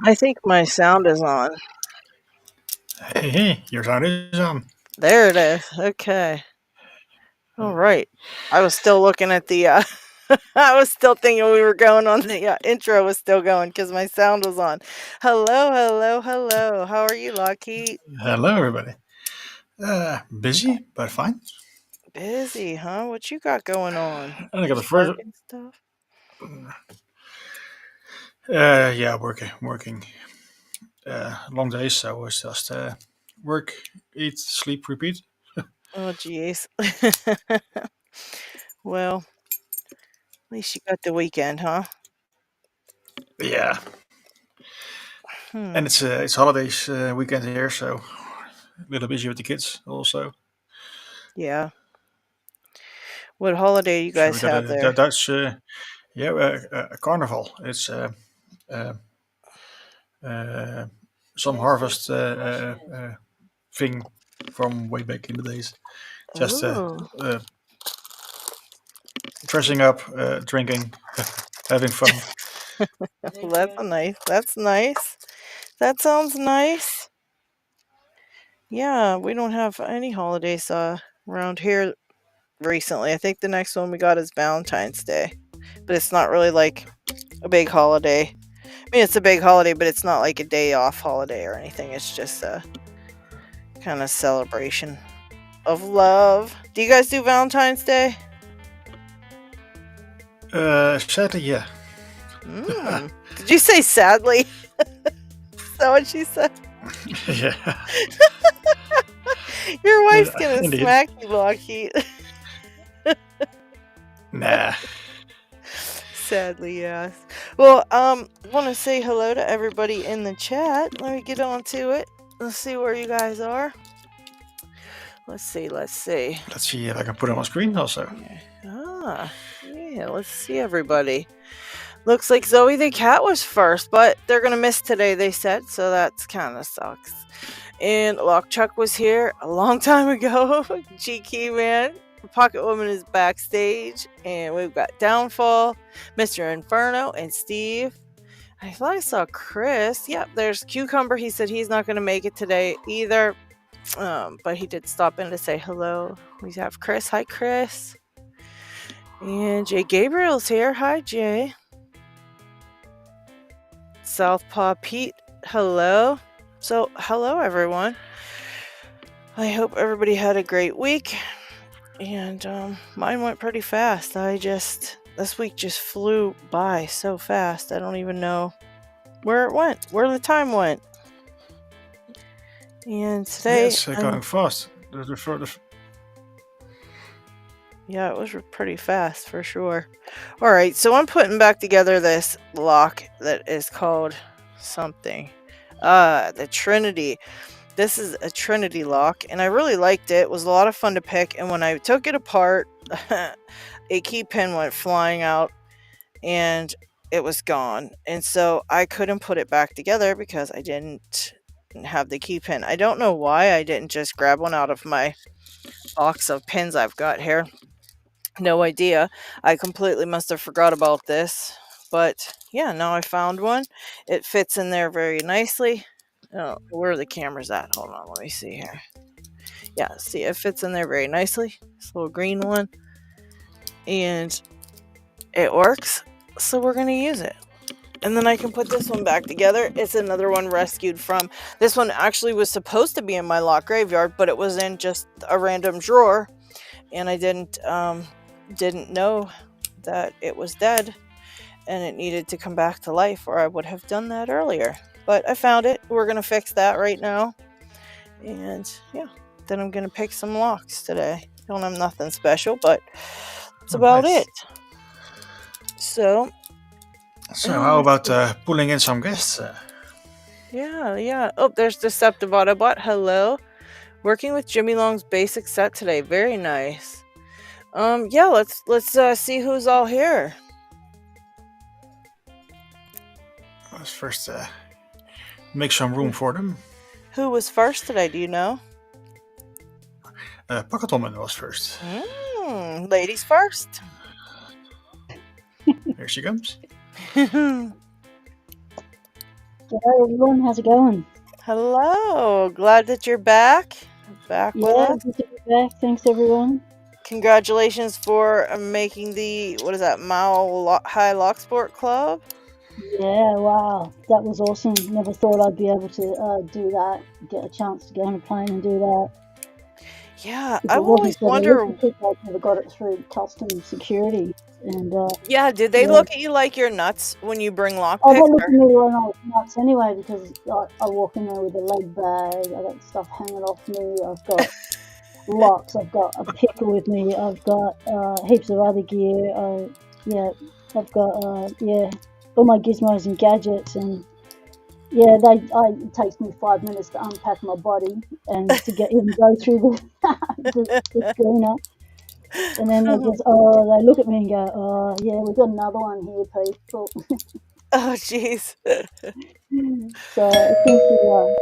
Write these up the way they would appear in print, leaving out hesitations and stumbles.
I think my sound is on. Hey, your sound is on. There it is. Okay. All right. I was still looking at the. I was still thinking we were going on the intro was still going because my sound was on. Hello, hello, hello. How are you, LockHeat? Hello, everybody. Busy, but fine. Busy, huh? What you got going on? And I got the Just first. working stuff. Yeah, working. Long days, so it's just work, eat, sleep, repeat. Oh, jeez. Well, at least you got the weekend, huh? Yeah, and Hmm. it's holidays weekend here, so a little busy with the kids also. Yeah. What holiday you So we guys got have a there? Dutch, a carnival. It's uh, uh, some harvest thing from way back in the days. Just Oh. uh, dressing up, drinking, having fun. Well, that's a nice. That's nice. That sounds nice. Yeah, we don't have any holidays around here recently. I think the next one we got is Valentine's Day, but it's not really like a big holiday. I mean, it's a big holiday, but it's not like a day off holiday or anything. It's just a kind of celebration of love. Do you guys do Valentine's Day? Sadly, yeah. Did you say sadly? Is that what she said? Yeah, Your wife's gonna indeed. smack you, Lockheed. Nah. Sadly, yes. Well, want to say hello to everybody in the chat. Let me get on to it. Let's see where you guys are. Let's see. Let's see. Let's see if I can put it on screen also. Yeah. Let's see everybody. Looks like Zoe the cat was first, but they're gonna miss today. They said so. That's kind of sucks. And Lockchuck was here a long time ago. GK man. Pocket Woman is backstage, and we've got Downfall, Mr. Inferno, and Steve. I thought I saw Chris. Yep, there's Cucumber. He said he's not going to make it today either, but he did stop in to say hello. We have Chris. Hi, Chris. And Jay Gabriel's here. Hi, Jay. Southpaw Pete. Hello. So, hello, everyone. I hope everybody had a great week. And mine went pretty fast. This week just flew by so fast. I don't even know where it went, where the time went. And today, Yeah, it's going fast. Yeah, it was pretty fast for sure. All right, so I'm putting back together this lock that is called something. The Trinity. This is a Trinity lock, and I really liked it. It was a lot of fun to pick, and when I took it apart, a key pin went flying out, and it was gone. And so I couldn't put it back together because I didn't have the key pin. I don't know why I didn't just grab one out of my box of pins I've got here. No idea. I completely must have forgot about this. But yeah, now I found one. It fits in there very nicely. Oh, where are the cameras at? Hold on, let me see here. Yeah, see, it fits in there very nicely. This little green one. And it works. So we're going to use it. And then I can put this one back together. It's another one rescued from. This one actually was supposed to be in my lock graveyard, but it was in just a random drawer. And I didn't know that it was dead and it needed to come back to life, or I would have done that earlier. But I found it. We're going to fix that right now. And yeah, then I'm going to pick some locks today. Don't have nothing special, but that's about it. So how about pulling in some guests? Yeah. Oh, there's Deceptive Autobot. Hello. Working with Jimmy Long's basic set today. Very nice. Yeah, let's see who's all here. Let's first make some room for them. Who was first today? Do you know? Pocket Woman was first. Ladies first. Here she comes. G'day everyone, how's it going? Hello. Glad that you're back. Back with Yeah, us. good to be back. Thanks everyone. Congratulations for making the, what is that, High Lock Sport Club? Yeah, wow, that was awesome. Never thought I'd be able to do that, get a chance to go on a plane and do that. Yeah, If I it wasn't always for the wonder. little trick, I'd never got it through customs security. And Yeah, did they yeah, look at you like you're nuts when you bring oh, they lockpicks? looked at me when I was nuts anyway because I walk in there with a leg bag. I got stuff hanging off me. I've got locks. I've got a picker with me. I've got heaps of other gear. Yeah, I've got all my gizmos and gadgets, and yeah, it takes me 5 minutes to unpack my body and to get even go through the screener. And then they look at me and go, oh yeah, we've got another one here, people. Oh, jeez. So it seems to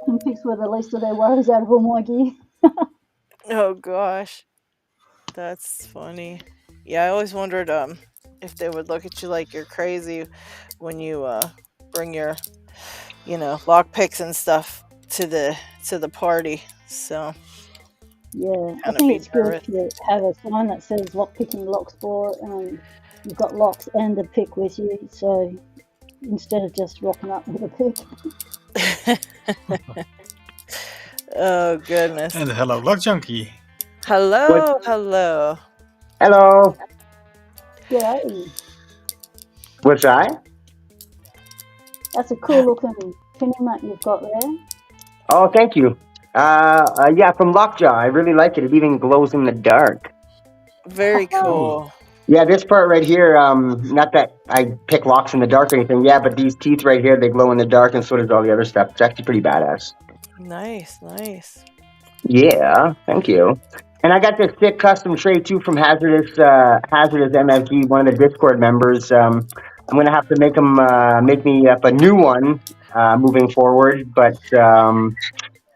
and picks were the least of their worries out of all my gear. Oh, gosh. That's funny. Yeah, I always wondered if they would look at you like you're crazy when you bring your, lockpicks and stuff to the party. So Yeah, I kind of think be it's good nervous. to have a sign that says lockpicking, locksport, and you've got locks and a pick with you. So instead of just rocking up with a pick. Oh, goodness. And hello, Lock Junkie. Hello, hello. Hello. G'day. What's that? That's a cool looking pinning mat you've got there. Oh, thank you. Yeah, from Lockjaw. I really like it. It even glows in the dark. Very Ooh. cool. Yeah, this part right here. Not that I pick locks in the dark or anything. Yeah, but these teeth right here, they glow in the dark, and so does all the other stuff. It's actually pretty badass. Nice, nice. Yeah, thank you. And I got this thick custom tray too from Hazardous MFG, one of the Discord members. I'm gonna have to make me up a new one moving forward, but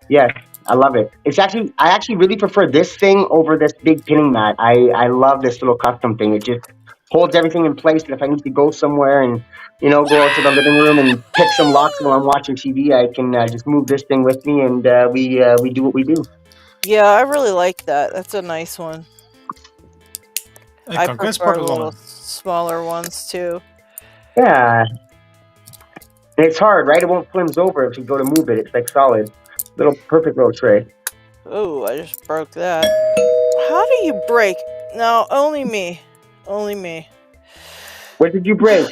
yes, I love it. I actually really prefer this thing over this big pinning mat. I love this little custom thing. It just holds everything in place. And if I need to go somewhere and go out to the living room and pick some locks while I'm watching TV, I can just move this thing with me, and we do what we do. Yeah, I really like that. That's a nice one. Hey, I congrats, prefer Parker little Woman. smaller ones too. Yeah, and it's hard, right? It won't flim's over if you go to move it. It's like solid, little perfect little tray. Oh, I just broke that. How do you break? No, only me. Only me. What did you break?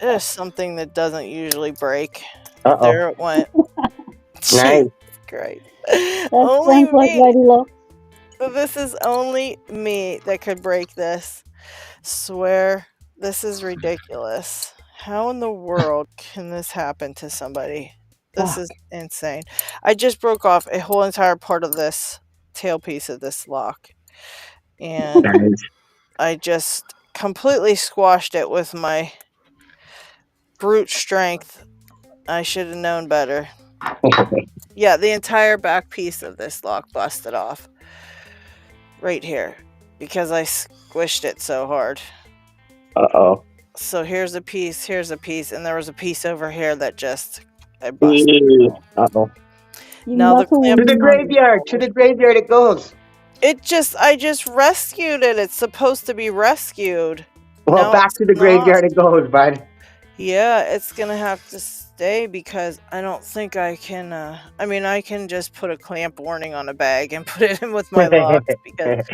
It is something that doesn't usually break. Uh oh. There it went. Nice. Jeez, great. That Only sounds like me. LadyLocks. This is only me that could break this. Swear, this is ridiculous. How in the world can this happen to somebody? This is insane. I just broke off a whole entire part of this tailpiece of this lock. And Nice. I just completely squashed it with my brute strength. I should have known better. Yeah, the entire back piece of this lock busted off. Right here. Because I squished it so hard. Uh-oh. So here's a piece, and there was a piece over here that just I busted. Uh-oh. Now the clamp, To the graveyard it goes. I just rescued it. It's supposed to be rescued. Well, No, back it's to the not. graveyard it goes, bud. Yeah, it's gonna have to stay because I don't think I can. I can just put a clamp warning on a bag and put it in with my locks because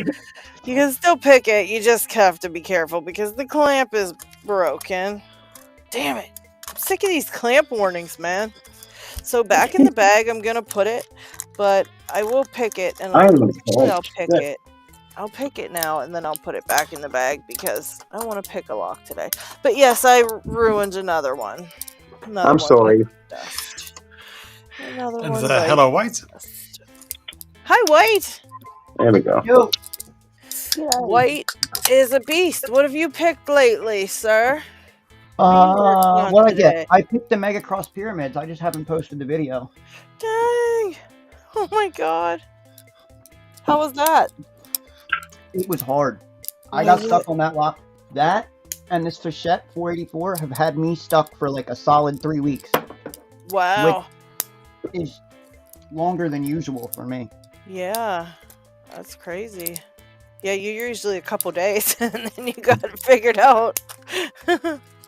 you can still pick it. You just have to be careful because the clamp is broken. Damn it! I'm sick of these clamp warnings, man. So back in the bag, I'm gonna put it, but I will pick it, and I'll pick it. I'll pick it now, and then I'll put it back in the bag because I want to pick a lock today. But yes, I ruined another one. I'm sorry. Dust. Another And one. hello, White. Dust. Hi, White. There we go. Yo, White is a beast. What have you picked lately, sir? what I get? I picked the Mega Cross Pyramids. I just haven't posted the video. Dang. Oh my god. How was that? It was hard. I got stuck on that lock. That and this Fichette 484 have had me stuck for like a solid 3 weeks. Wow. Which is longer than usual for me. Yeah, that's crazy. Yeah, you're usually a couple days and then you got it figured out.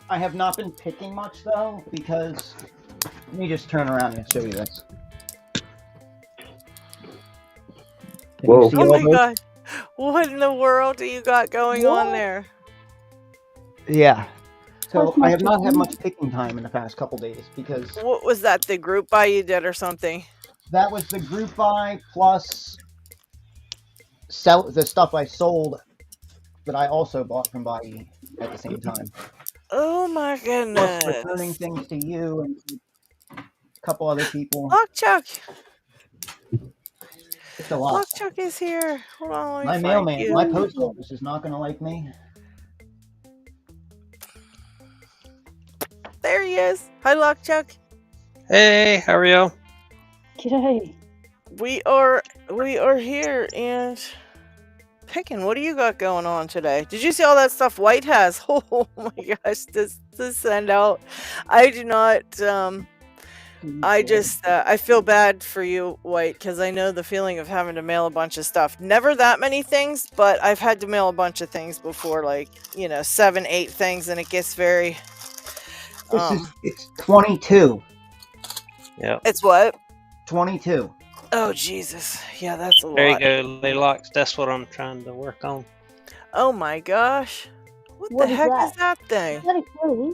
I have not been picking much though, because let me just turn around and show you this. Whoa. Oh my god. What in the world do you got going on there? Yeah. So I have not had much picking time in the past couple days because... What was that, the group buy you did or something? That was the group buy plus the stuff I sold that I also bought from Buyee at the same time. Oh my goodness. Plus returning things to you and a couple other people. LockChuck. It's a lot. LockChuck is here. Hold on, my mailman, my post office is not going to like me. There he is. Hi, LockChuck. Hey, how are you? G'day. We are here and picking. What do you got going on today? Did you see all that stuff White has? Oh my gosh, this send out. I do not. I feel bad for you, White, because I know the feeling of having to mail a bunch of stuff. Never that many things, but I've had to mail a bunch of things before, like 7, 8 things, and it gets very. It's 22. Yeah. It's what? 22. Oh Jesus! Yeah, that's a lot. There you go, LadyLocks. That's what I'm trying to work on. Oh my gosh! What the heck is that thing? Is that a key?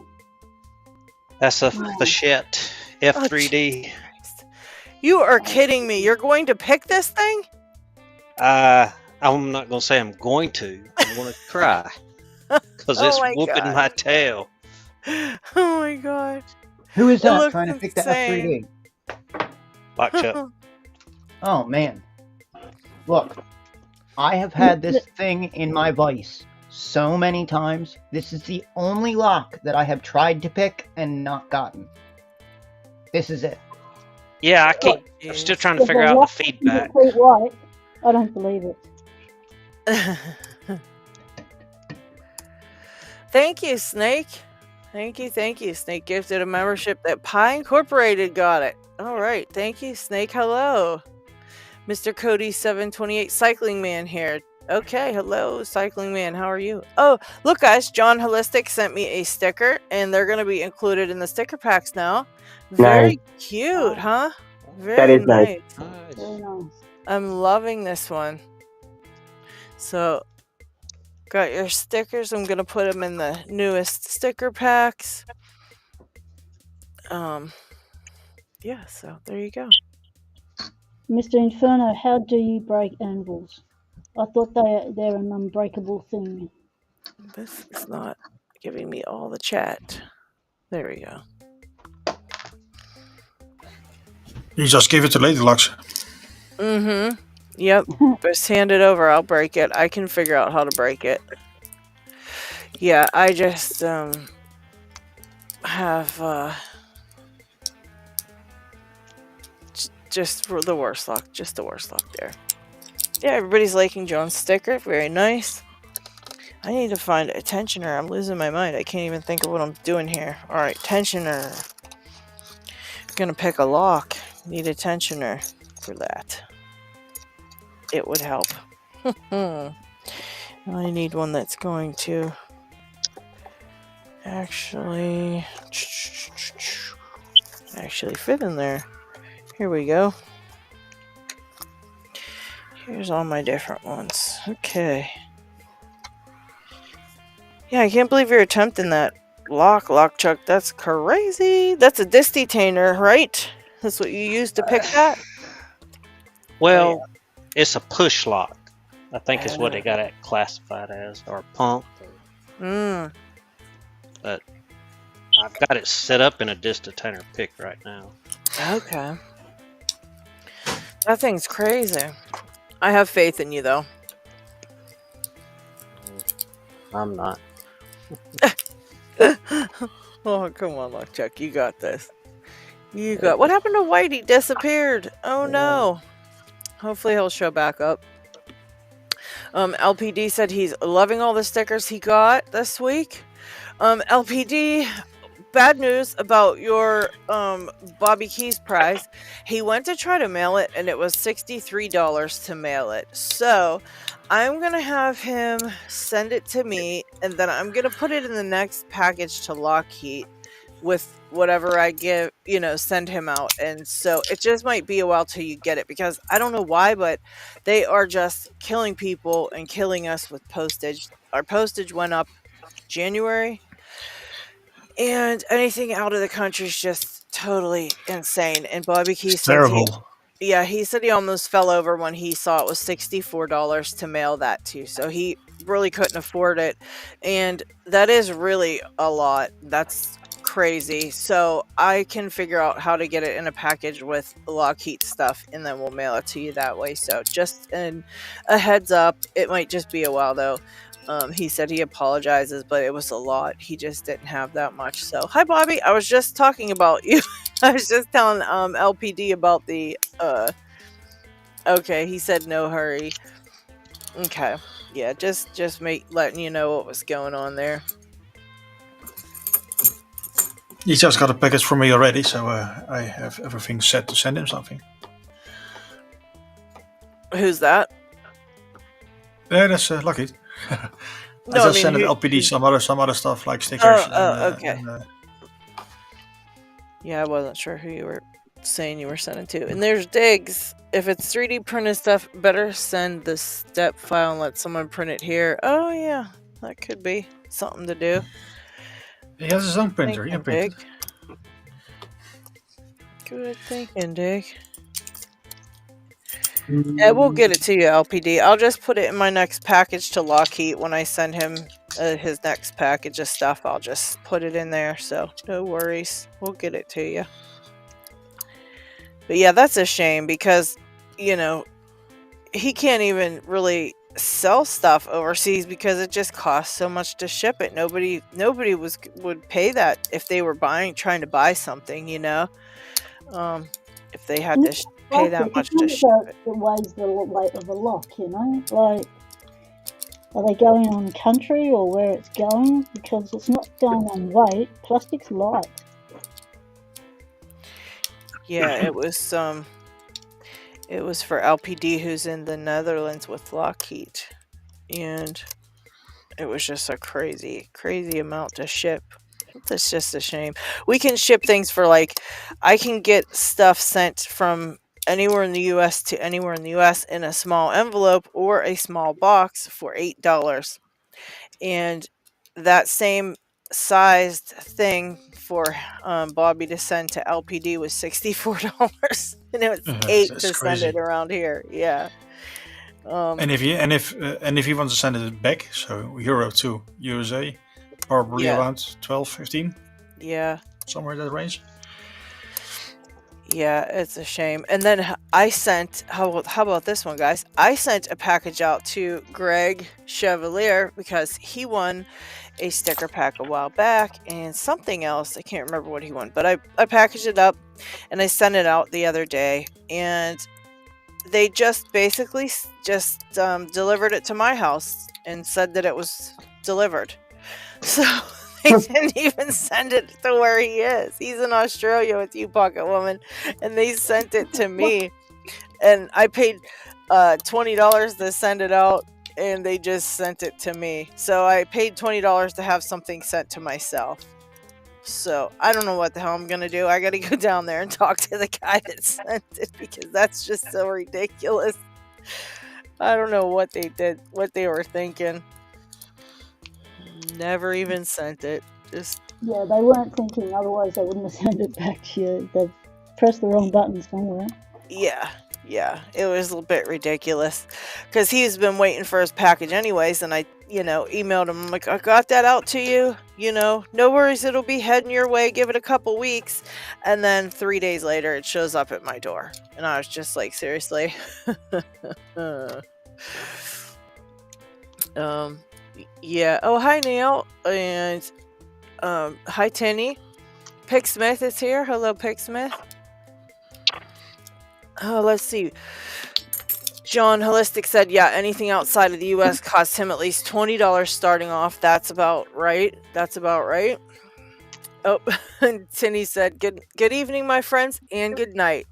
That's a Fichette F3D. You are kidding me! You're going to pick this thing? I'm not going to say I'm going to. I'm going to try. Because it's whooping my tail. Oh my god. Who is that trying to pick the F3D? LockChuck. Oh man. Look, I have had this thing in my vise so many times. This is the only lock that I have tried to pick and not gotten. This is it. Yeah, I can't. I'm still trying to figure out the feedback. White. I don't believe it. Thank you, Snake. Thank you. Snake gifted a membership that Pi Incorporated got it. All right. Thank you, Snake. Hello. Mr. Cody 728 Cycling Man here. Okay. Hello, Cycling Man. How are you? Oh, look, guys. John Holistic sent me a sticker, and they're going to be included in the sticker packs now. Very cute, huh? Very nice. Very nice. I'm loving this one. So... got your stickers. I'm gonna put them in the newest sticker packs. Yeah, so there you go. Mr. Inferno, how do you break anvils? I thought they're an unbreakable thing. This is not giving me all the chat. There we go. You just give it to LadyLocks. Mm-hmm. Yep. Just hand it over. I'll break it. I can figure out how to break it. Yeah, I just have just for the worst luck. Just the worst luck there. Yeah, everybody's liking John's sticker. Very nice. I need to find a tensioner. I'm losing my mind. I can't even think of what I'm doing here. Alright, tensioner. I'm gonna pick a lock. Need a tensioner for that. It would help. I need one that's going to actually fit in there. Here we go. Here's all my different ones. Okay. Yeah, I can't believe you're attempting that LockChuck. That's crazy. That's a distitainer, right? That's what you use to pick that? Well, it's a push lock. I think is what they got it classified as, or pump. But I've got it set up in a distitainer pick right now. Okay. That thing's crazy. I have faith in you, though. I'm not. Oh, come on, LockChuck. You got this. You got... What happened to Whitey? Disappeared. Oh, no. Hopefully he'll show back up. LPD said he's loving all the stickers he got this week. LPD, bad news about your Bobby Keys prize. He went to try to mail it and it was $63 to mail it. So I'm gonna have him send it to me and then I'm gonna put it in the next package to LockHeat with whatever I give, send him out. And so it just might be a while till you get it because I don't know why, but they are just killing people and killing us with postage. Our postage went up January, and anything out of the country is just totally insane. And Bobby Key It's says terrible. he said he almost fell over when he saw it was $64 to mail that to. So he really couldn't afford it. And that is really a lot. That's crazy. So I can figure out how to get it in a package with LockHeat stuff and then we'll mail it to you that way. So just a heads up, it might just be a while though. He said he apologizes, but it was a lot. He just didn't have that much. So, hi, Bobby. I was just talking about you. I was just telling LPD about the. Okay, he said no hurry. Okay, yeah, just letting you know what was going on there. He just got a package from me already, so I have everything set to send him something. Who's that? Yeah, that's lucky. No, I just sent it LPD some other stuff like stickers. Okay. Yeah, I wasn't sure who you were saying you were sending to. And there's Diggs. If it's 3D printed stuff, better send the step file and let someone print it here. Oh yeah, that could be something to do. He has his own printer. He can print it. Good thinking, Dig. Yeah, we'll get it to you, LPD. I'll just put it in my next package to LockHeat when I send him his next package of stuff. I'll just put it in there, so no worries. We'll get it to you. But yeah, that's a shame because, he can't even really sell stuff overseas because it just costs so much to ship it. Nobody would pay that if they were trying to buy something, if they had to pay that much to ship it. It weighs the weight of a lock, like, are they going on country or where it's going? Because it's not going on weight. Plastic's light. Yeah, it was for LPD who's in the Netherlands with LockHeat, and it was just a crazy amount to ship. That's just a shame. We can ship things for I can get stuff sent from anywhere in the US to anywhere in the US in a small envelope or a small box for $8. And that same sized thing for Bobby to send to LPD was $64, and it was $8 to crazy. send it around here. Yeah. And if he wants to send it back, so Euro to USA, probably around 12, 15. Yeah. Somewhere in that range. Yeah, it's a shame. And then I sent, how about this one, guys? I sent a package out to Greg Chevalier because he won a sticker pack a while back and something else. I can't remember what he won, but I packaged it up and I sent it out the other day, and they just basically delivered it to my house and said that it was delivered. So they didn't even send it to where he is. He's in Australia with you, Pocket Woman, and they sent it to me, and I paid $20 to send it out, and they just sent it to me. So I paid $20 to have something sent to myself. So I don't know what the hell I'm gonna do. I gotta go down there and talk to the guy that sent it because that's just so ridiculous. I don't know what they did, what they were thinking. Never even sent it. Just yeah, they weren't thinking. Otherwise, they wouldn't have sent it back to you. They pressed the wrong button somewhere. Yeah, it was a little bit ridiculous because he's been waiting for his package anyways, and I, emailed him. I'm like, I got that out to you. No worries, it'll be heading your way. Give it a couple weeks, and then 3 days later, it shows up at my door, and I was just like, seriously. Yeah. Oh, hi, Neil. And hi, Tinny. Pick Smith is here. Hello, Pick Smith. Oh, let's see. John Holistic said, yeah, anything outside of the U.S. costs him at least $20 starting off. That's about right. Oh, and Tinny said, good evening, my friends, and good night.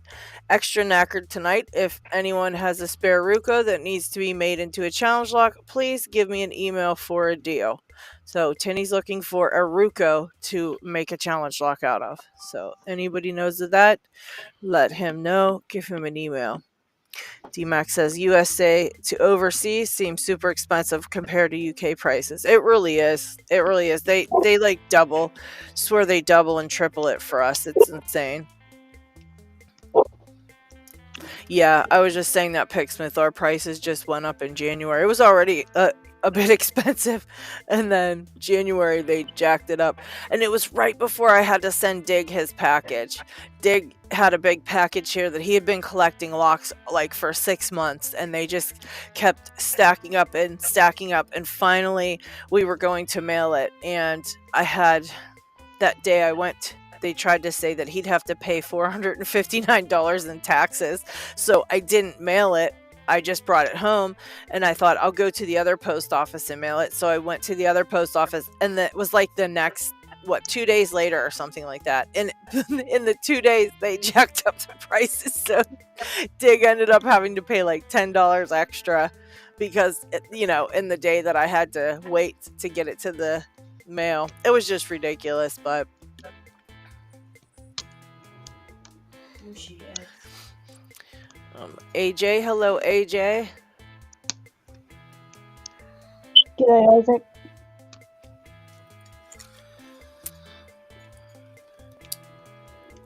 Extra knackered tonight. If anyone has a spare Ruko that needs to be made into a challenge lock, please give me an email for a deal. So Tinny's looking for a Ruko to make a challenge lock out of. So anybody knows of that, let him know. Give him an email. D-Max says USA to overseas seems super expensive compared to UK prices. It really is. They like double. Swear they double and triple it for us. It's insane. Yeah, I was just saying that Picksmith, our prices just went up in January. It was already a bit expensive, and then January they jacked it up, and it was right before I had to send Dig his package. Dig had a big package here that he had been collecting locks like for 6 months, and they just kept stacking up, and finally we were going to mail it, and I had that day I went. They tried to say that he'd have to pay $459 in taxes, so I didn't mail it. I just brought it home, and I thought I'll go to the other post office and mail it. So I went to the other post office, and it was like the next 2 days later or something like that. And in the 2 days, they jacked up the prices. So Dig ended up having to pay like $10 extra because, in the day that I had to wait to get it to the mail. It was just ridiculous, but. AJ, hello AJ. G'day, Isaac.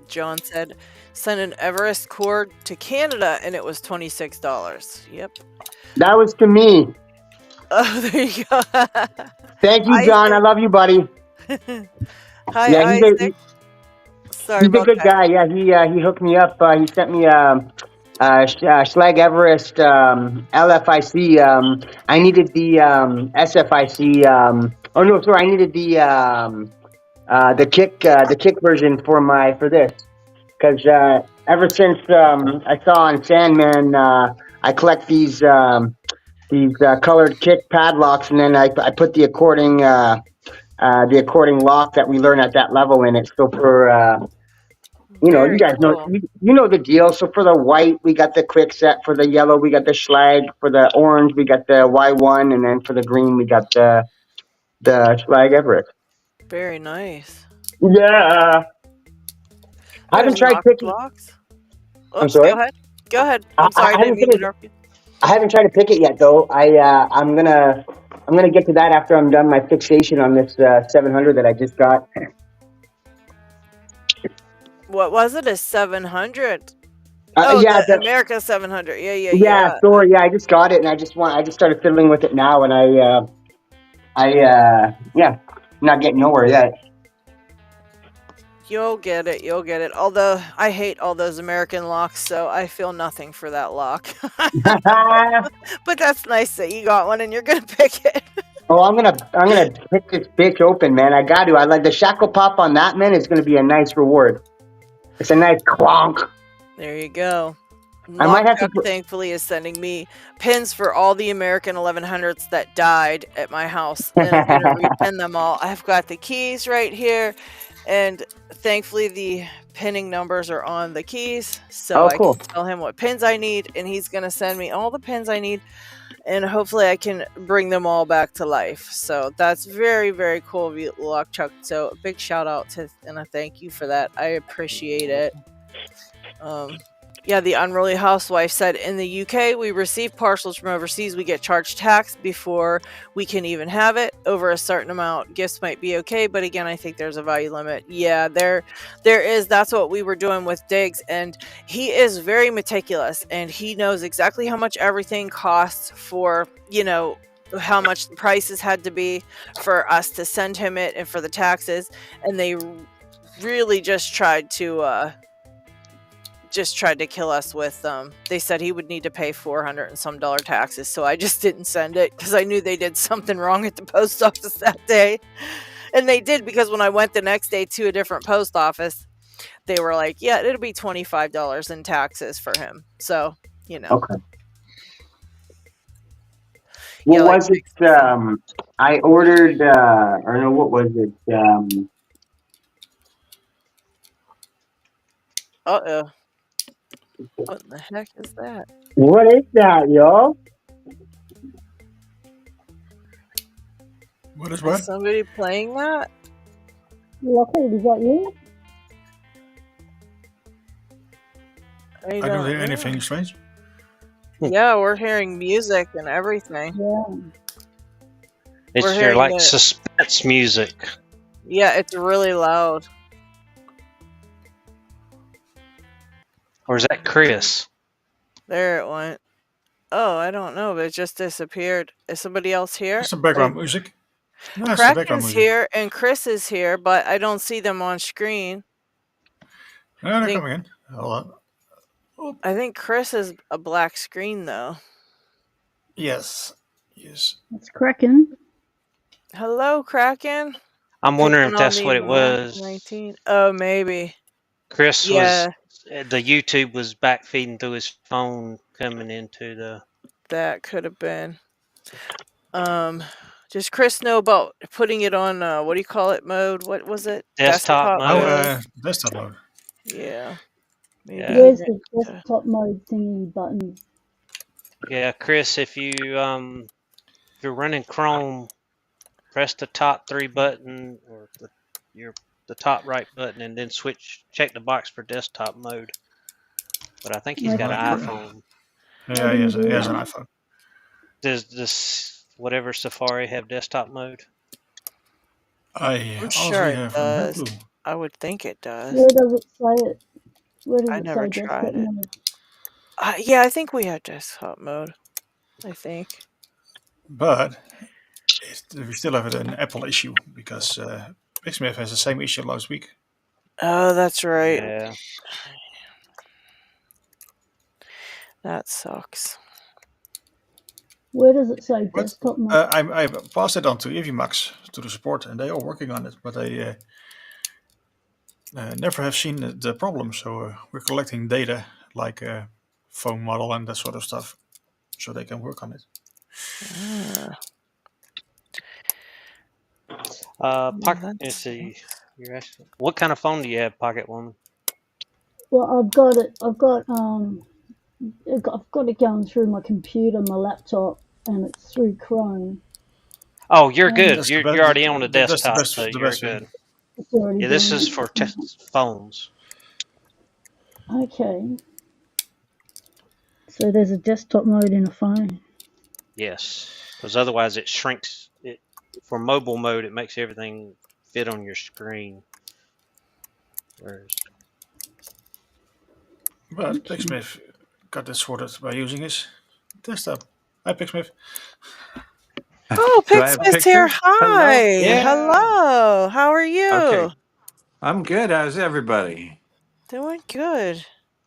John said, send an Everest cord to Canada, and it was $26. Yep. That was to me. Oh, there you go. Thank you, John. I love you, buddy. Hi, yeah, Isaac. Sorry he's a good guy. Yeah, he hooked me up. He sent me Schlag Everest LFIC. I needed the SFIC. Oh no, sorry. I needed the kick version for this because ever since I saw on Sandman, I collect these colored kick padlocks, and then I put the according lock that we learn at that level in it. So for you guys know, you know the deal. So for the white, we got the quick set. For the yellow, we got the Schlag. For the orange, we got the Y1, and then for the green, we got the Schlag Everest. Very nice. Yeah. I haven't tried picking locks. Oops, I'm sorry. Go ahead. I'm sorry. I didn't mean to interrupt you. I haven't tried to pick it yet, though. I'm gonna get to that after I'm done my fixation on this 700 that I just got. What was it? A 700? Yeah, the America 700. Yeah. Yeah, sorry. Yeah, I just got it, and I just started fiddling with it now, and not getting nowhere yet. You'll get it. Although I hate all those American locks, so I feel nothing for that lock. But that's nice that you got one and you're gonna pick it. Oh, I'm gonna pick this bitch open, man. I got to. I like the shackle pop on that, man. It's gonna be a nice reward. It's a nice clonk. There you go. I might have to. Thankfully, is sending me pins for all the American 1100s that died at my house, and I'm gonna repin them all. I've got the keys right here, and thankfully the pinning numbers are on the keys, so I can tell him what pins I need, and he's gonna send me all the pins I need, and hopefully I can bring them all back to life. So that's very, very cool of you, Lockchuck. So a big shout out to, and a thank you for that. I appreciate it. Yeah, the Unruly Housewife said, in the UK, we receive parcels from overseas. We get charged tax before we can even have it. Over a certain amount, gifts might be okay, but again, I think there's a value limit. Yeah, there is. That's what we were doing with Diggs, and he is very meticulous, and he knows exactly how much everything costs for, how much the prices had to be for us to send him it and for the taxes, and they really just tried to kill us with they said he would need to pay $400 and some taxes, so I just didn't send it because I knew they did something wrong at the post office that day. And they did, because when I went the next day to a different post office, they were like, yeah, it'll be $25 in taxes for him. So Okay. What was it? I ordered, or no, what was it? Uh-oh. What the heck is that? What is that, y'all? What is Is what? somebody playing that? LockHeat, is that you? I I don't hear know. anything strange. Yeah, we're hearing music and everything. Yeah. It's We're your hearing like the- suspense music. Yeah, it's really loud. Or is that Chris? There it went. Oh, I don't know, but it just disappeared. Is somebody else here? It's some background music. No, it's the background Kraken's music. here and Chris is here, but I don't see them on screen. No, they're coming in. Hold on. I think Chris is a black screen though. Yes. Yes. It's Kraken. Hello, Kraken. I'm wondering if Picking on that's the what it Mac was. 19. Oh, maybe. Chris Yeah. was the YouTube was back feeding through his phone coming into the. That could have been. Does Chris know about putting it on what do you call it mode? What was it? Desktop mode. Oh, desktop mode. Yeah. Maybe Yeah. Where's the desktop mode thingy button? Yeah, Chris, if you're running Chrome, press the top 3 button or the top right button, and then check the box for desktop mode. But I think he's got an iPhone. Yeah, he has an iPhone. Does this whatever Safari have desktop mode? I'm sure it does. I would think it does. Where does it say it? Where does I it never say tried desktop it. mode? Yeah, I think we have desktop mode. I think. But we still have an Apple issue because Big Smith has the same issue last week. Oh, that's right. Yeah. That sucks. Where does it say desktop mode? I passed it on to Evimax, to the support, and they are working on it, but they never have seen the problem. So we're collecting data like phone model and that sort of stuff, so they can work on it. Pocket. Let's see. You're asking, what kind of phone do you have, Pocket Woman? Well, I've got it going through my computer, my laptop, and it's through Chrome. Oh, you're good. You're already on the desktop, so you're good. It's already Yeah, this done. is for phones. Okay. So there's a desktop mode in a phone. Yes, because otherwise it shrinks. It for mobile mode, it makes everything fit on your screen. But Big Smith got this sorted by using his desktop. Hi, Big Smith. Oh, Big Smith's here. Hi. Yeah. Hello. How are you? Okay. I'm good. How's everybody? Doing good.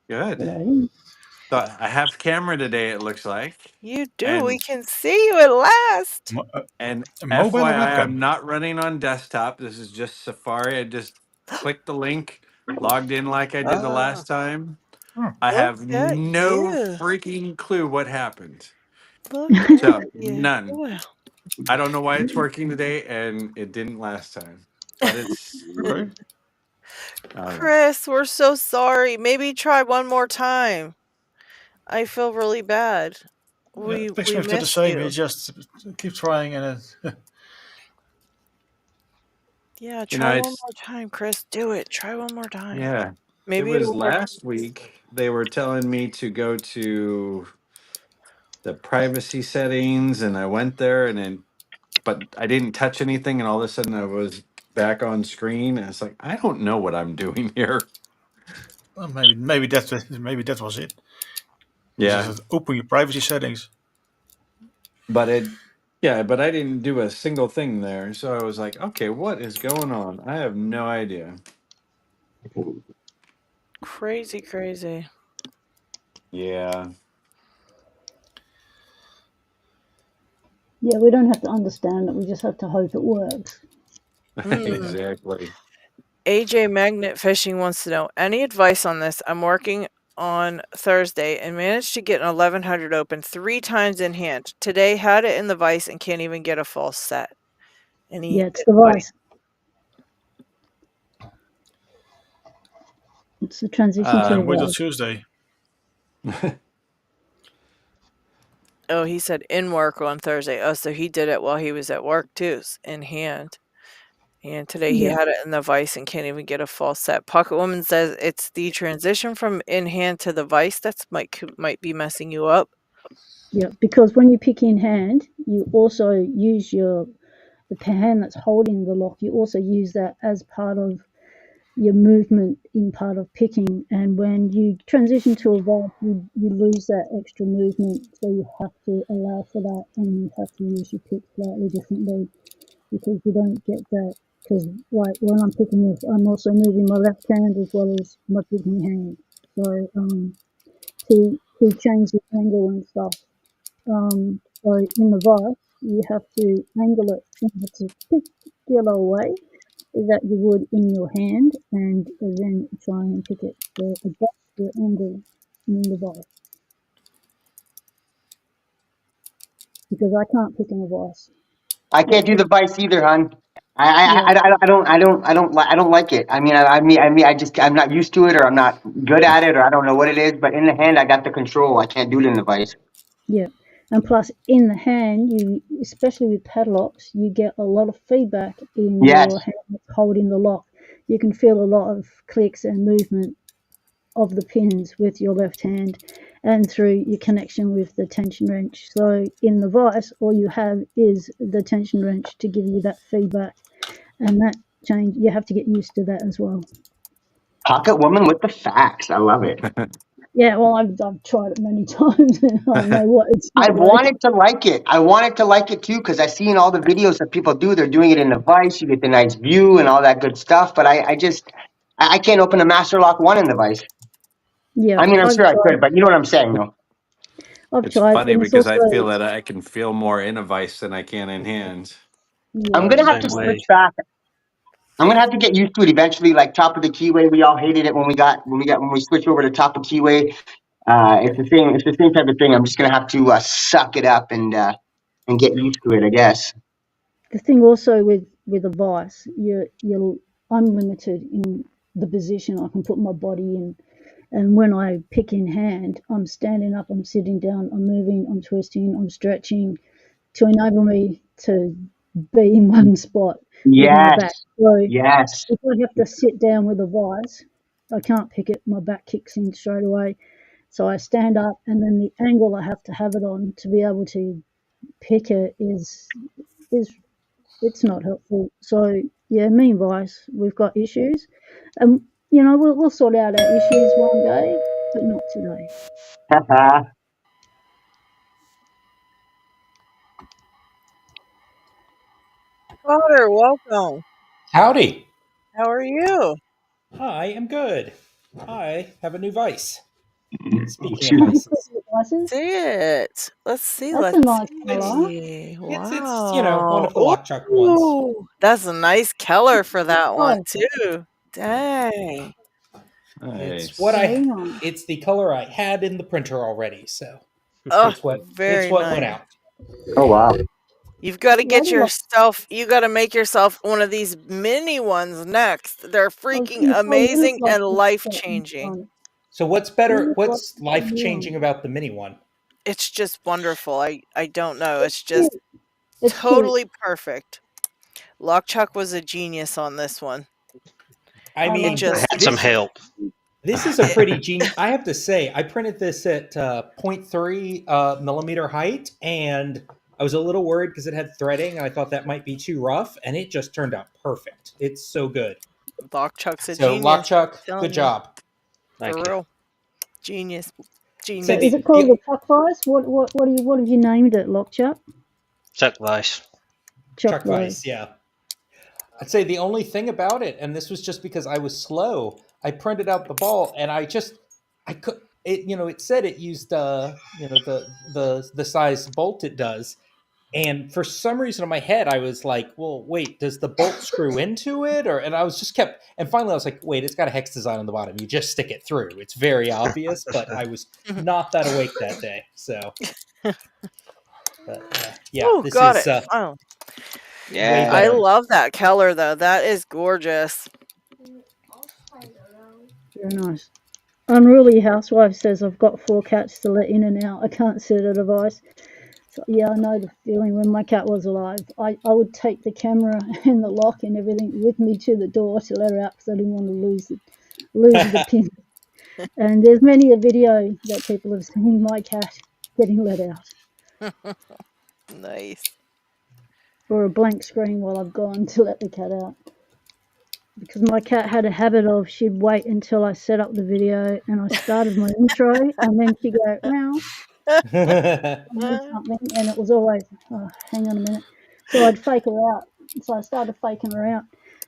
Good. Right. So I have camera today, it looks like. You do. And- we can see you at last. And mobile or FYI, webcam? I'm not running on desktop. This is just Safari. I just clicked the link, logged in like I did the last time. I have Look at no you. freaking clue what happened. Look at So, you. none. Well, I don't know why it's working today, and it didn't last time. But it's Okay. Chris, we're so sorry. Maybe try one more time. I feel really bad. We Big Smith did the missed same. you. He just keep trying and Yeah, try one more time, Chris. Do it. Try one more time. Yeah. Maybe it was it'll work. last week. They were telling me to go to the privacy settings, and I went there, but I didn't touch anything, and all of a sudden I was back on screen, and it's like I don't know what I'm doing here. well, maybe that was it. Yeah. Just open your privacy settings. But I didn't do a single thing there, so I was like, okay, what is going on? I have no idea. Crazy. Yeah. Yeah, we don't have to understand it. We just have to hope it works. Exactly. AJ Magnet Fishing wants to know any advice on this. I'm working on Thursday and managed to get an 1100 open 3 times in hand. Today had it in the vise and can't even get a false set. Yeah, it's the vice. It's the transition to Wait till vice. Tuesday. Oh, he said in work on Thursday. Oh, so he did it while he was at work too, in hand. And today he had it in the vise and can't even get a false set. Pocket Woman says it's the transition from in hand to the vise that might be messing you up. Yeah, because when you pick in hand, you also use the hand that's holding the lock. You also use that as part of your movement in part of picking. And when you transition to a vice, you lose that extra movement. So you have to allow for that, and you have to use your pick slightly differently because you don't get that. Because like when I'm picking this, I'm also moving my left hand as well as my picking hand. So to change the angle and stuff. So in the vice, you have to angle it in a particular way that you would in your hand, and then try and pick it. So adjust your angle in the vice. Because I can't pick in a vice. I can't do the vice either, hon. I don't like it. I mean, I'm not used to it, or I'm not good at it, or I don't know what it is. But in the hand, I got the control. I can't do it in the vice. Yeah, and plus in the hand, you, especially with padlocks, you get a lot of feedback in Yes. your hand holding the lock. You can feel a lot of clicks and movement of the pins with your left hand and through your connection with the tension wrench. So in the vice, all you have is the tension wrench to give you that feedback, and that change, you have to get used to that as well. Pocket Woman with the facts. I love it. Yeah, well, I've tried it many times, and I know what it's not I've like. wanted to like it. I wanted to like it too, because I've seen all the videos that people do. They're doing it in the vice. You get the nice view and all that good stuff. But I can't open a Master Lock 1 in the vice. Yeah, I mean, I'm I've sure I tried. could, but you know what I'm saying, though. I've It's tried, funny and it's because also, I feel that I can feel more in a vice than I can in hand. yeah, I'm gonna have to Same switch way. back. I'm gonna have to get used to it eventually. Like top of the keyway, we all hated it when we switched over to top of keyway. It's the same type of thing. I'm just gonna have to suck it up and get used to it, I guess. the thing also with a vice, I'm limited in the position I can put my body in. And when I pick in hand, I'm standing up, I'm sitting down, I'm moving, I'm twisting, I'm stretching to enable me to be in one spot with my back. Yes, So yes. if I have to sit down with a vice, I can't pick it, my back kicks in straight away. So I stand up, and then the angle I have to have it on to be able to pick it is it's not helpful. So yeah, me and Vice, we've got issues, and we'll sort out our issues one day, but not today. Potter, welcome. Howdy. How are you? I am good. I have a new vice. Speaking of Shoot. vices, Vices, See it. Let's see. that's a Let's nice colour. see. it's one Wow. of the lock chuck ones. Ooh, that's a nice color for that one Oh, too. Dang. It's Nice. what very nice. it's the color I had in the printer already, so Oh, it's very what went nice. out. Oh wow. You've got to get Lady Locks. yourself. You got to make yourself one of these mini ones next. They're I was freaking going to say, amazing and Lady life Locks changing. So what's Lady better? Locks What's is life changing about the mini one? It's just wonderful. I don't know. It's cute. just It's cute. totally perfect. Lockchuck was a genius on this one. I I mean, like just- Had some help. this is a pretty genius. I have to say, I printed this at 0.3 millimeter height, and I was a little worried because it had threading. I thought that might be too rough, and it just turned out perfect. It's so good. Lockchuck's a So, genius. Lockchuck, telling good you. job. Thank For you. real. Genius. So Genius. is it called the Chuck Vice? What have you named it? Lockchuck? Chuck Vice. Chuck Vice, yeah. I'd say the only thing about it, and this was just because I was slow, I printed out the ball and I could it said it used the size bolt it does, And for some reason in my head, I was like, well, wait, does the bolt screw into it? And I was just kept, and finally I was like, wait, it's got a hex design on the bottom. You just stick it through. It's very obvious, but I was not that awake that day. So, but yeah, Oh, this got is it. Finally. way Yeah. I better. love that color though. That is gorgeous. Very nice. Unruly Housewife says, I've got 4 cats to let in and out. I can't set a device. So, yeah, I know the feeling. When my cat was alive, I would take the camera and the lock and everything with me to the door to let her out because I didn't want to lose the pin. And there's many a video that people have seen my cat getting let out. Nice. Or a blank screen while I've gone to let the cat out. Because my cat had a habit of she'd wait until I set up the video and I started my intro and then she'd go, meow, something, and it was always, oh, hang on a minute. So I'd fake her out. So I started faking her out.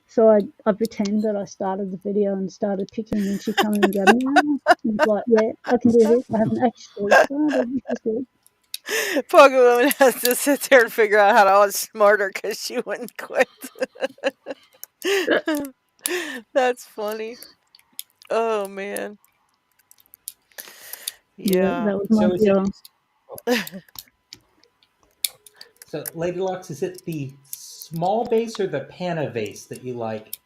So I pretend that I started the video and started picking, and she'd come in and go, meow. And it's like, yeah, I can do this. I haven't actually started. This is good. Pocket Woman has to sit there and figure out how to outsmart her because she wouldn't quit. That's funny. Oh man. Yeah, Yeah. that was my So is deal. it? So Lady Locks, is it the small base or the pana vase that you like?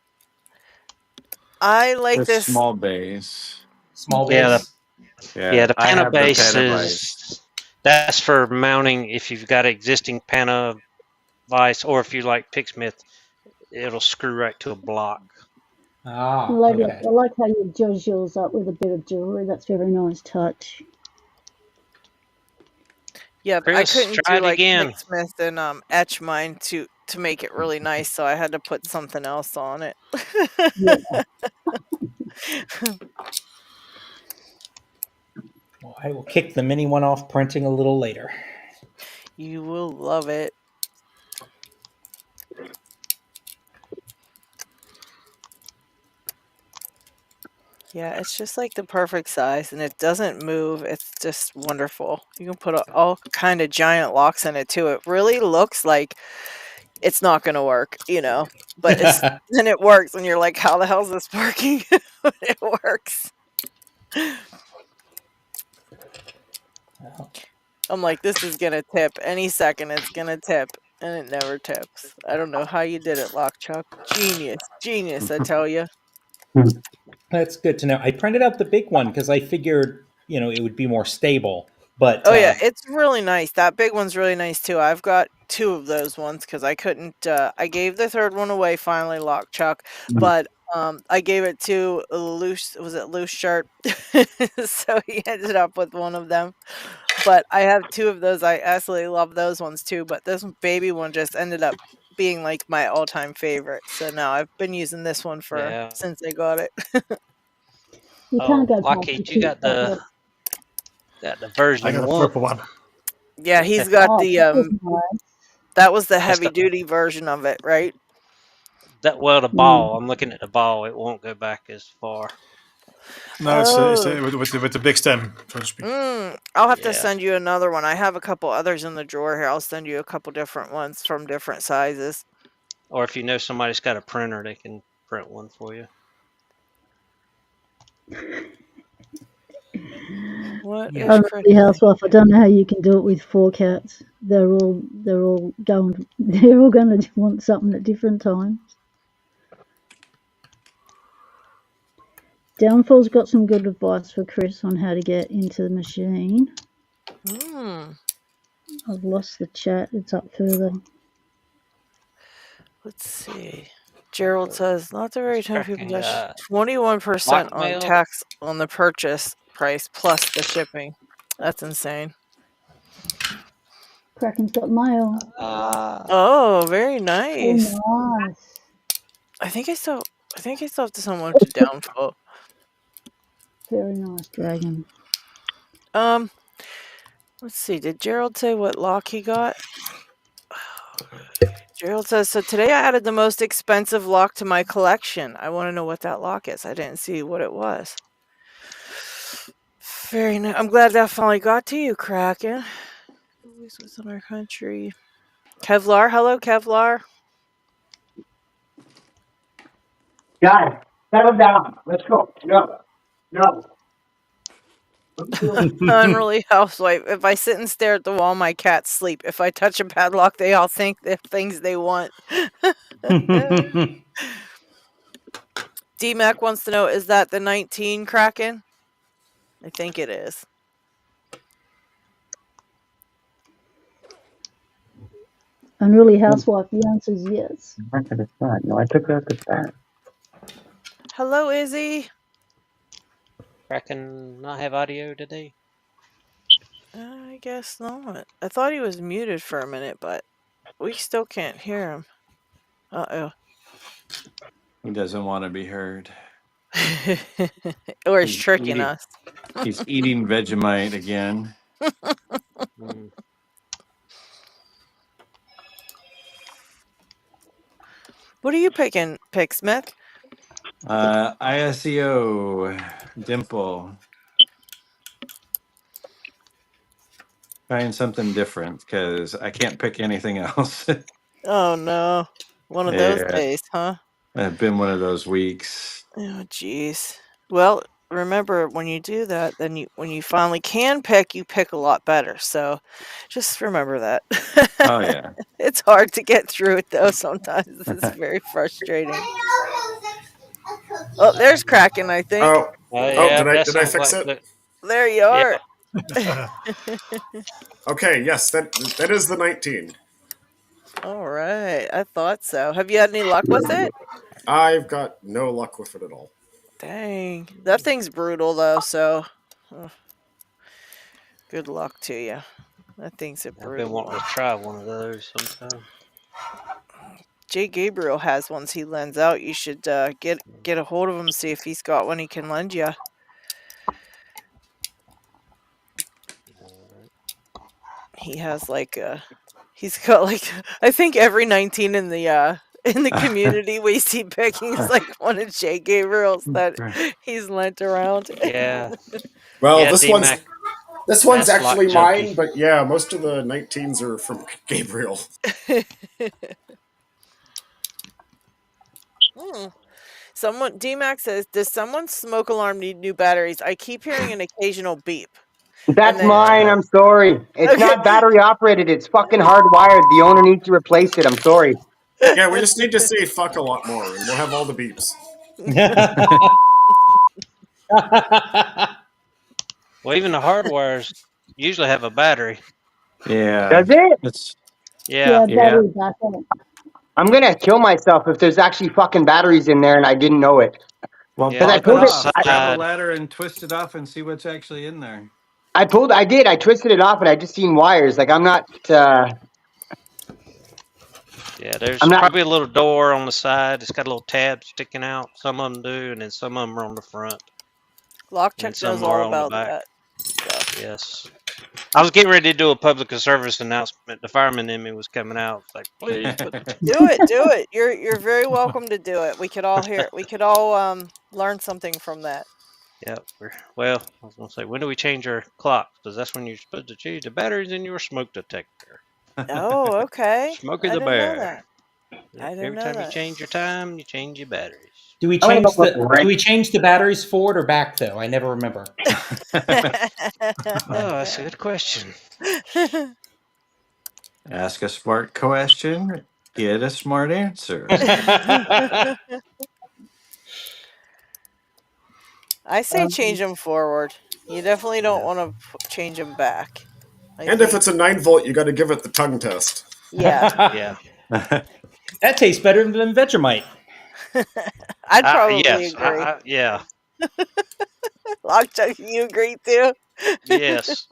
I like The this. small base. Small Yeah. base. Yeah. The I pana have the base petabyte. that's for mounting if you've got existing pana vise, or if you like Picksmith, it'll screw right to a block. Ah, I okay. like how you judge yours up with a bit of jewellery. That's very nice touch. Yeah, I Chris, couldn't try do it like again. Picksmith and etch mine to make it really nice, so I had to put something else on it. Yeah. Well, I will kick the mini one off printing a little later. You will love it. Yeah, it's just like the perfect size and it doesn't move. It's just wonderful. You can put all kind of giant locks in it too. It really looks like it's not going to work, but then it works and you're like, how the hell is this working? But it works. I'm like, this is going to tip. Any second it's going to tip. And it never tips. I don't know how you did it, Lock Chuck. Genius. Genius, I tell you. That's good to know. I printed out the big one because I figured, it would be more stable. But Oh, yeah, it's really nice. That big one's really nice, too. I've got 2 of those ones because I couldn't, I gave the 3rd one away finally, Lock Chuck, but, I gave it to Loose Shirt? So he ended up with one of them. But I have 2 of those. I absolutely love those ones too, but this baby one just ended up being, like, my all-time favorite. So now I've been using this one Yeah. since I got it. You can't go past the LockHeat, you cute got the version I got a 1. purple one. Yeah, he's got Oh, the, that was nice. that was the That's heavy the duty version of it, right? the ball. I'm looking at the ball. It won't go back as far. No, it's Oh. with the big stem, so to speak. I'll have to Yeah. send you another one. I have a couple others in the drawer here. I'll send you a couple different ones from different sizes. Or if you know somebody's got a printer, they can print one for you. What is Unruly Housewife, I don't know how you can do it with 4 cats. They're all going to want something at different times. Downfall's got some good advice for Chris on how to get into the machine. I've lost the chat. It's up further. Let's see. Gerald says, not the very time people Cracking, dash 21% on Lockmail. tax on the purchase price plus the shipping. That's insane. Kraken's got mail. Oh, very nice. Oh, nice. I think I still have to someone to Downfall. Very nice, Dragon. Let's see. Did Gerald say what lock he got? Gerald says, so today I added the most expensive lock to my collection. I want to know what that lock is. I didn't see what it was. Very nice. I'm glad that finally got to you, Kraken. Always was in our country. Kevlar, hello Kevlar. Guys, settle down. Let's go. No. What are you doing? Unruly housewife. If I sit and stare at the wall, my cats sleep. If I touch a padlock, they all think the things they want. D-Mac wants to know, is that the 19 Kraken? I think it is. Unruly housewife, the answer is yes. No, I took out the back. Hello, Izzy. Kraken not have audio today? I guess not. I thought he was muted for a minute, but we still can't hear him. Uh-oh. He doesn't want to be heard. Or he's tricking us. He's eating Vegemite again. What are you picking, Smith? ISEO Dimple. Trying something different because I can't pick anything else. Oh no. One of those days, huh? It's been one of those weeks. Oh jeez. Well, remember when you do that, then when you finally can pick, you pick a lot better. So just remember that. Oh yeah. It's hard to get through it though sometimes. It's very frustrating. Oh, there's Kraken, I think. Did I fix it? There you are. Okay, yes, that is the 19. All right, I thought so. Have you had any luck with it? I've got no luck with it at all. Dang, that thing's brutal though. So, good luck to you. That thing's a brutal. I've been wanting to try one of those sometime. Jay Gabriel has ones he lends out. You should get a hold of him, see if he's got one he can lend you. He has he's got I think every 19 in the community we see picking is like one of Jay Gabriel's that he's lent around. Yeah. Well, yeah, this one's actually mine, but yeah, most of the 19s are from Gabriel. D-Max says, does someone's smoke alarm need new batteries? I keep hearing an occasional beep. That's mine. I'm sorry. It's not battery operated. It's fucking hardwired. The owner needs to replace it. I'm sorry. Yeah, we just need to say fuck a lot more, and we'll have all the beeps. Well, even the hardwires usually have a battery. Yeah. Does it? Yeah. Battery backup. I'm gonna kill myself if there's actually fucking batteries in there and I didn't know it. Well, Yeah, I pulled it. grab a ladder and twist it off and see what's actually in there. I did. I twisted it off and I just seen wires. Like I'm not. Yeah, there's probably a little door on the side. It's got a little tab sticking out. Some of them do, and then some of them are on the front. LockCheck knows all about that. So. Yes. I was getting ready to do a public service announcement. The fireman in me was coming out. It's like, please do it. You're very welcome to do it. We could all learn something from that. Yeah. Well, I was gonna say, when do we change our clocks? Because that's when you're supposed to change the batteries in your smoke detector. Oh, okay. Smokey the Bear. Every time you change your time, you change your batteries. Do we change the batteries forward or back though? I never remember. Oh, that's a good question. Ask a smart question, get a smart answer. I say change them forward. You definitely don't want to change them back. And if it's a 9-volt, you got to give it the tongue test. Yeah. That tastes better than Vegemite. I'd probably agree. Yeah. LockCheck, you agree too? Yes.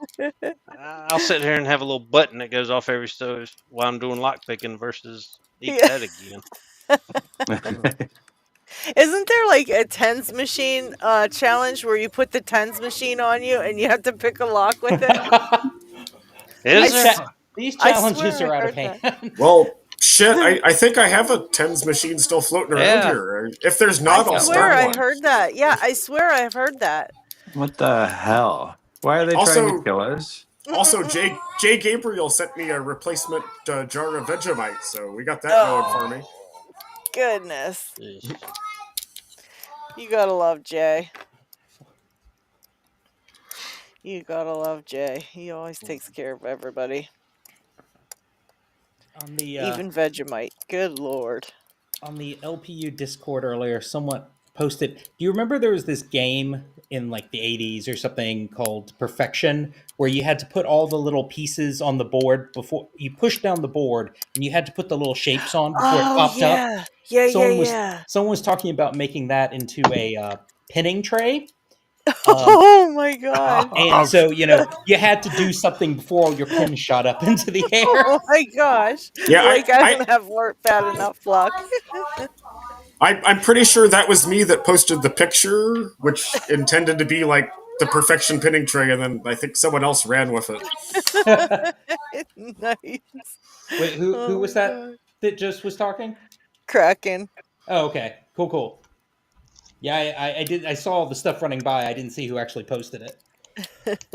I'll sit here and have a little button that goes off every so while I'm doing lockpicking versus eat that again. Isn't there like a tens machine challenge where you put the tens machine on you and you have to pick a lock with it? These challenges are out of hand. Well, shit, I think I have a tens machine still floating around here. If there's not, I'll start one. I heard that. Yeah, I swear I've heard that. What the hell? Why are they trying to kill us? Also, Jay Gabriel sent me a replacement jar of Vegemite, so we got that going for me. Goodness. You gotta love Jay. You gotta love Jay. He always takes care of everybody. On the Even Vegemite. Good lord. on the LPU Discord earlier, someone posted. Do you remember there was this game in like the 80s or something called Perfection, where you had to put all the little pieces on the board before you pushed down the board, and you had to put the little shapes on before it Oh popped up? yeah. Yeah, yeah. Someone was talking about making that into a pinning tray. Oh my god. And so, you had to do something before all your pins shot up into the air. Oh my gosh. Yeah, Like I don't have bad enough luck. I'm pretty sure that was me that posted the picture, which intended to be like the perfection pinning tray, and then I think someone else ran with it. Nice. Wait, who was that just was talking? Kraken. Oh, okay. Cool. Yeah, I did. I saw the stuff running by. I didn't see who actually posted it.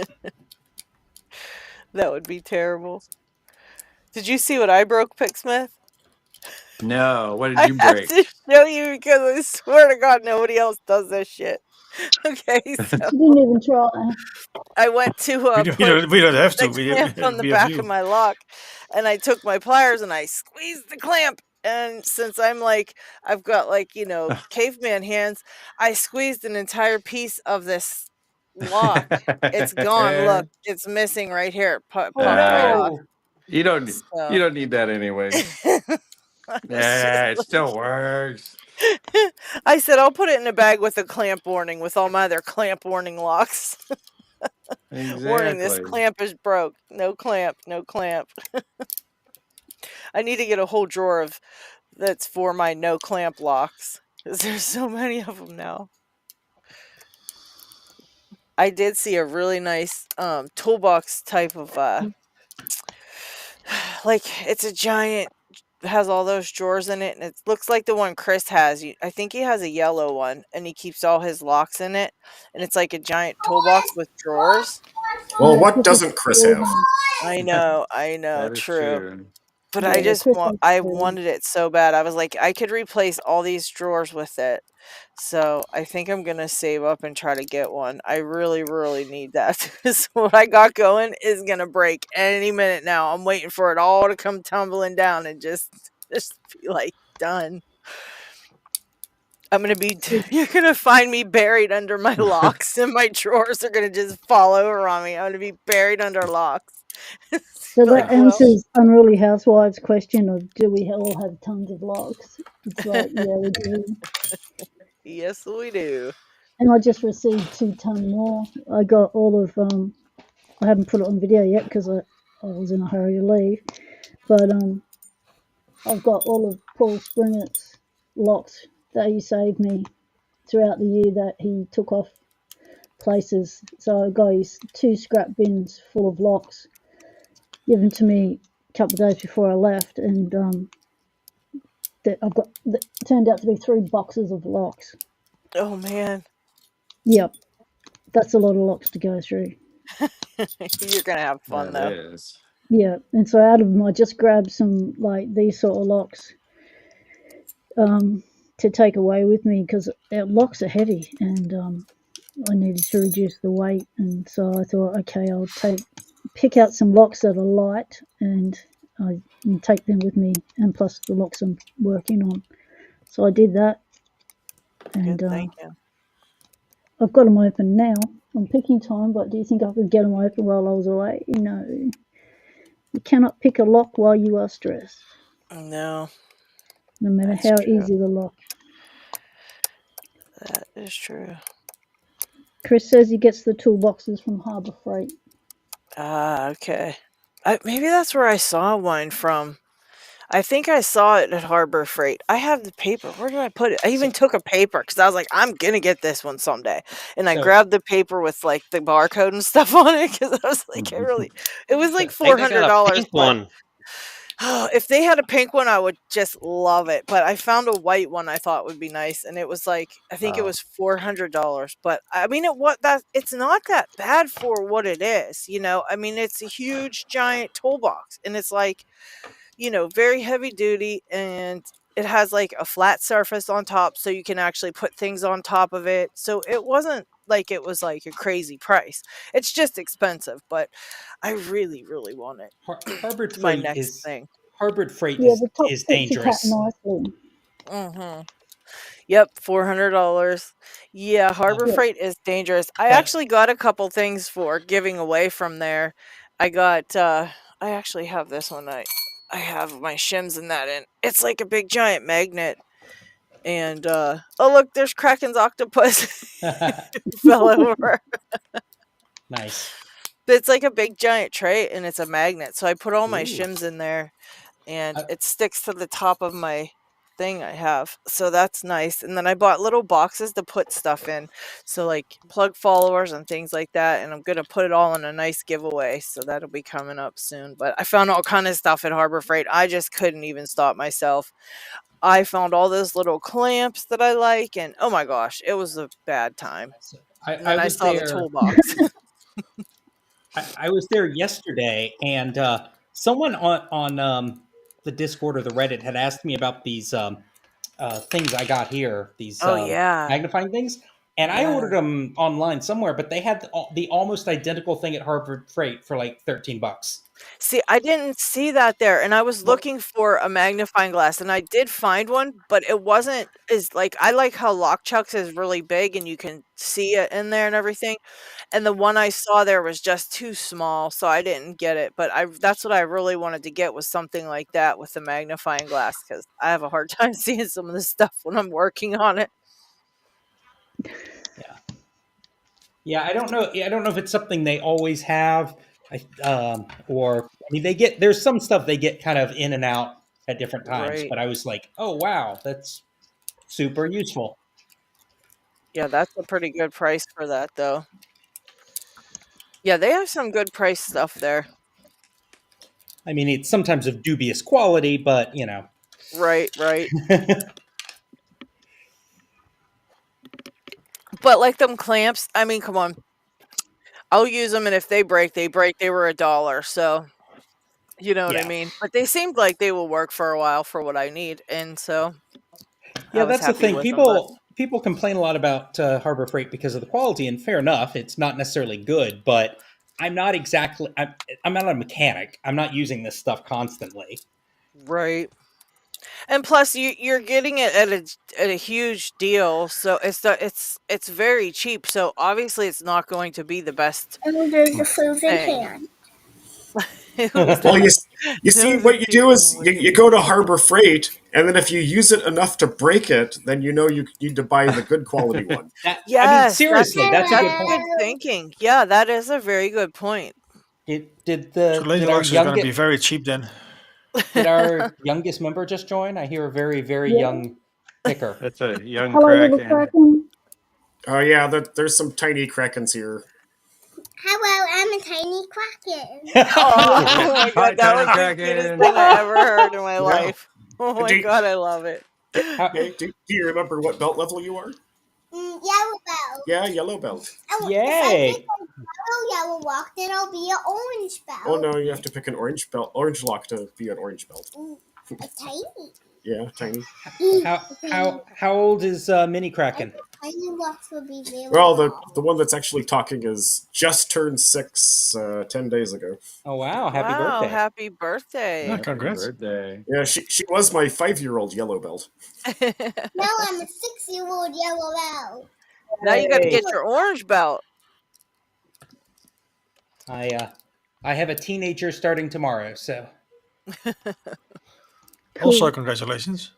That would be terrible. Did you see what I broke, Picksmith? No, what did I you have break? to show you because I swear to God, nobody else does this shit. Okay, so She didn't even try. I went to We don't have to. the clamp on the We have back you. of my lock, and I took my pliers and I squeezed the clamp. And since I'm like, I've got like, caveman hands, I squeezed an entire piece of this lock. It's gone. Look, it's missing right here. It popped right off. You don't So need that anyway. I was Yeah, it just still works. I said I'll put it in a bag with a clamp warning with all my other clamp warning locks. Warning, this Exactly. clamp is broke. No clamp, no clamp. I need to get a whole drawer that's for my no clamp locks because there's so many of them now. I did see a really nice toolbox type of like it's a giant, has all those drawers in it, and it looks like the one Chris has. I think he has a yellow one, and he keeps all his locks in it, and it's like a giant toolbox with drawers. Well, what doesn't Chris have? I know, That is true. But Yeah, I just Chris has I two. wanted it so bad. I was like, I could replace all these drawers with it. So I think I'm gonna save up and try to get one. I really, really need that because what I got going is gonna break any minute now. I'm waiting for it all to come tumbling down and just be like done. I'm gonna be. You're gonna find me buried under my locks, and my drawers are gonna just fall over on me. I'm gonna be buried under locks. So Like, that answers Unruly Housewives' question of do we all have tons of locks? It's like, yeah, we do. Yes, we do. And I just received 2 ton more. I got all of I haven't put it on video yet because I was in a hurry to leave. But I've got all of Paul Springett's locks that he saved me throughout the year that he took off places. So I got his 2 scrap bins full of locks given to me a couple of days before I left, and that turned out to be 3 boxes of locks. Oh man. Yep, that's a lot of locks to go through. You're gonna have fun That though. is. Yeah, and so out of them, I just grabbed some like these sort of locks to take away with me because locks are heavy, and I needed to reduce the weight, and so I thought, okay, I'll pick out some locks that are light and I take them with me, and plus the locks I'm working on. So I did that, and Good, thank you. I've got them open now. I'm picking time, but do you think I could get them open while I was away? No. You cannot pick a lock while you are stressed. No. No matter That's how true. easy the lock. That is true. Chris says he gets the toolboxes from Harbor Freight. Ah, okay. Maybe that's where I saw one from. I think I saw it at Harbor Freight. I have the paper. Where did I put it? I even took a paper because I was like, I'm gonna get this one someday. And I grabbed the paper with like the barcode and stuff on it because I was like, it was like $400. One. If they had a pink one, I would just love it. But I found a white one I thought would be nice, and it was like I think it was $400. But I mean, it's not that bad for what it is. I mean, it's a huge giant toolbox, and it's like very heavy duty, and it has like a flat surface on top, so you can actually put things on top of it. So it wasn't like it was like a crazy price. It's just expensive, but I really, really want it. Harbor It's my Freight next is thing. Harbor Freight Yeah, the top is fits your cat dangerous. nicely. Mm-hmm. Yep, $400. Yeah, Harbor Yeah. Freight is dangerous. I But actually got a couple things for giving away from there. I got I actually have this one. I have my shims in that, and it's like a big giant magnet. And oh look, there's Kraken's octopus. Fell over. nice. But it's like a big giant tray, and it's a magnet. So I put all my Ooh. shims in there, and I- it sticks to the top of my thing I have. So that's nice. And then I bought little boxes to put stuff in. So like plug followers and things like that. And I'm gonna put it all in a nice giveaway. So that'll be coming up soon. But I found all kind of stuff at Harbor Freight. I just couldn't even stop myself. I found all those little clamps that I like, and oh my gosh, it was a bad time. And I then I was saw the there. toolbox. I was there yesterday, and someone on the Discord or the Reddit had asked me about these things I got here, these Oh yeah. magnifying things, and I Yeah. ordered them online somewhere, but they had the almost identical thing at Harbor Freight for like $13. See, I didn't see that there, and I was Well, looking for a magnifying glass, and I did find one, but it wasn't as like I like how LockChucks is really big and you can see it in there and everything. And the one I saw there was just too small, so I didn't get it. But that's what I really wanted to get was something like that with the magnifying glass because I have a hard time seeing some of the stuff when I'm working on it. yeah, I don't know. I don't know if it's something they always have, or I mean, there's some stuff they get kind of in and out at different times. Right. But I was like, oh wow, that's super useful. Yeah, that's a pretty good price for that, though. Yeah, they have some good price stuff there. I mean, it's sometimes of dubious quality, but Right, right. But like them clamps, I mean, come on. I'll use them, and if they break, they break. They were $1, so you know what I yeah, mean. But they seemed like they will work for a while for what I need, and so I yeah, was that's the happy thing. with them. But People complain a lot about Harbor Freight because of the quality, and fair enough, it's not necessarily good. But I'm not exactly. I'm not a mechanic. I'm not using this stuff constantly. right. And plus, you're getting it at a huge deal, so it's very cheap. So obviously, it's not going to be the best And there's the frozen thing. can. Who's Well, that? you see, Who's the what you do is people? you go to Harbor Freight, and then if you use it enough to break it, then you know you need to buy the good quality one. I mean, Yes, seriously, that's a good good point. Hello. thinking. Yeah, that is a very good point. So Lady Did our Locks is going to be youngest very cheap then. did our youngest member just join? I hear a very very Yeah. young picker. That's a young Hello, little Kraken. Kraken. Oh yeah, there's some tiny krakens here. Hello, I'm a tiny kraken. Oh my Hi, god, that tiny was the cutest Kraken. thing I ever heard in my Yeah. life. Oh my Do, god, I love it. How- hey, do you remember what belt level you are? Yellow belt. Yeah, yellow belt. Oh, if I Yay! pick a yellow lock, then I'll be an orange belt. Oh no, you have to pick an orange lock to be an orange belt. A tiny. Yeah, tiny. How old is Mini Kraken? Tiny locks will be very Well, long. the one that's actually talking is just turned 6 10 days ago. Oh wow! Happy Wow, birthday! happy birthday. Yeah, Happy congrats. birthday. Yeah, she was my 5-year-old yellow belt. Now I'm a 6-year-old yellow belt. Now you got to Hey. get your orange belt. I have a teenager starting tomorrow, so Also, congratulations.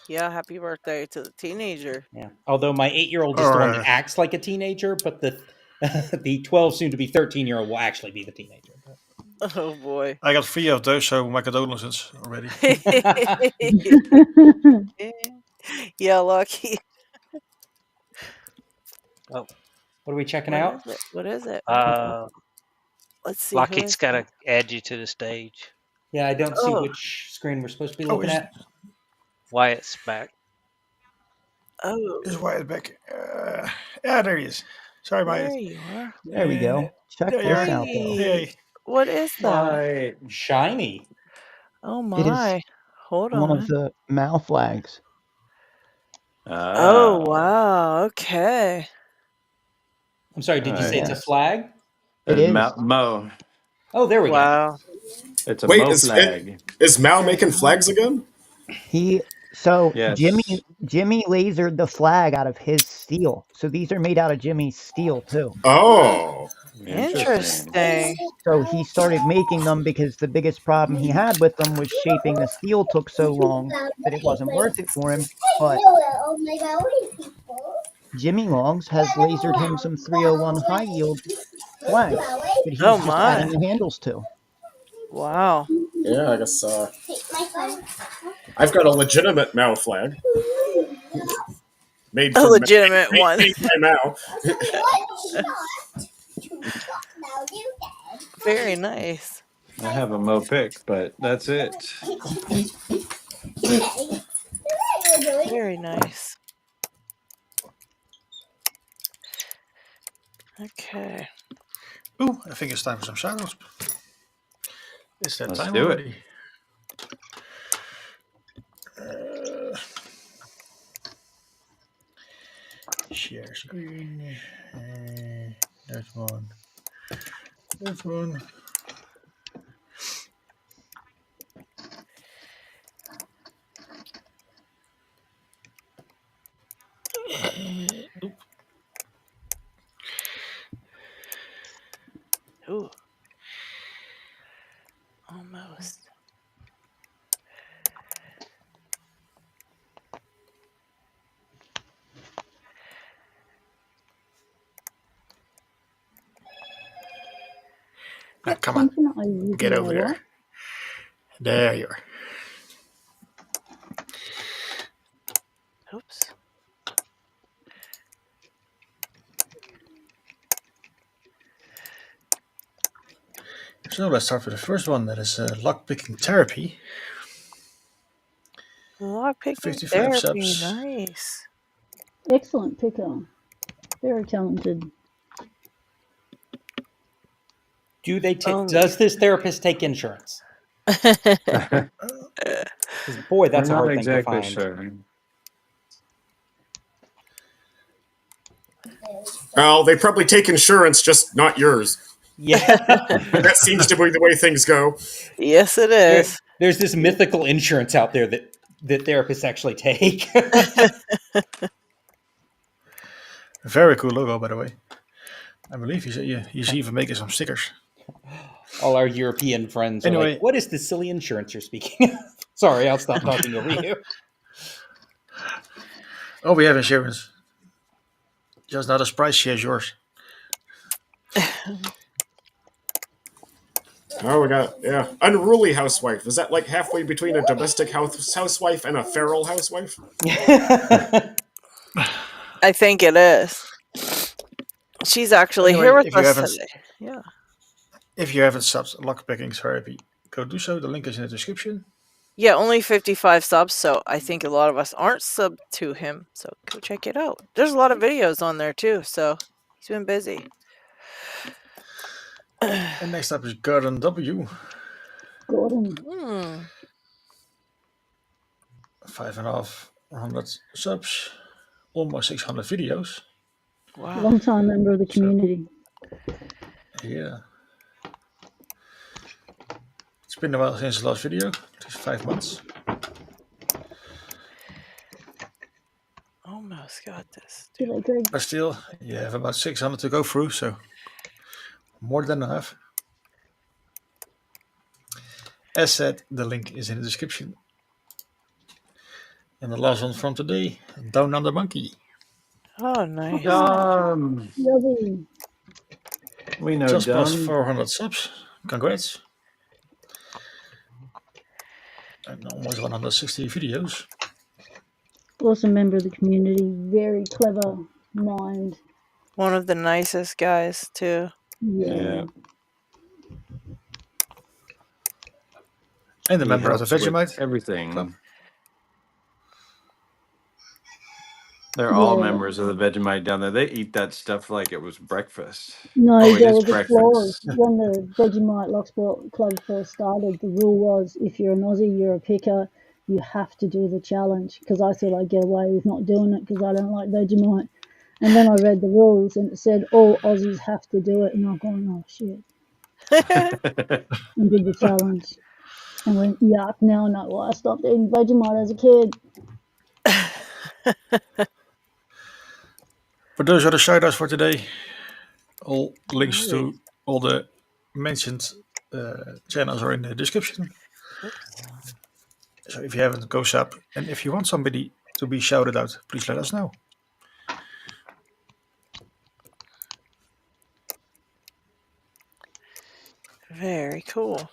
Yeah, happy birthday to the teenager. yeah. Although my 8-year-old is Or, the one that acts like a teenager, but the 12 soon to be 13-year-old will actually be the teenager. Oh boy. I got 3 of those, so my condolences already. Yeah, lucky. What are we checking What out? is it? What is it? LockHeat's Let's see. Who is got to it? add you to the stage. Yeah, I don't see Oh. which screen we're supposed to be Oh, looking at. Wyatt's back. Oh, is Wyatt back? Yeah, there he is. Sorry, there Wyatt. you are. There we go. Check There you this are. out, though. Hey. What is that? Right. Shiny. Oh It is my. Hold one of on. the Mal flags. Oh, Ah. wow. Okay. I'm sorry, did you say it's a Yes. flag? It is. Mo. Oh, there we go. Wow. It's a Wait, Mo flag. is Mal making flags again? Yes. Jimmy lasered the flag out of his steel. So these are made out of Jimmy's steel too. Oh. Interesting. Interesting. So he started making them because the biggest problem he had with them was shaping the steel took so long that it wasn't worth it for him. But Jimmy Longs has lasered him some 301 high yield flags that he's Oh just my. adding the handles to. Wow. Yeah, I guess I've got a legitimate Mal flag. Made A for legitimate one. made by Mal. Very nice. I have a Mo pick, but that's it. Very nice. Okay. Ooh, I think it's time for some shoutouts. It's that Let's time do it. already. Share screen. There's one. There's one. Ooh. Almost. Now, come on. Function are you using Get over there. what? There you are. Oops. So let's start with the first one. That is lockpicking therapy. Lockpicking 55 therapy. subs. Nice. Excellent picker. Very talented. Does this therapist take insurance? Oh. 'Cause, boy, that's We're a not hard thing to exactly find. sure. Well, they probably take insurance, just not yours. Yeah. That seems to be the way things go. Yes, it is. There's this mythical insurance out there that therapists actually take. Very cool logo, by the way. I believe he's even making some stickers. All our European friends are Anyway. like, what is this silly insurance you're speaking of? Sorry, I'll stop talking over you. Oh, we have insurance. Just not as pricey as yours. Oh, we got, unruly housewife. Is that like halfway between a domestic housewife and a feral housewife? I think it is. She's actually Anyway, here with if you us haven't- today. Yeah. If you haven't subbed Lockpicking Therapy, go do so. The link is in the description. Yeah, only 55 subs, so I think a lot of us aren't subbed to him. So go check it out. There's a lot of videos on there too, so he's been busy. And next up is Gordon W. Gordon. 5,500 subs, almost 600 videos. Wow. Long time member of the community. Yeah. It's been a while since the last video. It's 5 months. Almost got this. See that, Greg? But still, you have about 600 to go through, so more than enough. As said, the link is in the description. And the last one from today, Down Under Monkey. Oh, nice. Yummy. We know Just past Dumb. 400 subs. Congrats. And almost 160 videos. Awesome member of the community. Very clever mind. One of the nicest guys too. Yeah. And a He member of the helps with Vegemite everything. Club. They're all Yeah. members of the Vegemite down there. They eat that stuff like it was breakfast. No, Oh, it there is was a clause breakfast. when the Vegemite Locksport Club first started. The rule was if you're an Aussie, you're a picker, you have to do the challenge. Because I thought I'd get away with not doing it because I don't like Vegemite. And then I read the rules and it said all Aussies have to do it. And I'm going, oh shit. And did the challenge. And went, yuck, now I know why I stopped eating Vegemite as a kid. But those are the shoutouts for today. All links Alright. to all the mentioned channels are in the description. Oops. So if you haven't, go sub. And if you want somebody to be shouted out, please let us know. Very cool.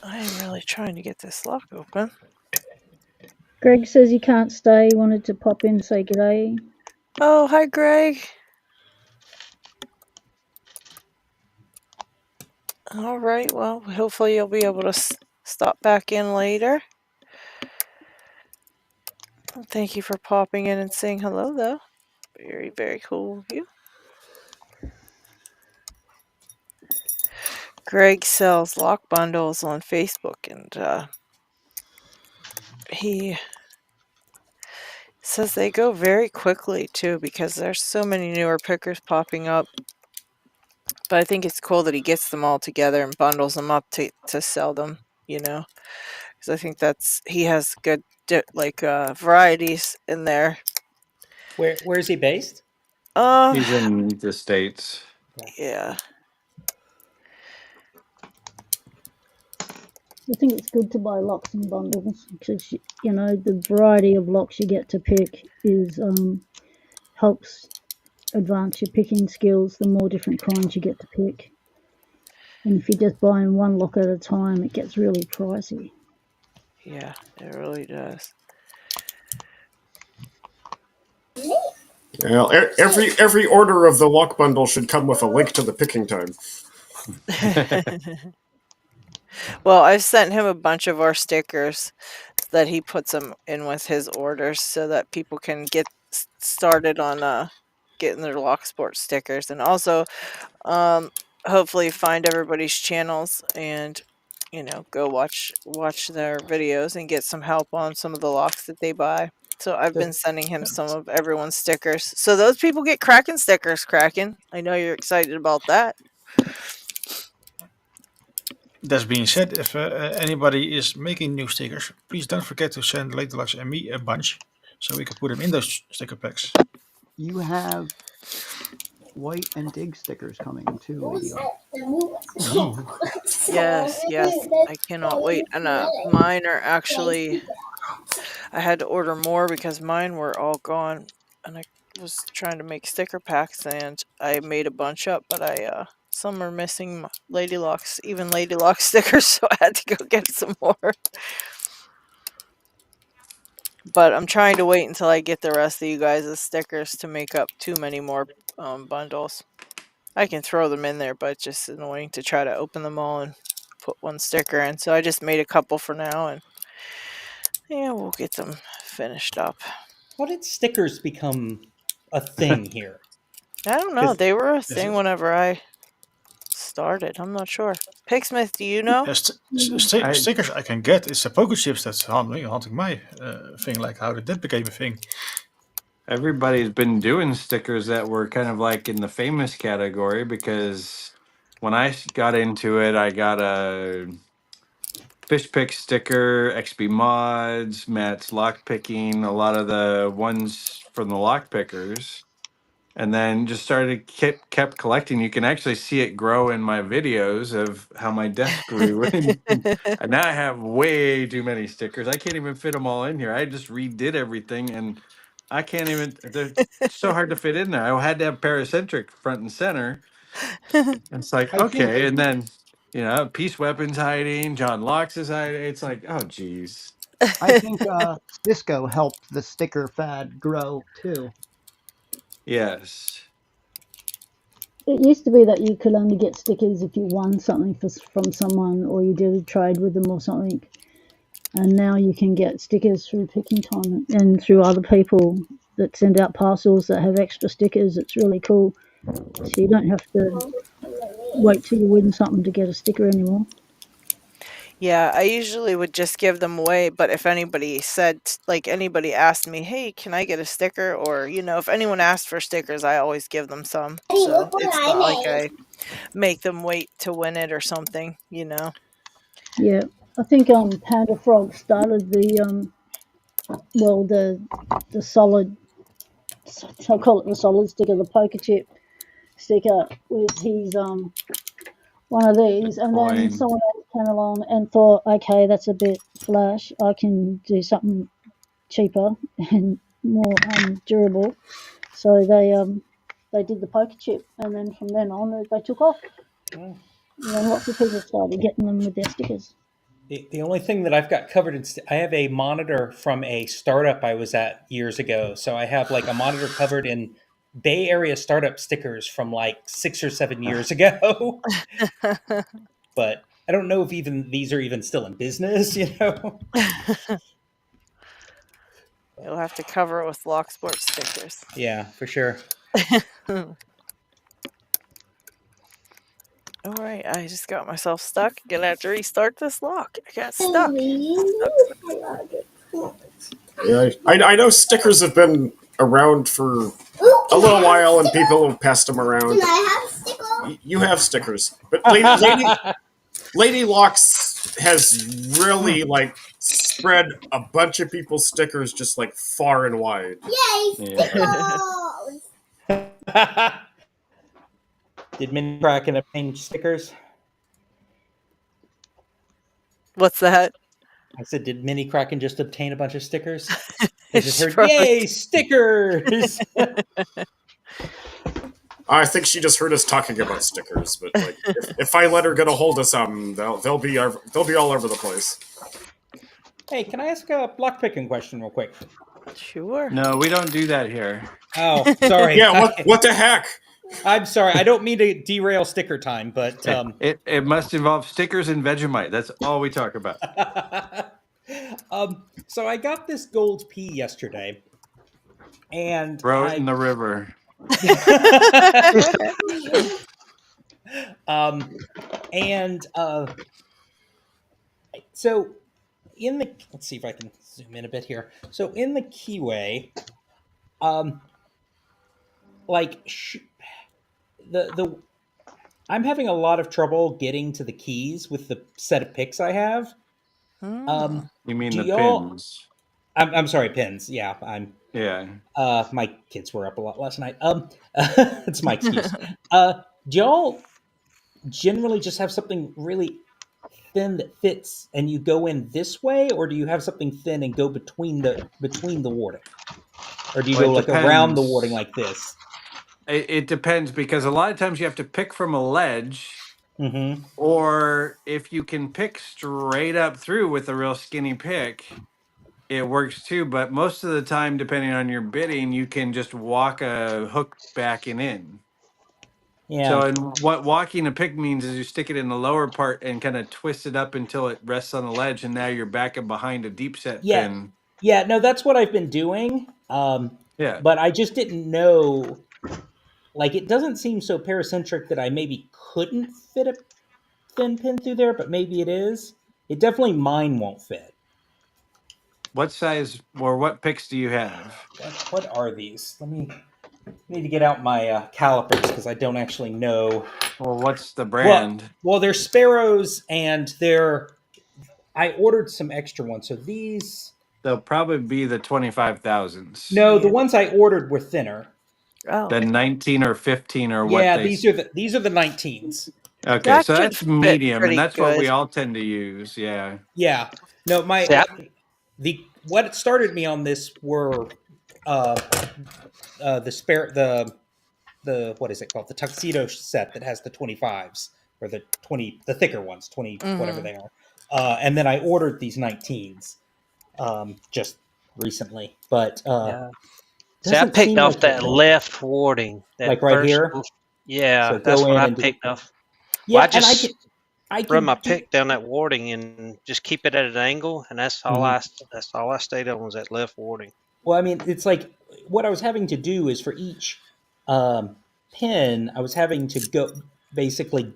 I am really trying to get this lock open. Greg says he can't stay. He wanted to pop in and say g'day. Oh, hi, Greg. All right. Well, hopefully you'll be able to stop back in later. Thank you for popping in and saying hello, though. Very, very cool of you. Greg sells lock bundles on Facebook, and he says they go very quickly, too, because there's so many newer pickers popping up. But I think it's cool that he gets them all together and bundles them up to sell them, because I think he has good varieties in there. Where is he based? He's in the States. Yeah. I think it's good to buy locks in bundles because the variety of locks you get to pick is helps advance your picking skills. The more different kinds you get to pick, and if you're just buying one lock at a time, it gets really pricey. Yeah, it really does. Well, every order of the lock bundle should come with a link to the picking time. Well, I've sent him a bunch of our stickers that he puts them in with his orders so that people can get started on getting their Locksport stickers, and also hopefully find everybody's channels and go watch their videos and get some help on some of the locks that they buy. So I've been sending him some of everyone's stickers so those people get Kraken stickers. Kraken, I know you're excited about that. That being said, if anybody is making new stickers, please don't forget to send LadyLocks and me a bunch so we can put them in those sticker packs. You have white and dig stickers coming too, LadyLocks. Yes, I cannot wait. And mine are actually, I had to order more because mine were all gone, and I was trying to make sticker packs and I made a bunch up, but some are missing LadyLocks, even LadyLocks stickers, so I had to go get some more. But I'm trying to wait until I get the rest of you guys' stickers to make up too many more bundles. I can throw them in there, but it's just annoying to try to open them all and put one sticker in. So I just made a couple for now, and yeah, we'll get them finished up. How did stickers become a thing here? I don't know. They were a thing whenever I started. I'm not sure. Picksmith, do you know? Stickers I can get. It's the poker chips that's haunting my thing. Like, how did that become a thing? Everybody's been doing stickers that were kind of like in the famous category because when I got into it, I got a fish pick sticker, XP mods, Matt's lockpicking, a lot of the ones from the lockpickers, and then just kept collecting. You can actually see it grow in my videos of how my desk grew. And now I have way too many stickers. I can't even fit them all in here. I just redid everything, and I can't even. They're so hard to fit in there. I had to have paracentric front and center. It's like okay, and then Peace Weapons hiding, John Locks is hiding. It's like, oh geez. I think Cisco helped the sticker fad grow too. Yes. It used to be that you could only get stickers if you won something from someone or you did a trade with them or something. And now you can get stickers through picking time and through other people that send out parcels that have extra stickers. It's really cool. So you don't have to wait till you win something to get a sticker anymore. Yeah, I usually would just give them away, but if anybody said, like, anybody asked me, "Hey, can I get a sticker?" Or, if anyone asked for stickers, I always give them some. Daddy, So look what it's I not like made. I make them wait to win it or something. Yeah, I think Panda Frog started the the solid, I'll call it the solid sticker, the poker chip sticker with his one of these, and then Coin. someone else came along and thought, okay, that's a bit flash. I can do something cheaper and more durable. So they did the poker chip, and then from then on they took off. Mm. And then lots of people started getting them with their stickers. The only thing that I've got covered in I have a monitor from a startup I was at years ago. So I have like a monitor covered in Bay Area startup stickers from like 6 or 7 years ago. But I don't know if even these are even still in business, You'll have to cover it with Locksport stickers. Yeah, for sure. All right, I just got myself stuck. Gonna have to restart this lock. I got stuck. Yeah, I know stickers have been around for a little while, and people have passed them around. Can I have stickers? You have stickers, but Lady Locks has really like spread a bunch of people's stickers just like far and wide. Yay, stickers! Did Mini Kraken obtain stickers? What's that? I said, did Mini Kraken just obtain a bunch of stickers? I just She heard, probably- yay, stickers! I think she just heard us talking about stickers, but like, if I let her get a hold of some, they'll be all over the place. Hey, can I ask a lockpicking question real quick? Sure. No, we don't do that here. Oh, sorry. Yeah, what the heck? I'm sorry. I don't mean to derail sticker time, but It must involve stickers and Vegemite. That's all we talk about. So I got this gold pea yesterday, and Throw it in the river. So in the, let's see if I can zoom in a bit here. So in the keyway, the I'm having a lot of trouble getting to the keys with the set of picks I have. Hmm. You mean Do the y'all- pins? I'm sorry, pins. Yeah, Yeah. my kids were up a lot last night. It's my excuse. Do y'all generally just have something really thin that fits, and you go in this way, or do you have something thin and go between the warding, or do you Well, go it like around the depends. warding like this? It depends, because a lot of times you have to pick from a ledge, Mm-hmm. or if you can pick straight up through with a real skinny pick, it works too. But most of the time, depending on your bidding, you can just walk a hook back and in. Yeah. So, and what walking a pick means is you stick it in the lower part and kind of twist it up until it rests on the ledge, and now you're back and behind a deep set Yeah. pin. Yeah, no, that's what I've been doing. Yeah. But I just didn't know. Like, it doesn't seem so paracentric that I maybe couldn't fit a thin pin through there, but maybe it is. It definitely mine won't fit. What size or what picks do you have? What are these? I need to get out my calipers because I don't actually know. Well, what's the brand? Well, they're Sparrows, and I ordered some extra ones. So these. They'll probably be the 25,000s. No, the ones I ordered were thinner. Oh. The 19 or 15 or what? Yeah, these are the 19s. Okay, That so should that's fit medium, pretty and that's what we good. all tend to use. Yeah. Yeah. No, what started me on this were the what is it called? The tuxedo set that has the 25s, or the thicker ones, 20 whatever they are. And then I ordered these 19s just recently, but See, I picked off that left warding. That like right first here? one. Yeah, So that's go what in I and do. picked up. Yeah, Well, I and just I run can my do. pick down that warding and just keep it at an angle, and that's all Mhm. I stayed on was that left warding. Well, I mean, it's like what I was having to do is for each um, pin, I was having to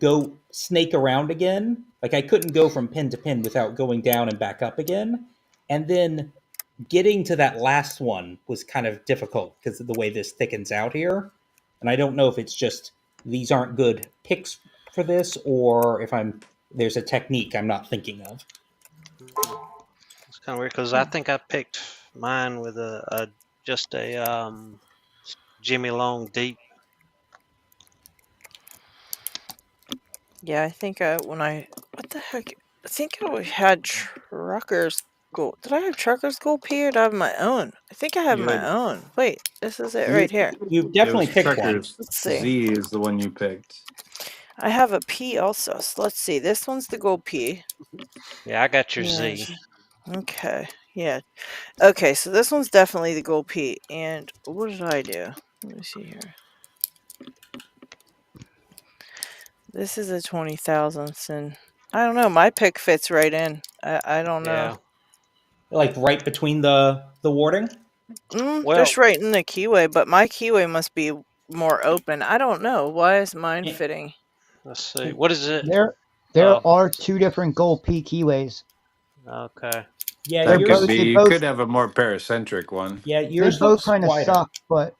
go snake around again. Like I couldn't go from pin to pin without going down and back up again. And then getting to that last one was kind of difficult because of the way this thickens out here. And I don't know if it's just these aren't good picks for this, or if there's a technique I'm not thinking of. It's kind of weird because I think I picked mine with just a Jimmy Long deep. Yeah, I think what the heck? I think I had truckers gold. Did I have truckers gold P or did I have my own? I think I have You my had own. Wait, this is it you. right here. You've It definitely was picked one. Truckers. Let's see. Z is the one you picked. I have a P also. So let's see. This one's the gold P. Yeah, I got your And Z. okay, yeah. Okay, so this one's definitely the gold P. And what did I do? Let me see here. This is a 20,000th, and I don't know. My pick fits right in. I don't know. Yeah. Like right between the warding. Well, Just right in the keyway, but my keyway must be more open. I don't know. Why is mine Yeah. fitting? let's see. What is it? There Oh, are two different gold P keyways. okay. Yeah, They're That could both yours. be. they You both could have a more paracentric one. Yeah, they yours both looks kind of wider. suck, but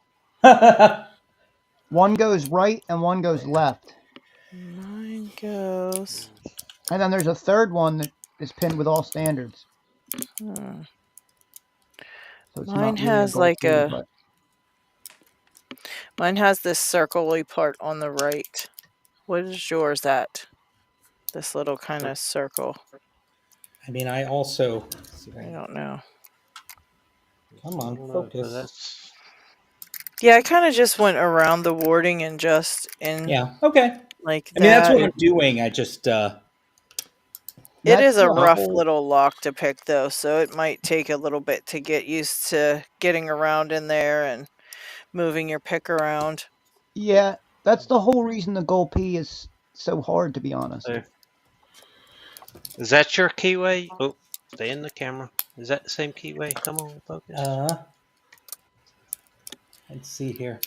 one goes right and one goes left. Mine goes. And then there's a third one that is pinned with all standards. Hmm. So it's Mine not really a has gold like P, but mine has this circle-y part on the right. What is yours at? This little kind of circle. I mean, I also. I don't know. Come I on, don't know, 'cause focus. that's Yeah, I kind of just went around the warding and just in Yeah. Okay. like I mean, that's that. what I'm doing. I just. It that's is a the rough whole little lock to pick though, so it might take a little bit to get used to getting around in there and moving your pick around. yeah, that's the whole reason the gold P is so hard, to be honest. is that your keyway? Oh, stay in the camera. Is that the same keyway? Come on, focus. Let's see here.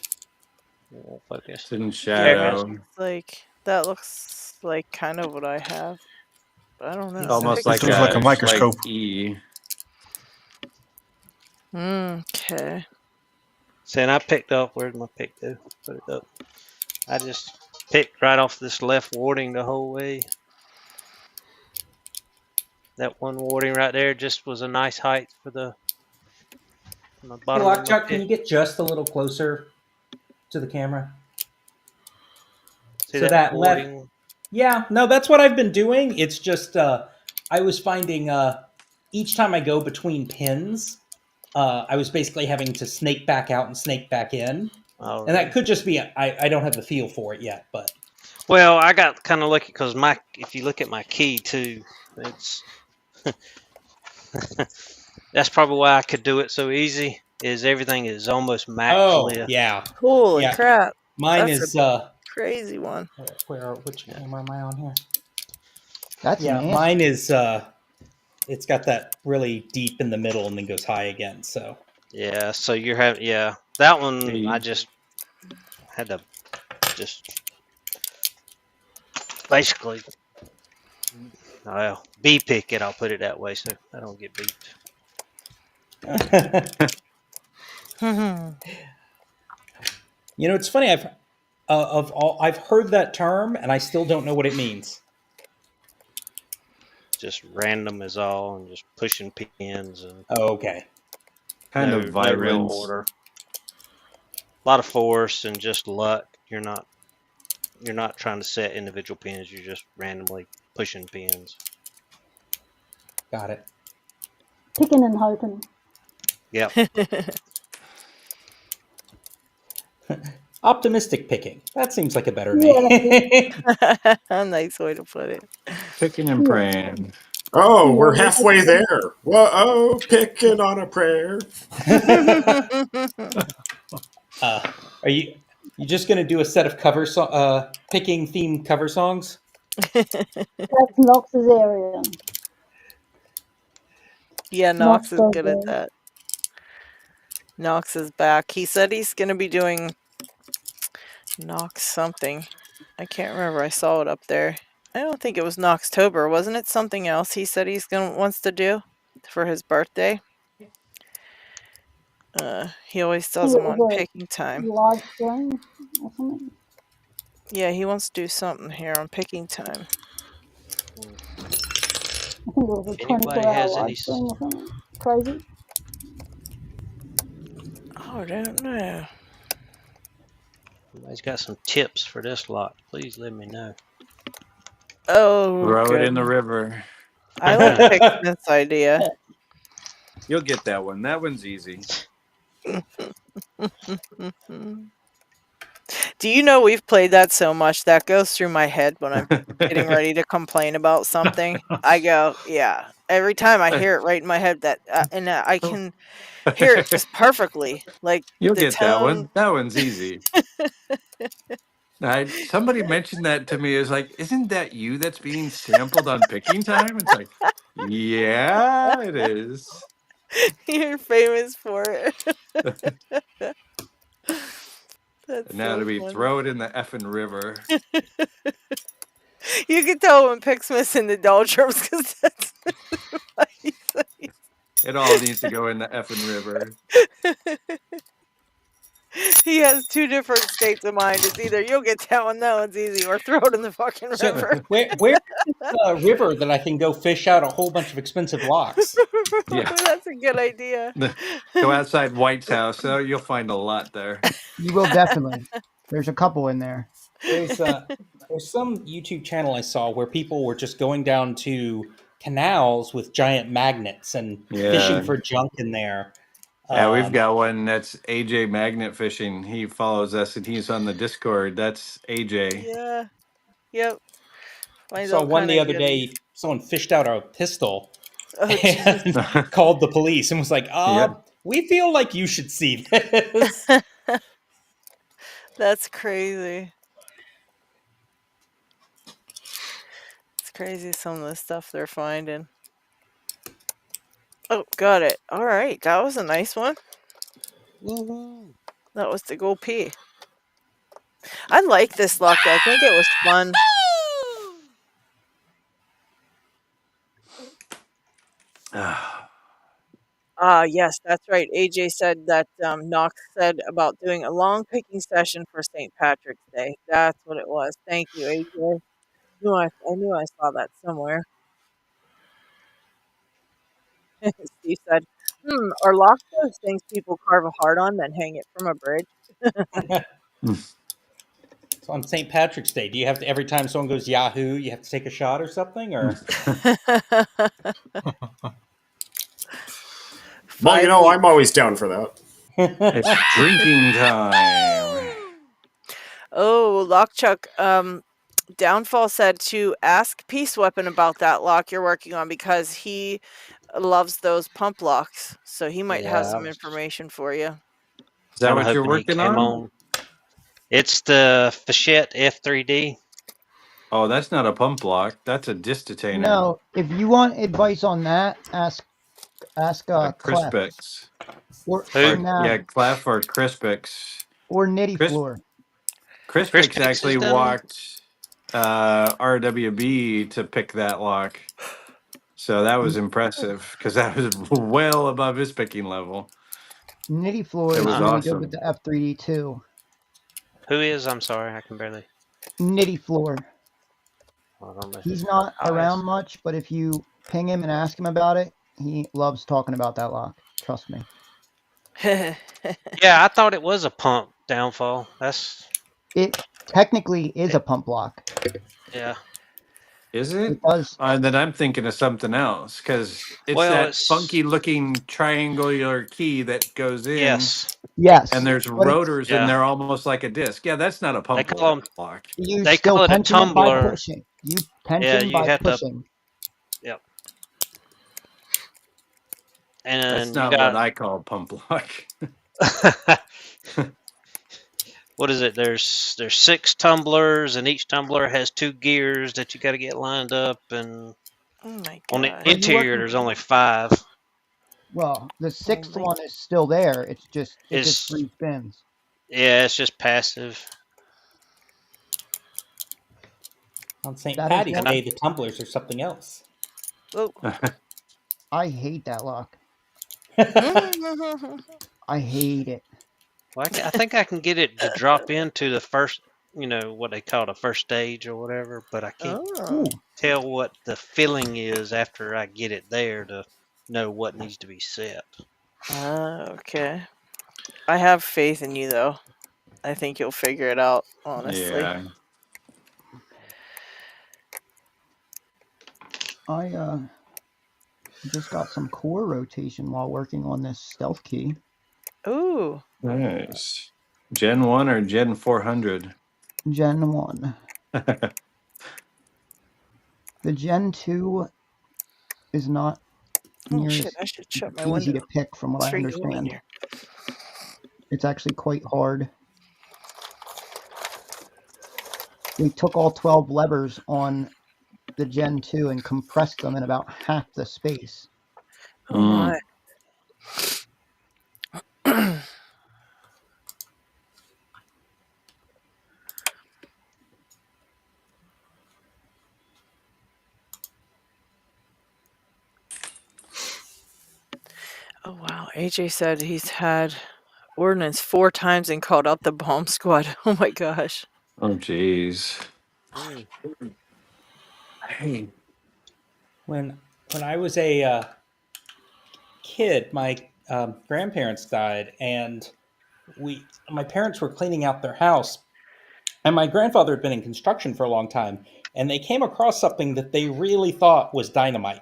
Focus. It's in Yeah, shadow. that looks like kind of what I have. But I don't know. Almost This like looks like a a microscope. like E. Okay. Saying I picked up. Where'd my pick go? Put it up. I just picked right off this left warding the whole way. That one warding right there just was a nice height for the Hey, bottom of my Lockchuck, can pick. you get just a little closer to the camera? See So that left. warding? Yeah, no, that's what I've been doing. It's just I was finding each time I go between pins, I was basically having to snake back out and snake back in. Oh, And that could just be I don't have the feel for it yet, but well, I got kind of lucky because if you look at my key too, it's that's probably why I could do it so easy. Is everything is almost matte lift. yeah, Holy Yeah. crap. mine That's is Crazy one. which camera am I on here? That's Yeah, nasty. mine is it's got that really deep in the middle and then goes high again. So Yeah, so you're having that one. Hey. I just had to just basically B pick it. I'll put it that way so I don't get beat. you know, it's funny. I've heard that term and I still don't know what it means. Just random is all, and just pushing pins and Oh, okay. Kind no, of no real violence. order. A lot of force and just luck. You're not trying to set individual pins. You're just randomly pushing pins. Got it. Picking and hoping. Yep. Optimistic picking. That seems like a better name. A nice way to put it. Picking and praying. Oh, we're Yeah, halfway there. Whoa, picking on a prayer. Are you You just gonna do a set of picking themed cover songs? That's Knox's area. Yeah, Knox Knox is does good at those. that. Knox is back. He said he's going to be doing Knox something. I can't remember. I saw it up there. I don't think it was Knoxtober. Wasn't it something else he said wants to do for his birthday? He always I does think them it on was picking a time. live stream or something. Yeah, he wants to do something here on picking time. I think it was a If anybody 24-hour has live any, stream or something crazy. Oh, I don't know. anybody's got some tips for this lock, please let me know. Oh, Throw it in the goodness. river. I like Picksmith's idea. You'll get that one. That one's easy. Do you know we've played that so much that goes through my head when I'm getting ready to complain about something? I go, yeah. Every time I hear it right in my head that, and I can hear it just perfectly, like You'll the get that tone. one. That one's easy. Somebody mentioned that to me. Is like, isn't that you that's being sampled on picking time? It's like, yeah, it is. You're famous for it. That's And now to so be funny. throw it in the effing river. You can tell when Picksmith's in the doldrums because that's what he says. It all needs to go in the effing river. He has two different states of mind. It's either you'll get that one, that one's easy, or throw it in the fucking So river. where's this river that I can go fish out a whole bunch of expensive locks? Yeah. That's a good idea. Go outside White's house. So you'll find a lot there. You will definitely. There's a couple in there. There's some YouTube channel I saw where people were just going down to canals with giant magnets and fishing Yeah. for junk in there. Yeah, we've got one that's AJ Magnet Fishing. He follows us and he's on the Discord. That's AJ. Yeah. Yep. I Finds saw all one kind the of other goodies. day. Someone fished out a pistol Oh, jeez. and called the police and was like, Yep. we feel like you should see this. That's crazy. It's crazy some of the stuff they're finding. Oh, got it. All right. That was a nice one. Woo-hoo. That was the gold P. I like this lock. I think it was fun. Yes, that's right. AJ said that Knox said about doing a long picking session for St. Patrick's Day. That's what it was. Thank you, AJ. I knew I saw that somewhere. Steve said, are locks those things people carve a heart on, then hang it from a bridge? So on St. Patrick's Day, do you have to, every time someone goes Yahoo, you have to take a shot or something? Or Well, you know, I'm always down for that. It's drinking time. Oh, Lockchuck, Downfall said to ask Peace Weapon about that lock you're working on because he loves those pump locks. So he might have Yeah, some information for you. Is that kind of what you're hoping he working came on? on. It's the Fichette F3D. Oh, that's not a pump block. That's a disc detainer. No, if you want advice on that, ask Clef. Crispix. Or Who? Clef or Crispix. or Nitty Cris- Floor. Crispix Crispix actually has done 'em? walked RWB to pick that lock. So that was impressive because that was well above his picking level. Nitty Floor It is was really awesome. good with the F3D too. Who is? I'm sorry, I can barely. Nitty Floor. I don't know. He's not Oh, around much, but if you ping him and ask him about it, he loves talking about that lock. Trust me. Yeah, I thought it was a pump downfall. It technically is a pump block. Yeah. Is it? It does. Then I'm thinking of something else because it's Well, that it's- funky looking triangular key that goes in. Yes. And there's but it's- rotors in there almost like a disc. Yeah, that's not a pump They call 'em- block. You They still call it a tension it by tumbler. pushing. You tension you by have to- pushing. Yep. And That's not what I call a pump block. what is it? There's 6 tumblers, and each tumbler has 2 gears that you got to get lined up. And Oh my on the gosh. Are you interior, working? there's only 5. Well, the 6th Holy- one is still there. It just It's 3 spins. yeah, it's just passive. On St. That is Patty's one- Day, the tumblers are something else. Oh. I hate that lock. I hate it. Well, I think I can get it to drop into the first, what they call the first stage or whatever, but I can't Oh. tell what the feeling is after I get it there to know what needs to be set. Okay. I have faith in you, though. I think you'll figure it out, honestly. Yeah. I just got some core rotation while working on this stealth key. Ooh. Nice. Gen 1 or Gen 400? Gen 1. The Gen 2 is not Oh near shit! as I should shut my easy window. to pick from what It's I very humid understand. here. It's actually quite hard. We took all 12 levers on the Gen 2 and compressed them in about half the space. Oh my. Oh wow. AJ said he's had ordnance 4 times and called out the bomb squad. Oh my gosh. Oh, jeez. Hey. When I was a kid, my grandparents died, and my parents were cleaning out their house, and my grandfather had been in construction for a long time, and they came across something that they really thought was dynamite.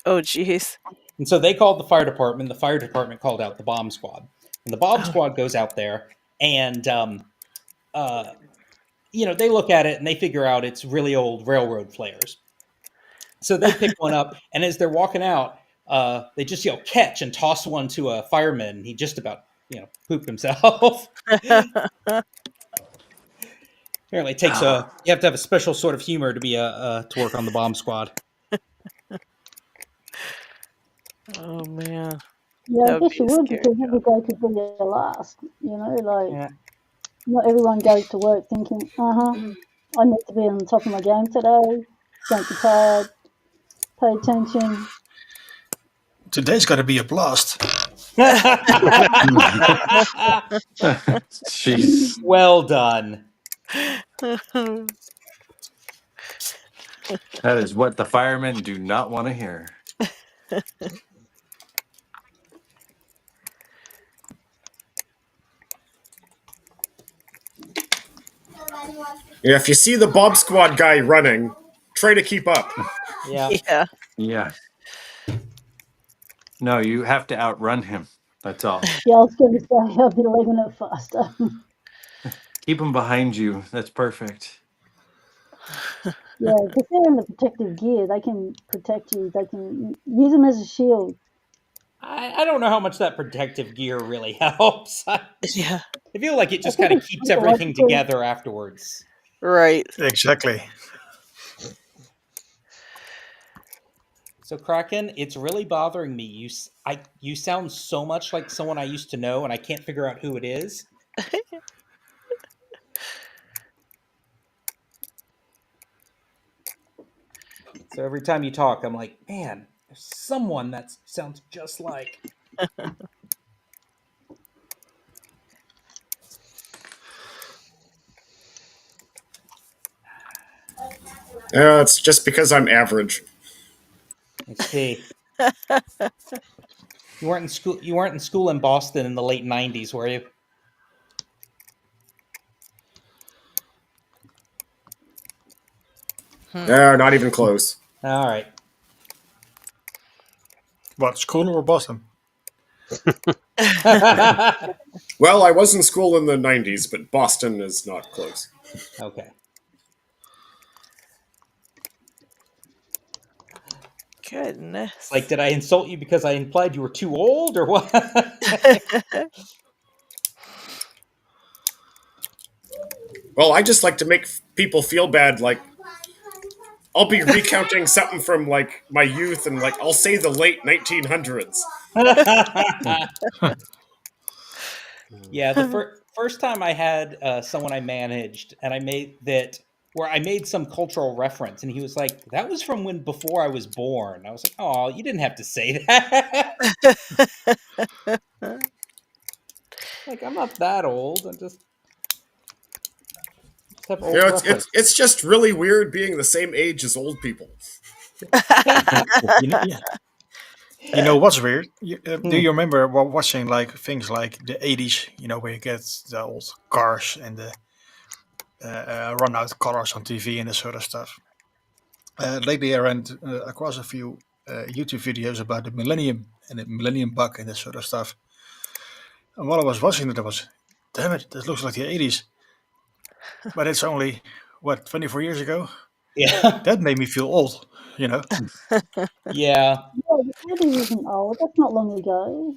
Oh jeez. And so they called the fire department. The fire department called out the bomb squad, and the bomb squad goes out there, and they look at it and they figure out it's really old railroad flares. So they pick one up, and as they're walking out, they just yell "catch" and toss one to a fireman. And he just about pooped himself. Apparently, it takes you have to have a special sort of humor to be to work on the bomb squad. Oh man. Yeah, That I would guess be you a would scary because job. every day could be your last. Yeah. Not everyone goes to work thinking, I need to be on the top of my game today. Don't be tired. Pay attention. Today's got to be a blast. Jeez. Well done. That is what the firemen do not want to hear. Yeah, if you see the Bob Squad guy running, try to keep up. Yeah. Yeah. Yeah. No, you have to outrun him. That's all. Yeah, I was going to say I'll be leaving it faster. Keep him behind you. That's perfect. Yeah, because they're in the protective gear. They can protect you. They can use them as a shield. I don't know how much that protective gear really helps. I Yeah. feel like it just think kind of it's keeps everything psychological. together afterwards. Right. Exactly. So Kraken, it's really bothering me. You sound so much like someone I used to know, and I can't figure out who it is. So every time you talk, I'm like, man, there's someone that sounds just like. It's just because I'm average. I see. You weren't in school. You weren't in school in Boston in the late '90s, were you? Not even close. All right. What, school or Boston? Well, I was in school in the 90s, but Boston is not close. Okay. Goodness. Like, did I insult you because I implied you were too old, or what? Well, I just like to make people feel bad. Like I'll be recounting something from like my youth, and like I'll say the late 1900s. Yeah, the first time I had someone I managed, and I made that where I made some cultural reference, and he was like, "That was from when before I was born." I was like, "Oh, you didn't have to say that." Like, I'm not that old. I just have You know, old reference. it's just really weird being the same age as old people. Yeah. You know what's weird? Do Hmm. you remember watching like things like the 80s? You know, where you get the old cars and the run out cars on TV and this sort of stuff. Lately, I ran across a few YouTube videos about the Millennium and the Millennium Bug and this sort of stuff. And while I was watching it, I was, damn it, this looks like the 80s. But it's only, what, 24 years ago? Yeah. That made me feel old, you know? Yeah. Yeah, the 80s isn't old. That's not long ago.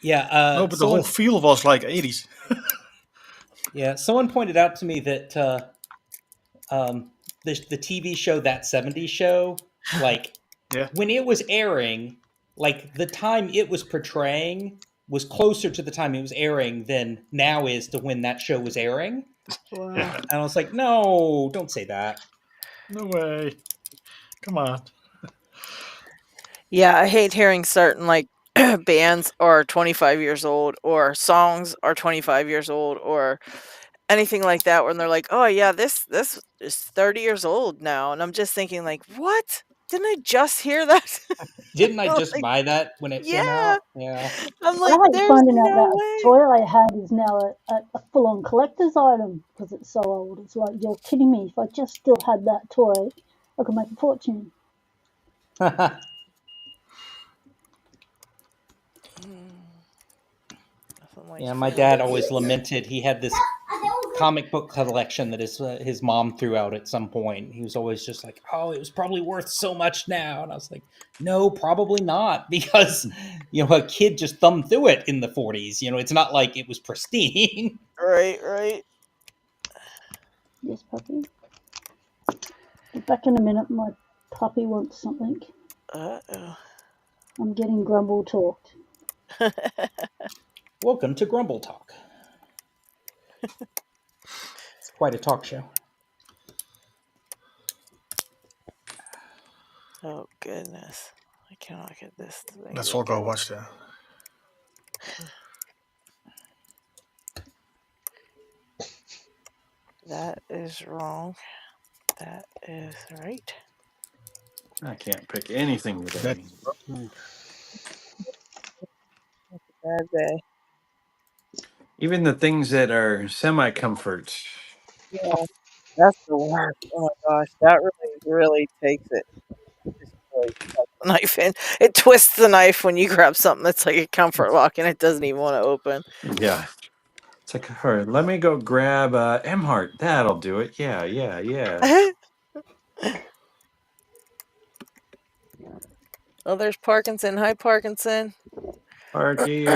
Yeah. No, but the whole feel was like 80s. Someone pointed out to me that the TV show That 70s Show, like Yeah. when it was airing, like the time it was portraying was closer to the time it was airing than now is to when that show was airing. Wow. Yeah. And I was like, no, don't say that. No way. Come on. Yeah, I hate hearing certain like bands are 25 years old or songs are 25 years old or anything like that when they're like, "Oh yeah, this is 30 years old now." And I'm just thinking like, "What? Didn't I just hear that?" Didn't I just Like, buy that when it came yeah. out? Yeah. I'm I like, hate "There's finding out no that a way." toy I had is now a full-on collector's item because it's so old. It's like, you're kidding me. If I just still had that toy, I could make a fortune. Nothing like Yeah, my feeling dad like always it. lamented he had this comic book collection that his mom threw out at some point. He was always just like, "Oh, it was probably worth so much now," and I was like, "No, probably not," because a kid just thumbed through it in the 40s. It's not like it was pristine. Right, right. Yes, puppy. Be back in a minute. My puppy wants something. Uh-oh. I'm getting grumble talked. Welcome to Grumble Talk. It's quite a talk show. Oh goodness. I cannot get this thing Let's to all go go. watch that. That is wrong. That is right. I can't pick anything That today. Bad day. Even the things that are semi-comfort. Yeah, that's the worst. Oh my gosh, that really takes it. Just really sucks the knife in. It twists the knife when you grab something that's like a comfort lock and it doesn't even want to open. Yeah. It's like, all right, let me go grab M-Heart. That'll do it. Yeah, yeah, yeah. Oh, there's Parkinson. Hi, Parkinson. Parky.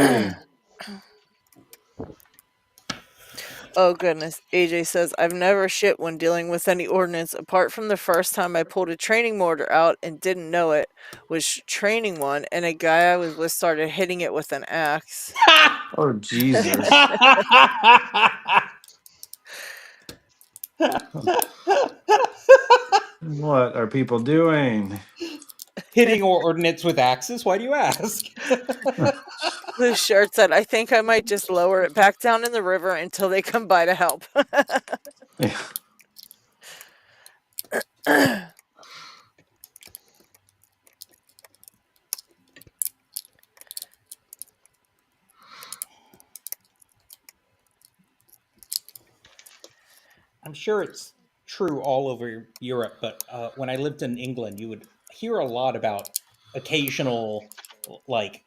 Oh goodness. AJ says, I've never shit when dealing with any ordnance apart from the first time I pulled a training mortar out and didn't know it was training one, and a guy I was with started hitting it with an axe. Oh, Jesus. What are people doing? Hitting ordnance with axes? Why do you ask? Blue shirt said, I think I might just lower it back down in the river until they come by to help. Yeah. I'm sure it's true all over Europe, but when I lived in England, you would hear a lot about occasional, like,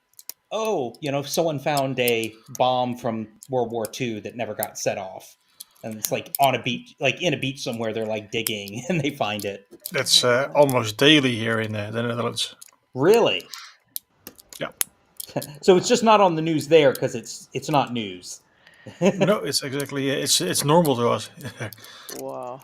oh, someone found a bomb from World War II that never got set off. And it's like on a beach, like in a beach somewhere, they're like digging and they find it. That's almost daily here in the Netherlands. Really? Yeah. So it's just not on the news there because it's not news. No, it's exactly it's normal to us. Wow.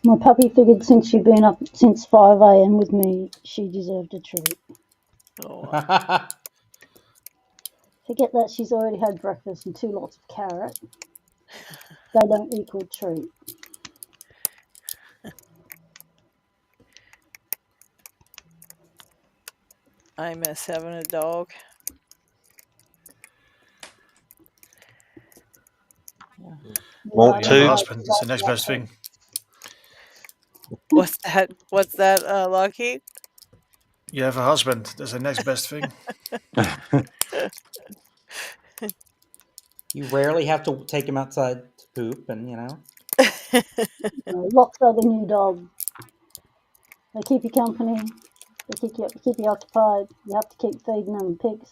My puppy figured since she'd been up since 5 a.m. with me, she deserved a treat. Oh, Forget that she's already had breakfast and 2 lots of carrot. They don't equal treat. I miss having a dog. Want You have a to? husband. It's the next best thing. What's that? What's that, LockHeat? You have a husband. That's the next best thing. You rarely have to take him outside to poop, and you know. Locks are the new dog. They keep you company. They keep you occupied. You have to keep feeding them pigs.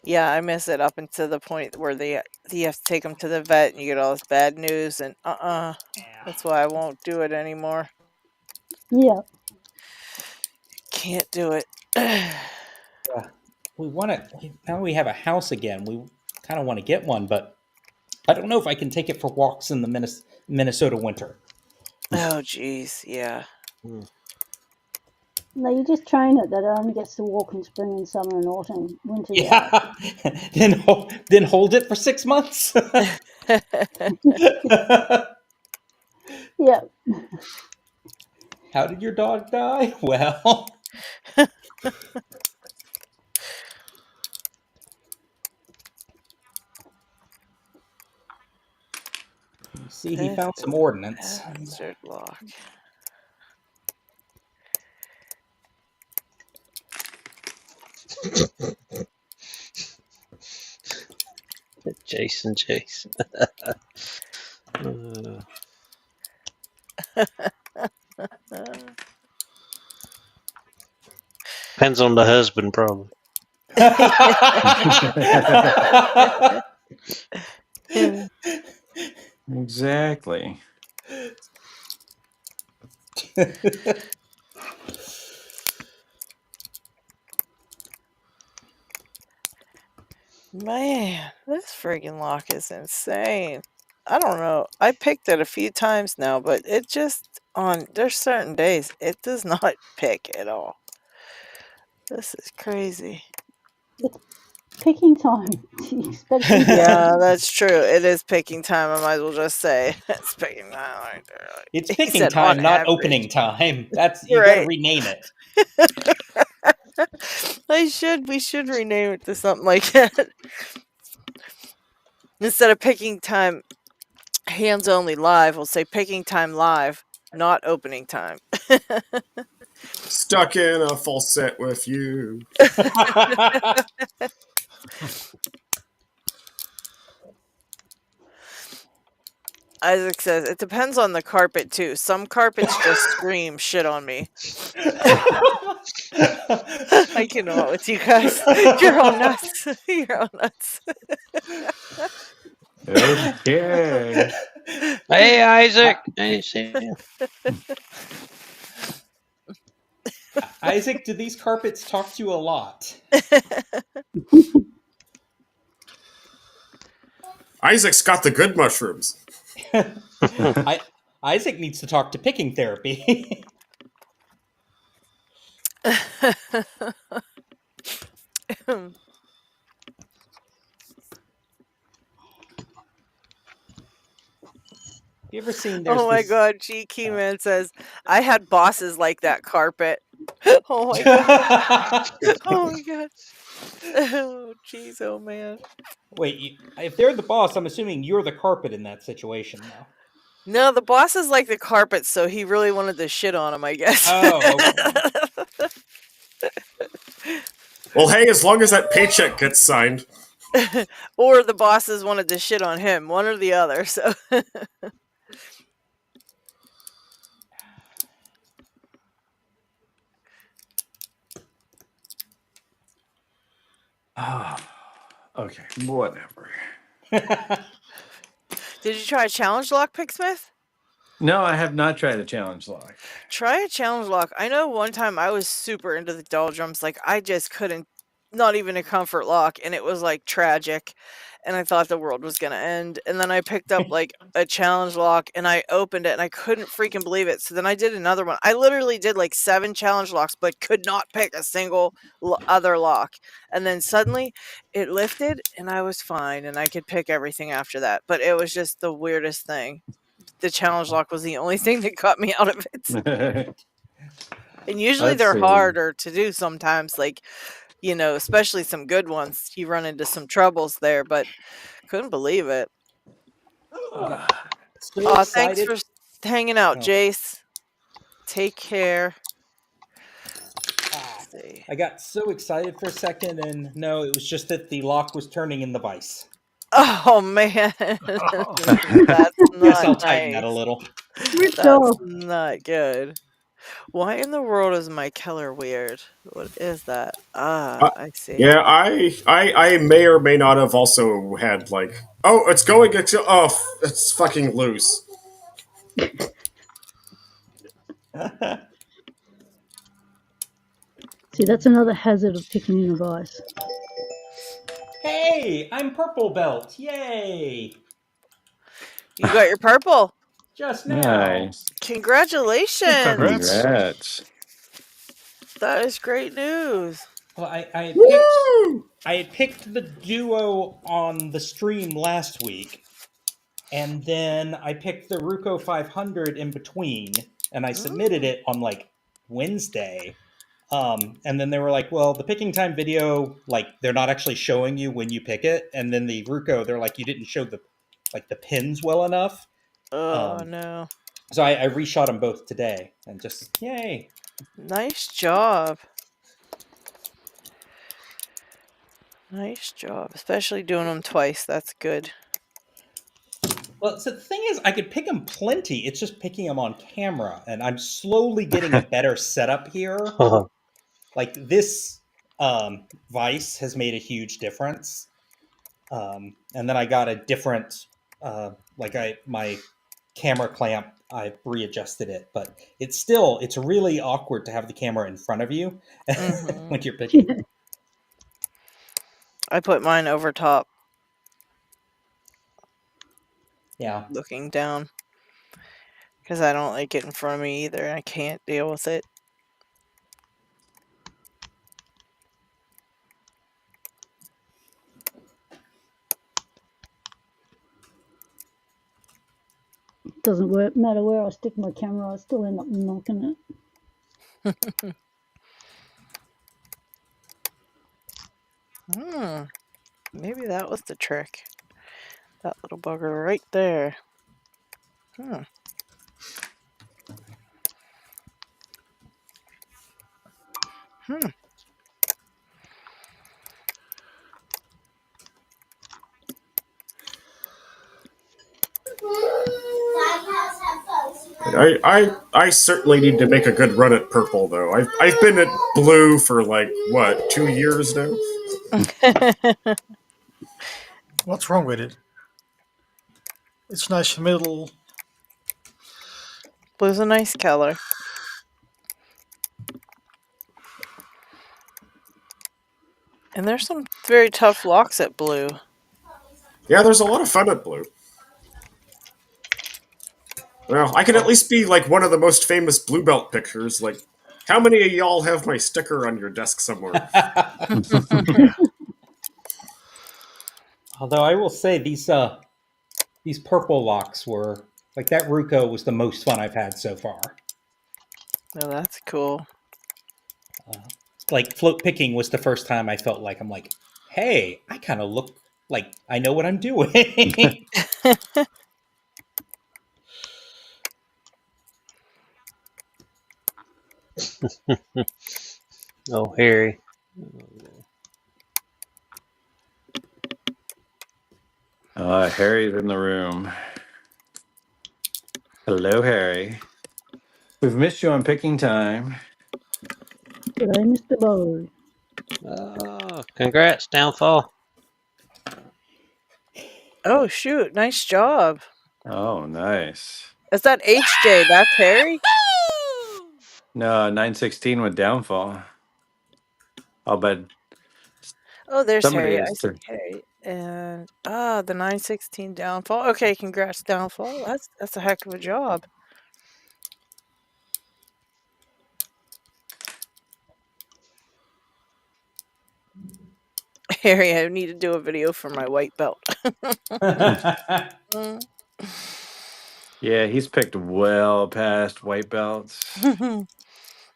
Yeah, I miss it up until the point where you have to take them to the vet and you get all this bad news and that's why I won't do it anymore. Yeah. Can't do it. Yeah. We want to, now we have a house again. We kind of want to get one, but I don't know if I can take it for walks in the Minnesota winter. Oh, geez, yeah. No, you just train it that it only gets to walk in spring and summer and autumn. Winter's out. Yeah. then hold it for 6 months. Yeah. How did your dog die? Well, you see, he found some ordnance. Bastard lock. Jason. Depends on the husband, probably. Exactly. Man, this friggin' lock is insane. I don't know. I picked it a few times now, but it just there's certain days it does not pick at all. This is crazy. It's picking time. You expect them to Yeah, that's true. It is picking time. I might as well just say it's picking time. Right there. It's He picking said on time, not average. opening time. That's you got to Right. rename it. We should rename it to something like that. Instead of picking time hands only live, we'll say picking time live, not opening time. Stuck in a full set with you. Isaac says it depends on the carpet too. Some carpets just scream shit on me. I cannot with you guys. You're all nuts. You're all nuts. Okay. Hey, Isaac. Hey, Sam. Isaac, do these carpets talk to you a lot? Isaac's got the good mushrooms. Isaac needs to talk to picking therapy. You ever seen Oh my god, G Keyman says, I had bosses like that carpet. Oh my god. Oh my god. Oh jeez, oh man. Wait, if they're the boss, I'm assuming you're the carpet in that situation now. No, the boss is like the carpet, so he really wanted to shit on him, I guess. Oh, okay. Well, hey, as long as that paycheck gets signed. Or the bosses wanted to shit on him, one or the other, so Okay, whatever. Did you try a challenge lock, Picksmith? No, I have not tried a challenge lock. Try a challenge lock. I know one time I was super into the doldrums. Like, I just couldn't, not even a comfort lock. And it was like tragic. And I thought the world was going to end. And then I picked up like a challenge lock and I opened it and I couldn't freaking believe it. So then I did another one. I literally did like 7 challenge locks, but could not pick a single other lock. And then suddenly it lifted and I was fine and I could pick everything after that. But it was just the weirdest thing. The challenge lock was the only thing that got me out of it. And usually Let's they're see. harder to do sometimes, like, especially some good ones. You run into some troubles there, but couldn't believe it. So Thanks excited. for hanging out, Oh. Jace. Take care. I got so excited for a second, and no, it was just that the lock was turning in the vise. Oh, man. That's Guess I'll not tighten that a nice. little. Ripped That's off. not good. Why in the world is my Keller weird? What is that? I see. Yeah, I may or may not have also had like, oh, it's going. It's fucking loose. See, that's another hazard of picking in a vise. Hey, I'm purple belt. Yay! You got your purple. Just now. Nice. Congratulations. Congrats. Congrats. That is great news. Well, I Woo! had picked the duo on the stream last week, and then I picked the Ruko 500 in between, and I submitted it on like Wednesday. And then they were like, well, the picking time video, like, they're not actually showing you when you pick it. And then the Ruko, they're like, you didn't show the pins well enough. Oh, no. So I reshot them both today, and just, yay. Nice job. Nice job. Especially doing them twice. That's good. Well, so the thing is, I could pick them plenty. It's just picking them on camera, and I'm slowly getting a better setup here. Like, this vise has made a huge difference. And then I got a different, my camera clamp, I readjusted it, but it's really awkward to have the camera in front of you when you're picking. I put mine over top. Yeah. Looking down. Because I don't like it in front of me either. I can't deal with it. Doesn't matter where I stick my camera, I still end up knocking it. Maybe that was the trick. That little bugger right there. I certainly need to make a good run at purple though. I've been at blue for like what 2 years now. What's wrong with it? It's nice middle. Blue's a nice color. And there's some very tough locks at blue. Yeah, there's a lot of fun at blue. Well, I can at least be like one of the most famous blue belt pictures. Like, how many of y'all have my sticker on your desk somewhere? Although I will say these purple locks were, like, that Ruko was the most fun I've had so far. Oh, that's cool. Like, float picking was the first time I felt like, I'm like, hey, I kind of look like I know what I'm doing. Oh, Harry. Harry's in the room. Hello, Harry. We've missed you on picking time. Did I miss the boat? Congrats, Downfall. Oh shoot! Nice job. Oh, nice. Is that HJ? That's Harry. No, 916 with downfall. I'll bet Oh, there's somebody Harry. I is see too. Harry. And the 916 downfall. Okay, congrats, downfall. That's a heck of a job. Harry, I need to do a video for my white belt. Mm. Yeah, he's picked well past white belts.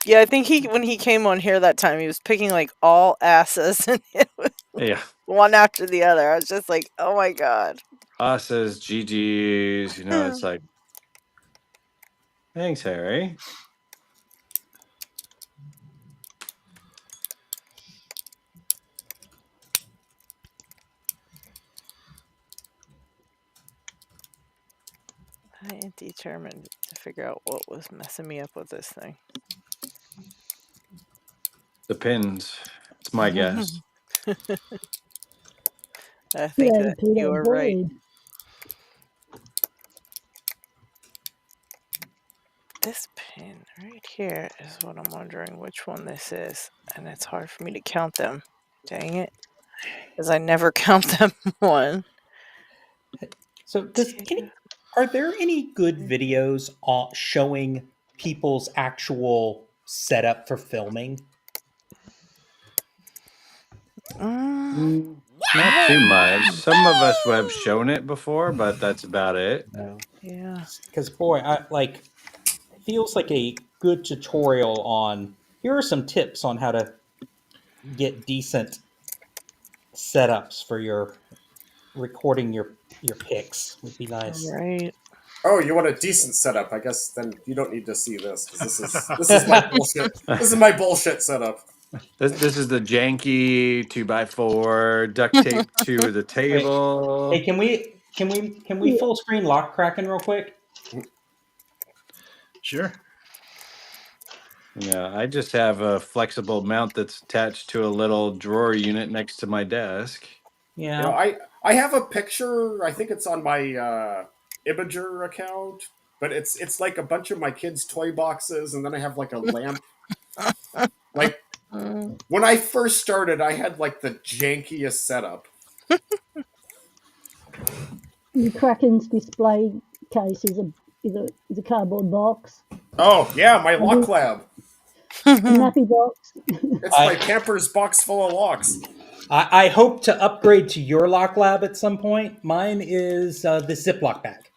Yeah, I think when he came on here that time, he was picking like all asses and it was Yeah. one after the other. I was just like, oh my god. Us's, GG's, it's like, thanks, Harry. I am determined to figure out what was messing me up with this thing. The pins. It's my guess. I think Yeah, that Peter, you are right. bullied. This pin right here is what I'm wondering which one this is. And it's hard for me to count them. Dang it. Because I never count them one. So are there any good videos showing people's actual setup for filming? Not too much. Some of us have shown it before, but that's about it. No. Yeah. Because boy, feels like a good tutorial on here are some tips on how to get decent setups for your recording your picks would be nice. Right. Oh, you want a decent setup? I guess then you don't need to see this because this is my bullshit. This is my bullshit setup. This is the janky 2x4 duct tape to the table. Hey, can we full screen lock Kraken real quick? Sure. Yeah, I just have a flexible mount that's attached to a little drawer unit next to my desk. Yeah. I have a picture. I think it's on my Imager account, but it's like a bunch of my kids' toy boxes, and then I have like a lamp. Like when I first started, I had like the jankiest setup. The Kraken's display case is a cardboard box. Oh yeah, my lock lab. A nappy box. It's my camper's box full of locks. I hope to upgrade to your lock lab at some point. Mine is the Ziploc bag.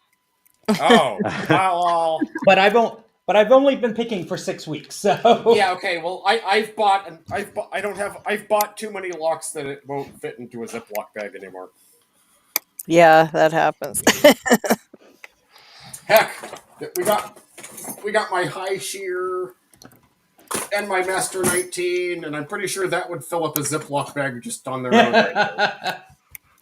Oh, well. But I've only been picking for 6 weeks, so Yeah, okay. Well, I've bought too many locks that it won't fit into a Ziploc bag anymore. Yeah, that happens. Heck, we got my high shear and my Master 19, and I'm pretty sure that would fill up a Ziploc bag just on their own. Right.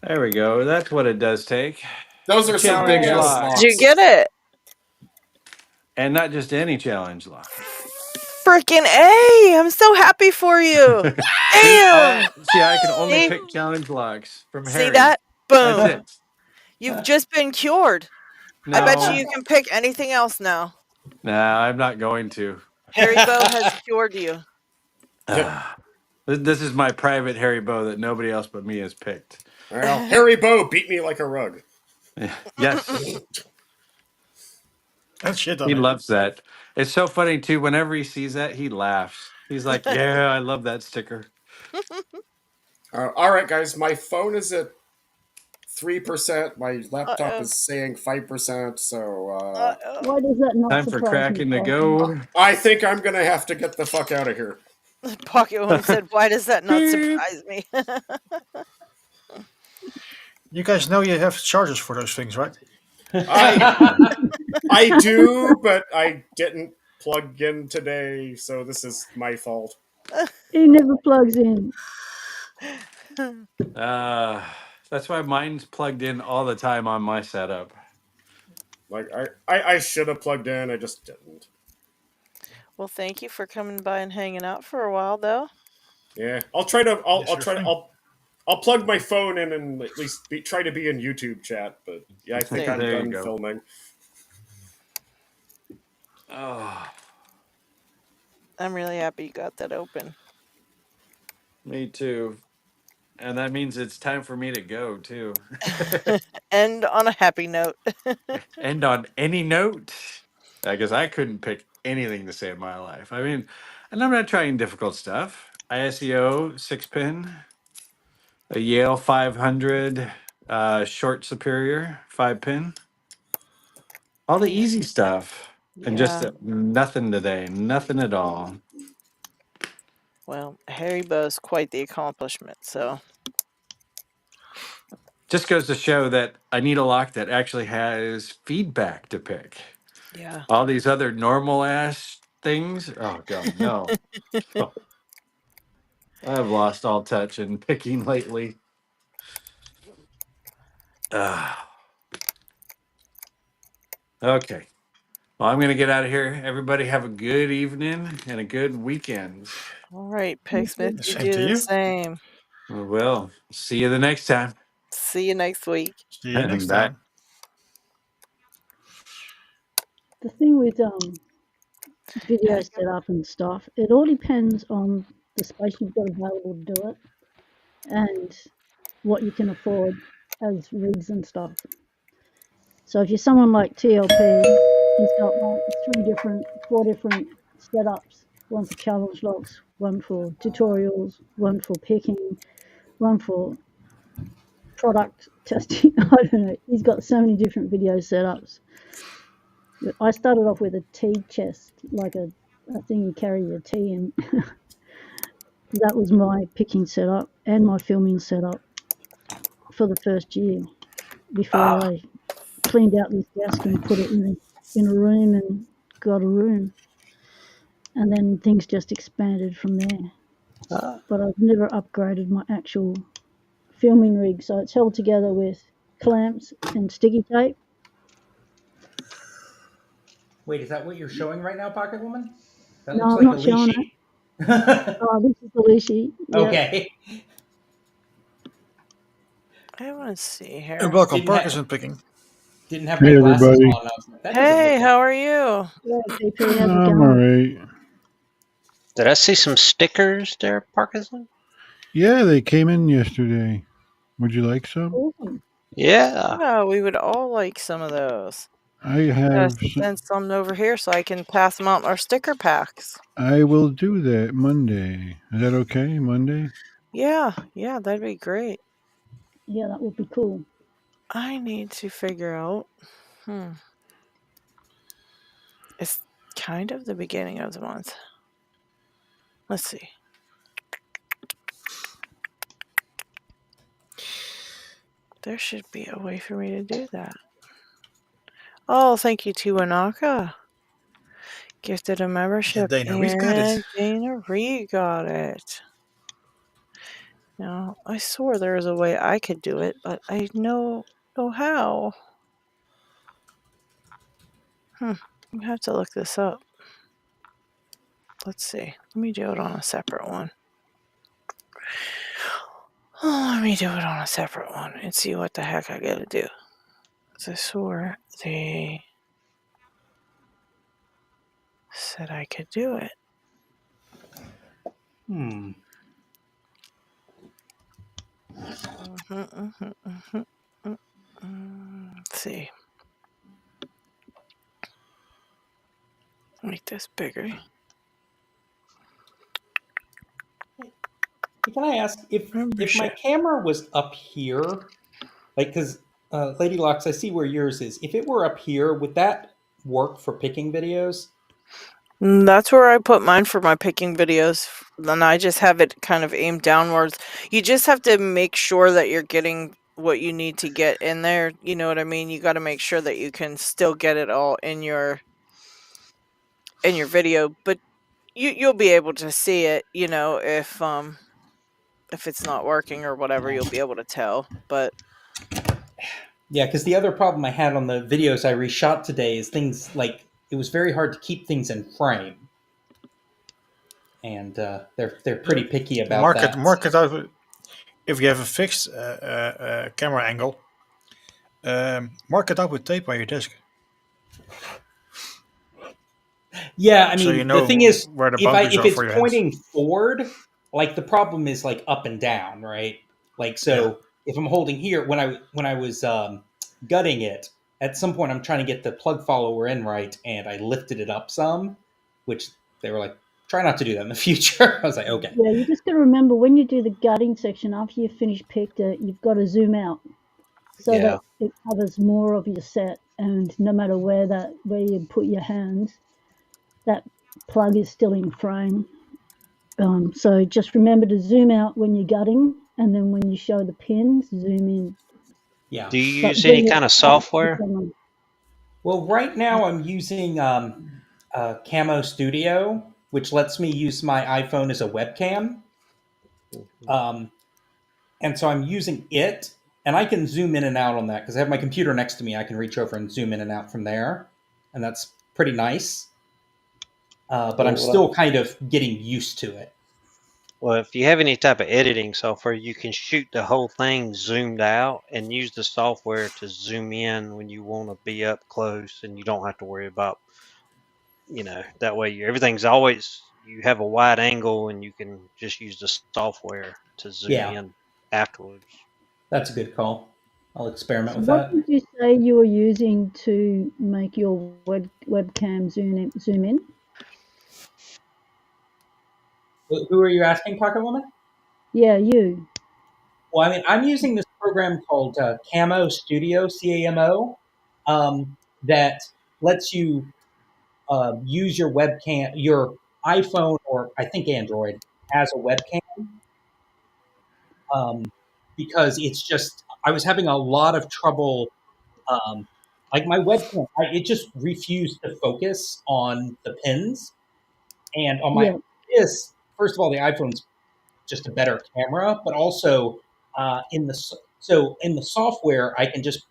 There we go. That's what it does take. Those are some big ass locks. Did you get it? And not just any challenge lock. Freaking A! I'm so happy for you. Damn! See, I can only pick challenge locks from Harry. See that? Boom. That's it. You've just been cured. No. I bet you can pick anything else now. Nah, I'm not going to. Harry Bow has cured you. This is my private Harry Bow that nobody else but me has picked. Well, Harry Bow beat me like a rug. Yes. That shit He loves that. It's so funny too. Whenever he sees that, he laughs. He's like, "Yeah, I love that sticker." All right, guys. My phone is at 3%. My laptop is saying 5%. So why does that not time for surprise Kraken me? to go. I think I'm gonna have to get the fuck out of here. Pocket Woman said, "Why does that not surprise me?" You guys know you have chargers for those things, right? I do, but I didn't plug in today, so this is my fault. He never plugs in. That's why mine's plugged in all the time on my setup. Like I should have plugged in, I just didn't. Well, thank you for coming by and hanging out for a while, though. Yeah, I'll try to I'll plug my phone in and at least try to be in YouTube chat. But yeah, I think There I'm There you done go. filming. Oh, I'm really happy you got that open. me too. And that means it's time for me to go too. And on a happy note. And on any note, I guess I couldn't pick anything to save my life. I mean, and I'm not trying difficult stuff. ISEO 6-pin, a Yale 500 short superior 5-pin, all the easy stuff, and just Yeah. nothing today, nothing at all. Well, Harry Bow's quite the accomplishment, so Just goes to show that I need a lock that actually has feedback to pick. yeah. All these other normal ass things, oh god, no. I've lost all touch in picking lately. Okay. Well, I'm going to get out of here. Everybody have a good evening and a good weekend. All right, Pegsmith, The you same to do the you. same. Well, see you the next time. See you next week. See you next Bye. time. The thing with video setup and stuff, it all depends on the space you've got available to do it and what you can afford as rigs and stuff. So if you're someone like TLP, he's got like 4 different setups. One for challenge locks, one for tutorials, one for picking, one for product testing. I don't know. He's got so many different video setups. I started off with a tea chest, like a thing you carry your tea in. That was my picking setup and my filming setup for the first year before I cleaned out this desk and put it in a room and got a room. And then things just expanded from there. But I've never upgraded my actual filming rig, so it's held together with clamps and sticky tape. Wait, is that what you're showing right now, Pocket Woman? That No, looks I'm like a not leash showing sheet. it. Oh, this is the leashy. Yeah. Okay. I want to see And here. welcome, Didn't have Parkinson picking. didn't have Hey, my glasses everybody. on. That doesn't Hey, look like. how are you? Yeah, PP, how's it I'm going? alright. Did I see some stickers there, Parkinson? Yeah, they came in yesterday. Would you like some? Awesome. Yeah. Yeah, we would all like some of those. I have. Send some over here so I can pass them out in our sticker packs. I will do that Monday. Is that okay? Monday? Yeah, that'd be great. Yeah, that would be cool. I need to figure out. It's kind of the beginning of the month. Let's see. There should be a way for me to do that. Oh, thank you to Anaka. Gifted a membership. Dana Reed got it. And Dana Reed got it. Now, I swore there was a way I could do it, but I know how. I have to look this up. Let's see. Let me do it on a separate one. Let me do it on a separate one and see what the heck I gotta do. Because I swore they said I could do it. Let's see. Make this bigger. Can I ask if my Membership. camera was up here, like because Lady Locks, I see where yours is. If it were up here, would that work for picking videos? That's where I put mine for my picking videos. Then I just have it kind of aimed downwards. You just have to make sure that you're getting what you need to get in there. You know what I mean? You got to make sure that you can still get it all in your video, but you'll be able to see it, if it's not working or whatever, you'll be able to tell. But Yeah, because the other problem I had on the videos I reshot today is things like it was very hard to keep things in frame, and they're pretty picky about that. Mark it out. if you have a fixed camera angle, mark it up with tape on your disc. Yeah, I So mean, you the know thing is, where the if I boundaries if are it's for your hands. pointing forward, like the problem is like up and down, right? Like Yeah. so, if I'm holding here when I was gutting it, at some point I'm trying to get the plug follower in right, and I lifted it up some, which they were like, try not to do that in the future. I was like, okay, Yeah, you just got to remember when you do the gutting section after you finish picked it, you've got to zoom out so Yeah. that it covers more of your set, and no matter where you put your hands, that plug is still in frame. So just remember to zoom out when you're gutting, and then when you show the pins, zoom in. yeah. Do you But use any bring it kind of close to the software? camera. Well, right now I'm using Camo Studio, which lets me use my iPhone as a webcam. Um, and so I'm using it, and I can zoom in and out on that because I have my computer next to me. I can reach over and zoom in and out from there, and that's pretty nice. But I'm Well, still kind of getting used to it. well, if you have any type of editing software, you can shoot the whole thing zoomed out and use the software to zoom in when you want to be up close, and you don't have to worry about, that way everything's always, you have a wide angle and you can just use the software to zoom Yeah, in afterwards. that's a good call. I'll experiment So with what that. did you say you were using to make your webcam zoom in? Who are you asking, Pocket Woman? Yeah, you. Well, I mean, I'm using this program called Camo Studio, CAMO, that lets you use your webcam, your iPhone, or I think Android, as a webcam, um, because it's just, I was having a lot of trouble. Like my webcam, it just refused to focus on the pins. And on my, Yeah. this, first of all, the iPhone's just a better camera, but also in the software, I can just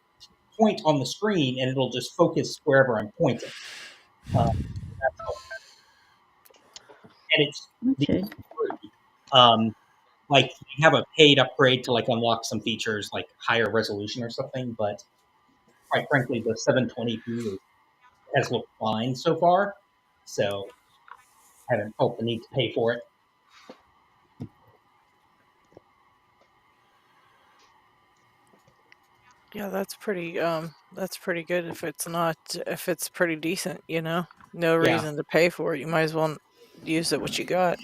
point on the screen and it'll just focus wherever I'm pointing. That's how, and it's the Okay. free. Um, like you have a paid upgrade to like unlock some features like higher resolution or something, but quite frankly, the 720p has looked fine so far, so I haven't felt the need to pay for it. Yeah, that's pretty good if it's pretty decent, you know. No Yeah, reason to pay for it. You might as well use it what you got.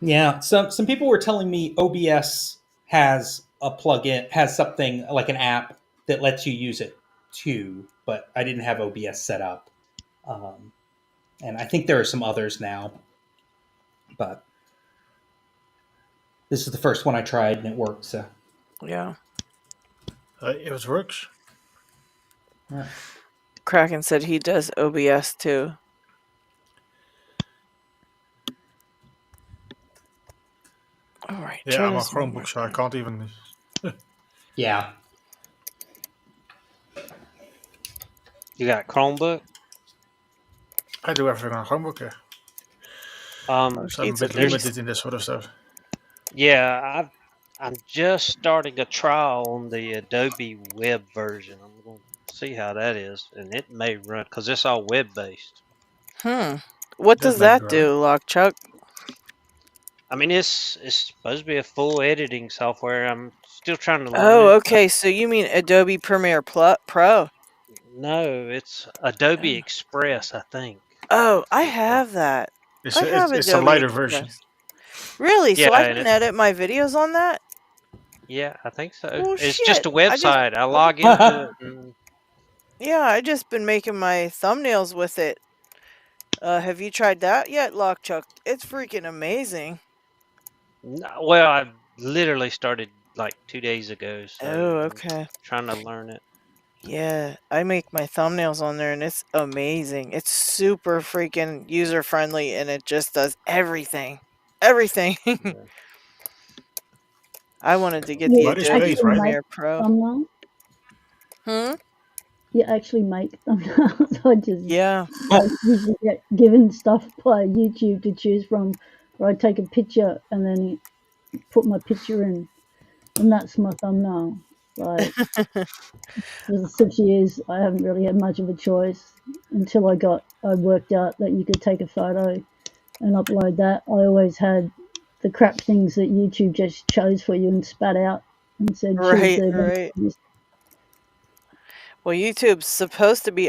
yeah. Some people were telling me OBS has a plugin, has something like an app that lets you use it too, but I didn't have OBS set up, um, and I think there are some others now, but this is the first one I tried and it worked. So Yeah. If it works. yeah. Kraken said he does OBS too. All right, Yeah, try I'm a this one more Chromebook, so I time. can't even. Yeah. You got Chromebook? I do everything on a Chromebook, yeah. Oh, So I'm a she's a bit There's limited beast. in this sort of stuff. I'm just starting a trial on the Adobe web version. I'm going to see how that is, and it may run because it's all web based. Hmm. What That does might be that right. do, Lockchuck? I mean, it's supposed to be a full editing software. I'm still trying to learn Oh, it. okay. So you mean Adobe Premiere Pro? No, it's Adobe Express, I think. Oh, I It's called. have that. It's I a, have it's a Adobe lighter version. Express. Really? Yeah, So I and can it's edit my videos on that? yeah, I think so. Well, It's just shit. a website. I log into Yeah, it, and Yeah, I just been making my thumbnails with it. Have you tried that yet, Lockchuck? It's freaking amazing. well, I literally started like 2 days ago, so Oh, I'm okay. trying to learn it. Yeah, I make my thumbnails on there and it's amazing. It's super freaking user friendly and it just does everything. Everything. Yeah. I wanted to get the You But it's paid, Adobe actually right? make Premiere Pro. thumbnails. Hmm? You actually make thumbnails. I just Yeah. I usually get given stuff by YouTube to choose from, where I take a picture and then put my picture in. and that's my thumbnail. Like for the 6 years, I haven't really had much of a choice until I worked out that you could take a photo and upload that. I always had the crap things that YouTube just chose for you and spat out and said choose Right, the best right. ones. Well, YouTube's supposed to be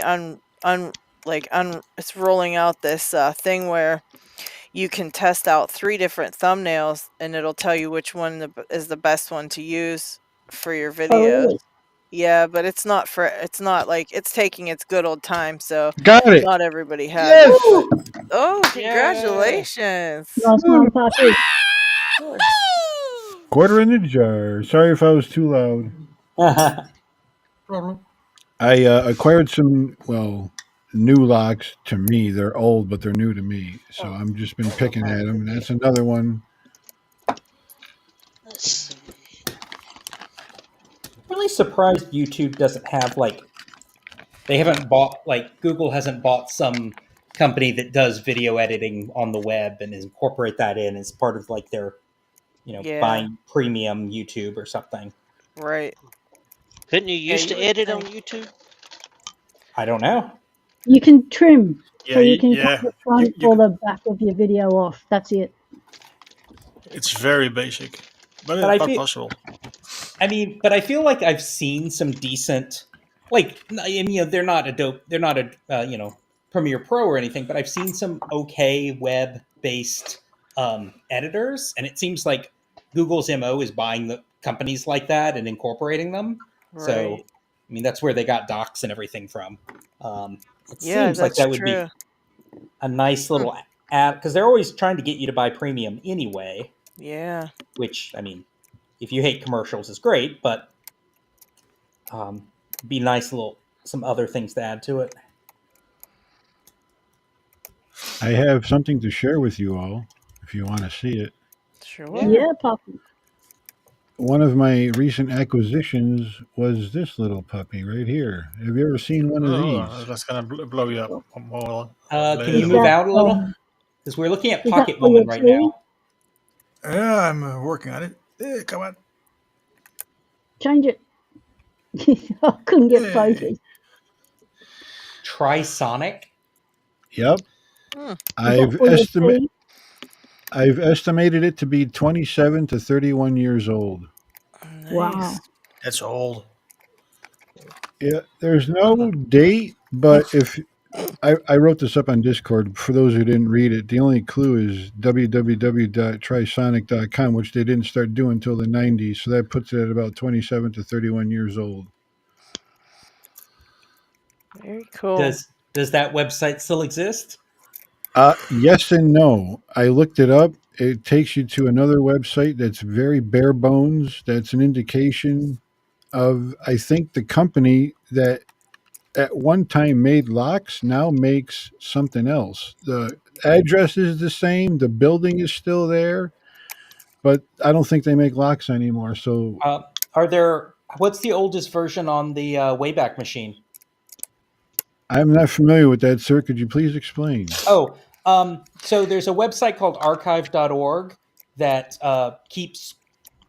it's rolling out this thing where you can test out 3 different thumbnails and it'll tell you which one is the best one to use for your Oh videos. really? Yeah, but it's not like it's taking its good old time, so Got it. not everybody has it. Yes. Woo! Oh, Yeah. congratulations. Nice one, Puppy. Of course. Quarter in the jar. Sorry if I was too loud. Problem. I acquired some, well, new locks to me. They're old, but they're new to me. So Oh, I've just been picking at them. And that's another one. let's see. Really surprised YouTube doesn't have they haven't bought Google hasn't bought some company that does video editing on the web and incorporate that in as part of their Yeah, buying premium YouTube or something. right. Couldn't you Yeah, used you to would edit on think. YouTube? I don't know. You can trim, so Yeah, you can cut yeah. the You, front you or can, the back of your video off. That's it. it's very basic, but But it's I quite feel possible. but I feel like I've seen some decent, and they're not Adobe, they're not a Premiere Pro or anything, but I've seen some okay web based editors, and it seems like Google's mo is buying the companies like that and incorporating them. So, Right. I mean, that's where they got docs and everything from. It Yeah, seems like that's that would be true. a nice Hmm. little ad because they're always trying to get you to buy premium anyway. Yeah. Which I mean, if you hate commercials, is great, but um, be nice little some other things to add to it. I have something to share with you all if you want to see it. Sure. Yeah. Yeah, Puppy. One of my recent acquisitions was this little puppy right here. Have you ever seen one of Oh, these? that's gonna blow you up more Can later. you Is move But that out a little? Because we're looking at is that Pocket for your Woman right tea? now. yeah, I'm working on it. Come on. Change it. I couldn't get Hey. focus. Trisonic. Yep. Hmm. Is that I've for your estimate tea? I've estimated it to be 27 to 31 years old. Nice. Wow. That's old. Yeah, there's no date, but if I wrote this up on Discord for those who didn't read it. The only clue is www.trisonic.com, which they didn't start doing until the 90s. So that puts it at about 27 to 31 years old. Very cool. Does that website still exist? Yes and no. I looked it up. It takes you to another website that's very bare bones. That's an indication of, I think, the company that at one time made locks now makes something else. The address is the same, the building is still there, but I don't think they make locks anymore. So Uh, are there? What's the oldest version on the Wayback Machine? I'm not familiar with that, sir. Could you please explain? Oh, so there's a website called archive.org that keeps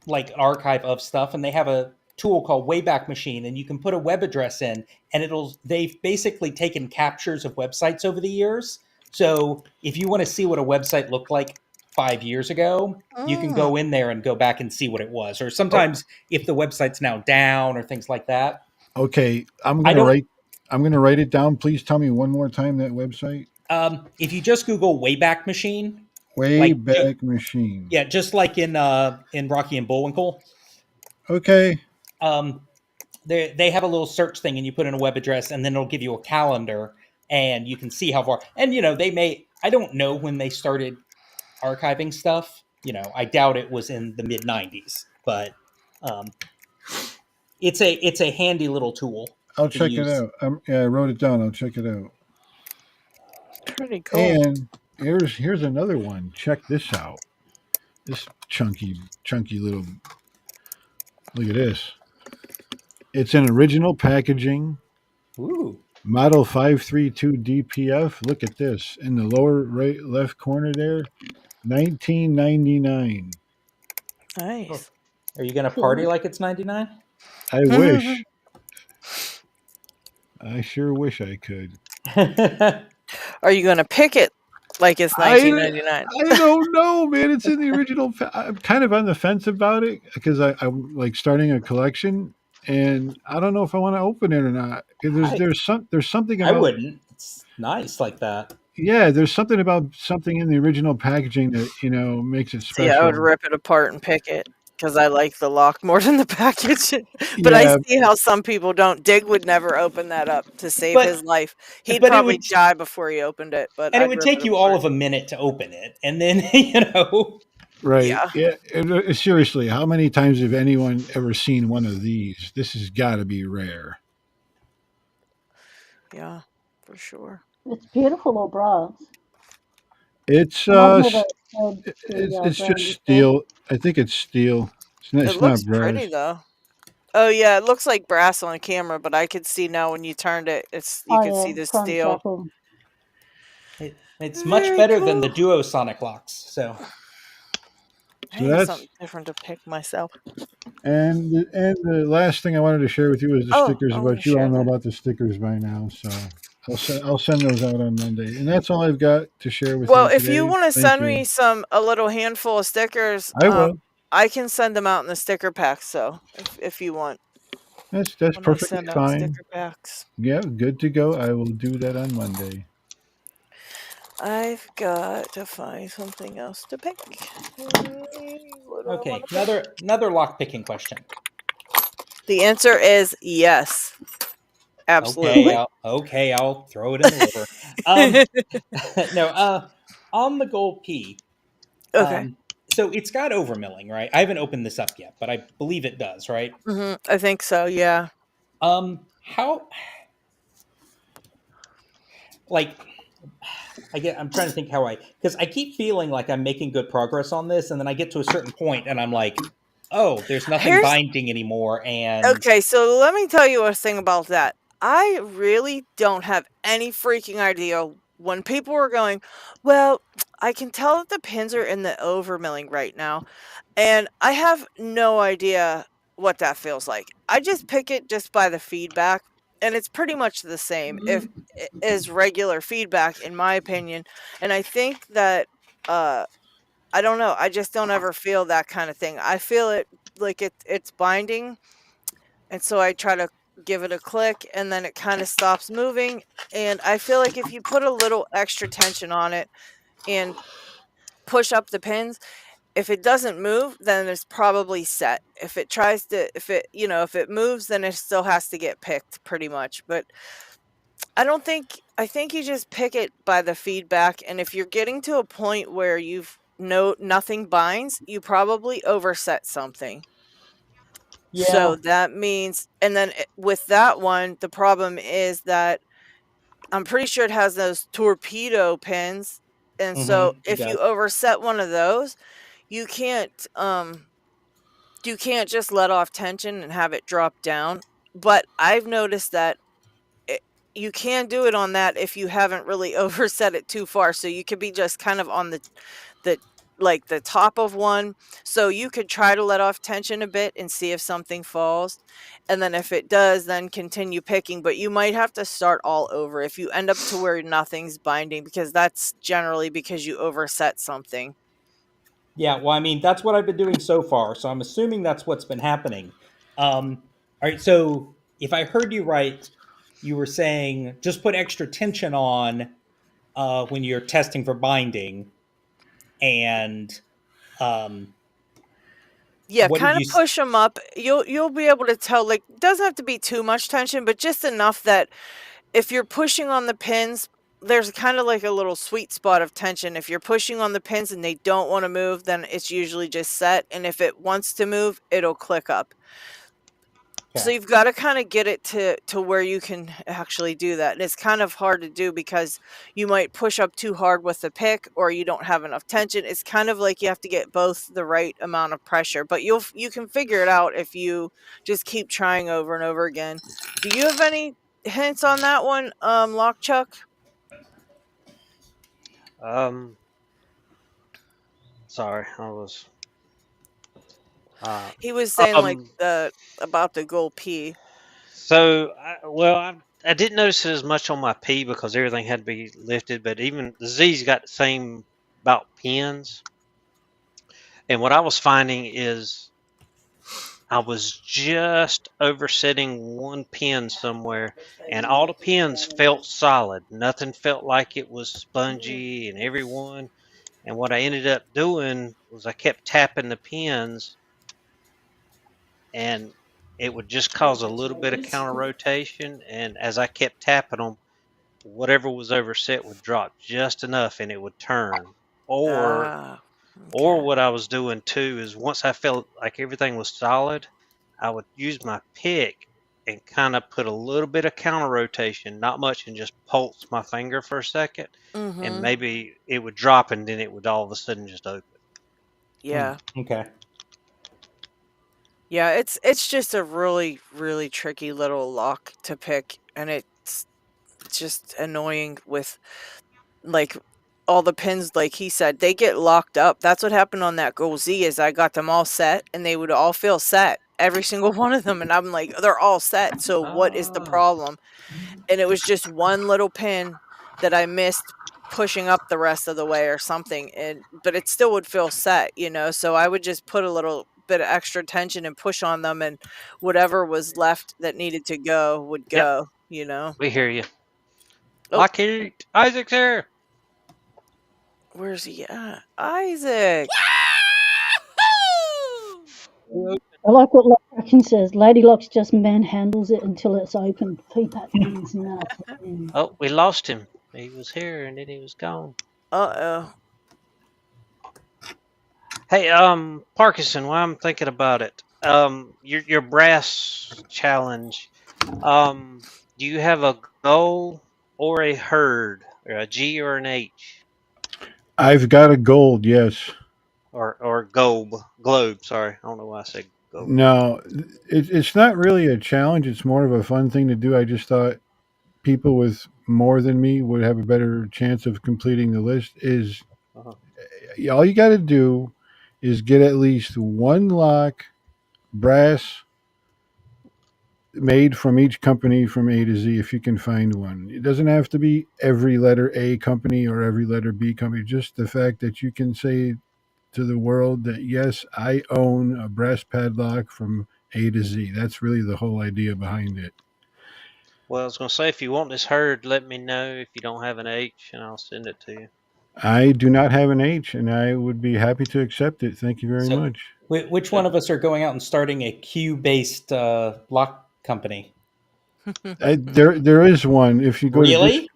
an archive of stuff, and they have a tool called Wayback Machine, and you can put a web address in, and they've basically taken captures of websites over the years. So if you want to see what a website looked like 5 years ago, you can Mm. go in there and go back and see what it was. Or Oh, sometimes if the website's now down or things like that. okay. I don't. I'm gonna write it down. Please tell me one more time that website. If you just Google Wayback Machine, like Wayback Machine. yeah, just like in Rocky and Bullwinkle, Okay. um, they have a little search thing, and you put in a web address, and then it'll give you a calendar, and you can see how far. And they may. I don't know when they started archiving stuff. I doubt it was in the mid '90s, but um, it's a handy little tool I'll to check it use. out. Yeah, I wrote it down. I'll check it out. Pretty cool. And here's another one. Check this out. This chunky little. Look at this. It's an original packaging. Ooh, Model 532 DPF. Look at this. In the lower right left corner there. 1999. Nice. Are you gonna Cool. party like it's 99? I wish. I sure wish I could. Are you going to pick it like it's I 1999? I don't know, man. It's in the original. I'm kind of on the fence about it because I'm like starting a collection, and I don't know if I want to open it or not. I There's something I about wouldn't. It's nice like that. yeah. There's something about something in the original packaging that makes it See, I would special. rip it apart and pick it because I like the lock more than the package. But I Yeah, see how some people don't. Dig would never open that up to save But his life. He'd but it probably would die before he opened it, but and it I'd would rip take it you all apart. of a minute to open it, and then you know. right. Yeah, Yeah, seriously, how many times have anyone ever seen one of these? This has got to be rare. yeah, for sure. It's beautiful little brass. It's And I've uh, never s- heard the it's just brand before. steel. I think it's steel. It It's not looks pretty brass. though. Oh yeah, it looks like brass on camera, but I could see now when you turned it, you Oh could see yeah, the chrome steel. shuffle. It's much Very better than the cool. Duo Sonic locks. So I So need that's something different to pick myself. and the last thing I wanted to share with you is the Oh, stickers, I want to but you all share know that. about the stickers by now. So I'll send those out on Monday, and that's all I've got to share with Well, you if you today. want to Thank send you. me a little handful of stickers, I will. I can send them out in the sticker packs. So if you want, That's when I perfectly send out fine. sticker packs, Yeah, good to go. I will do that on Monday. I've got to find something else to pick. What do I want okay, to pick? another lock picking question. The answer is yes, absolutely. I'll throw it in the river. Um, no, on the gold P. Okay. Um, so it's got overmilling, right? I haven't opened this up yet, but I believe it does, right? I think so. Yeah. How like I'm trying to think how because I keep feeling like I'm making good progress on this, and then I get to a certain point, and I'm like, oh, there's nothing Here's binding anymore, and Okay, so let me tell you a thing about that. I really don't have any freaking idea when people are going, well, I can tell that the pins are in the overmilling right now. And I have no idea what that feels like. I just pick it just by the feedback. And it's pretty much the same if as regular feedback, in my opinion. And I think that I don't know. I just don't ever feel that kind of thing. I feel it like it's binding, and so I try to give it a click and then it kind of stops moving. And I feel like if you put a little extra tension on it and push up the pins, if it doesn't move, then it's probably set. If it tries to, if it moves, then it still has to get picked pretty much. But I think you just pick it by the feedback. And if you're getting to a point where nothing binds, you probably overset something. yeah, So that means and then with that one, the problem is that I'm pretty sure it has those torpedo pins, and so it if does. you overset one of those, you can't, you can't just let off tension and have it drop down, but I've noticed that it you can do it on that if you haven't really overset it too far, so you could be just kind of on the like, the top of one, so you could try to let off tension a bit and see if something falls, and then if it does, then continue picking, but you might have to start all over if you end up to where nothing's binding, because that's generally because you overset something. Yeah, well, I mean, that's what I've been doing so far, so I'm assuming that's what's been happening. All right, so if I heard you right, you were saying just put extra tension on when you're testing for binding, and um, Yeah, what did kinda you? push them up. You'll be able to tell, like, doesn't have to be too much tension, but just enough that if you're pushing on the pins, there's kinda like a little sweet spot of tension. If you're pushing on the pins and they don't wanna move, then it's usually just set, and if it wants to move, it'll click up. So Okay. you've gotta kinda get it to where you can actually do that, and it's kind of hard to do because you might push up too hard with the pick or you don't have enough tension. It's kind of like you have to get both the right amount of pressure, but you can figure it out if you just keep trying over and over again. Do you have any hints on that one, Lock Chuck? Um, sorry, I was He was saying like Um, about the gold P. so, I didn't notice it as much on my P because everything had to be lifted, but even the Z's got the same about pins. And what I was finding is I was just oversetting one pin somewhere, and all the pins felt solid. Nothing felt like it was spongy, and every one. And what I ended up doing was I kept tapping the pins, and it would just cause a little bit of counter rotation. And as I kept tapping them, whatever was overset would drop just enough, and it would turn. Ah, Or okay. what I was doing too is once I felt like everything was solid, I would use my pick and kind of put a little bit of counter rotation, not much, and just pulse my finger for a second, and Mm-hmm. maybe it would drop, and then it would all of a sudden just open. Yeah. Okay. Yeah, it's just a really, really tricky little lock to pick, and it's just annoying with like all the pins, like he said, they get locked up. That's what happened on that Go Z is I got them all set and they would all feel set. Every single one of them. And I'm like, they're all set. So what is the Ah, problem? And it was just one little pin that I missed pushing up the rest of the way or something. And but it still would feel set, you know. So I would just put a little bit of extra tension and push on them and whatever was left that needed to go would yep, go, you know. we hear you. Oh, LockHeat, Isaac's here. where's he at? Isaac. I like what Lockpicking says. LadyLocks just manhandles it until it's open. Keep that thing's nuts. Oh, we lost him. He was here and then he was gone. Uh-oh. Hey, Parkinson, while I'm thinking about it, your brass challenge, do you have a goal or a herd, or a G or an H, I've got a gold, yes. or globe? Sorry, I don't know why I said gold. No, it's not really a challenge. It's more of a fun thing to do. I just thought people with more than me would have a better chance of completing the list. Is Uh-huh. all you got to do is get at least one lock brass made from each company from A to Z if you can find one. It doesn't have to be every letter A company or every letter B company, just the fact that you can say to the world that yes, I own a brass padlock from A to Z. That's really the whole idea behind it. Well, I was gonna say if you want this herd, let me know if you don't have an H, and I'll send it to you. I do not have an H, and I would be happy to accept it. Thank you very So, much. which Okay. one of us are going out and starting a Q-based lock company? There is one. If you go to Really?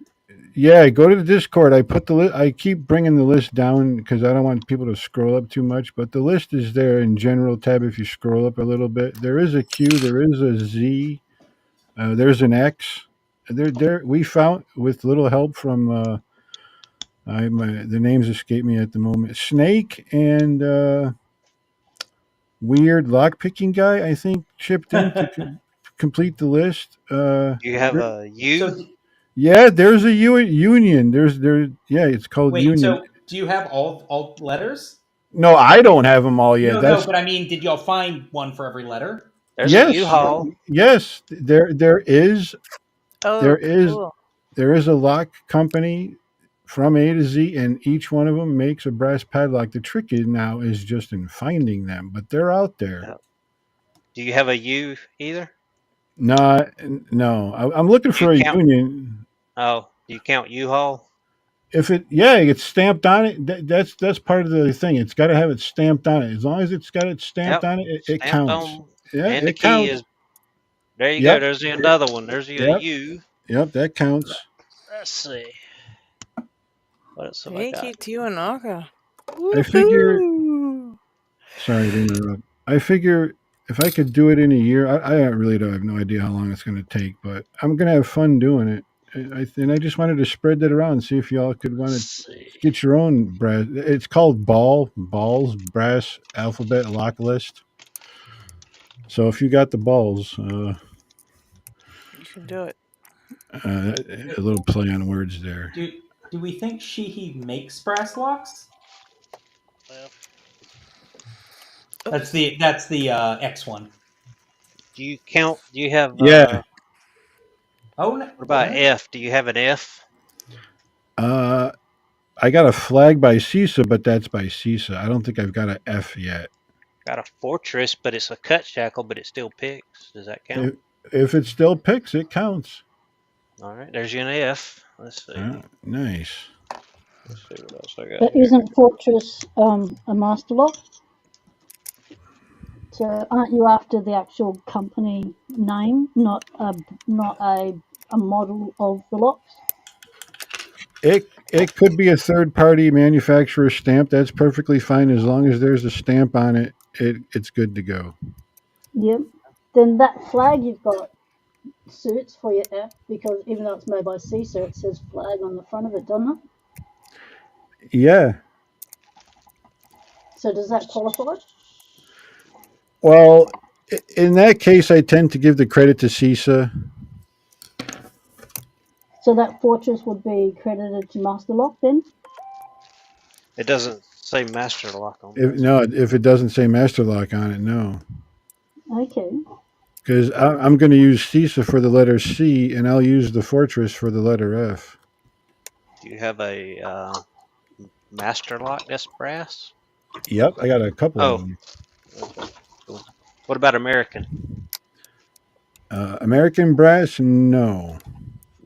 yeah, go to the Discord. I put the I keep bringing the list down because I don't want people to scroll up too much. But the list is there in general tab. If you scroll up a little bit, there is a Q, there is a Z, there's an X. There we found with little help from the names escape me at the moment. Snake and weird lockpicking guy, I think, chipped in to complete the list. Do you have a So, U? Yeah, there's a union. Yeah, it's called wait. union. So, do you have all letters? No, I don't have them all yet. No. That's But I mean, did y'all find one for every letter? There's a yes, U-Haul. yes. There Oh, is cool. there is a lock company from A to Z, and each one of them makes a brass padlock. The trick is now is just in finding them, but they're out there. Do you have a U either? No, no. I'm looking Do you for a count? union. Oh, do you count U-Haul? If it's stamped on it. That's part of the thing. It's got to have it stamped on it. As long as it's got it stamped Yep. on it, it Stamped counts. on, Yeah, and the it key counts. is there. You go. Yep, There's another one. There's a yep, U. yep. That counts. Let's see. What else have I Thank got? you, Tiwanaga. I figure. Woohoo! Sorry to interrupt. I figure if I could do it in a year, I really don't have no idea how long it's going to take, but I'm going to have fun doing it. And I just wanted to spread that around and see if y'all could Let's want to see. get your own brass. It's called Balls Brass Alphabet Lock List. So if you got the balls, You can do it. a little play on words there. Do we think he makes brass locks? Well, That's the X one. Do you count? Do you have? Yeah. Oh, no. What about F? Do you have an F? I got a flag by CISA, but that's by CISA. I don't think I've got an F yet. Got a fortress, but it's a cut shackle, but it still picks. Does that count? If it still picks, it counts. All right, there's you an F. Let's see. Nice. Let's see what else I got But here. isn't Fortress a master lock? So aren't you after the actual company name, not a model of the locks? It could be a third party manufacturer stamp. That's perfectly fine as long as there's a stamp on it. It's good to go. Yep. Then that flag you've got suits for your F because even though it's made by CISA, it says flag on the front of it, doesn't it? Yeah. So does that qualify? Well, in that case, I tend to give the credit to CISA. So that Fortress would be credited to Master Lock then? It doesn't say master lock on this. If it doesn't say master lock on it, no. Okay. Because I'm going to use CISA for the letter C, and I'll use the Fortress for the letter F. Do you have a master lock that's brass? Yep, I got a couple of them. Okay, cool. What about American? American brass, no.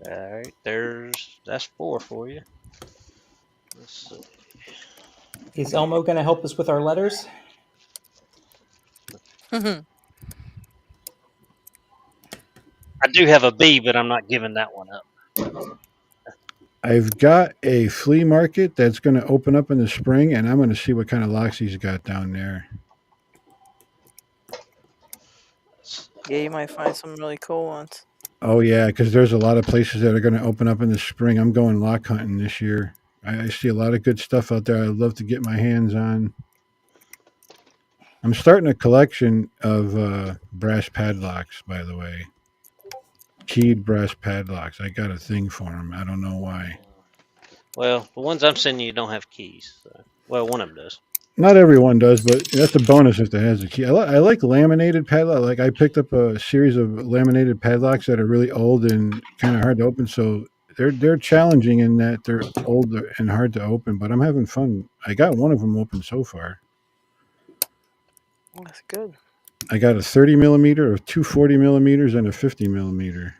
All right, that's 4 for you. Let's see. Is Elmo going to help us with our letters? I do have a B, but I'm not giving that one up. I've got a flea market that's going to open up in the spring, and I'm going to see what kind of locks he's got down there. Yeah, you might find some really cool ones. Oh, yeah, because there's a lot of places that are going to open up in the spring. I'm going lock hunting this year. I see a lot of good stuff out there I'd love to get my hands on. I'm starting a collection of brass padlocks, by the way. Keyed brass padlocks. I got a thing for them. I don't know why. Well, the ones I'm sending you don't have keys. So. Well, one of them does. Not everyone does, but that's a bonus if it has a key. I like laminated padlock. Like I picked up a series of laminated padlocks that are really old and kind of hard to open. So they're challenging in that they're old and hard to open. But I'm having fun. I got one of them open so far. That's good. I got a 30 millimeter, a 240 millimeters, and a 50 millimeter.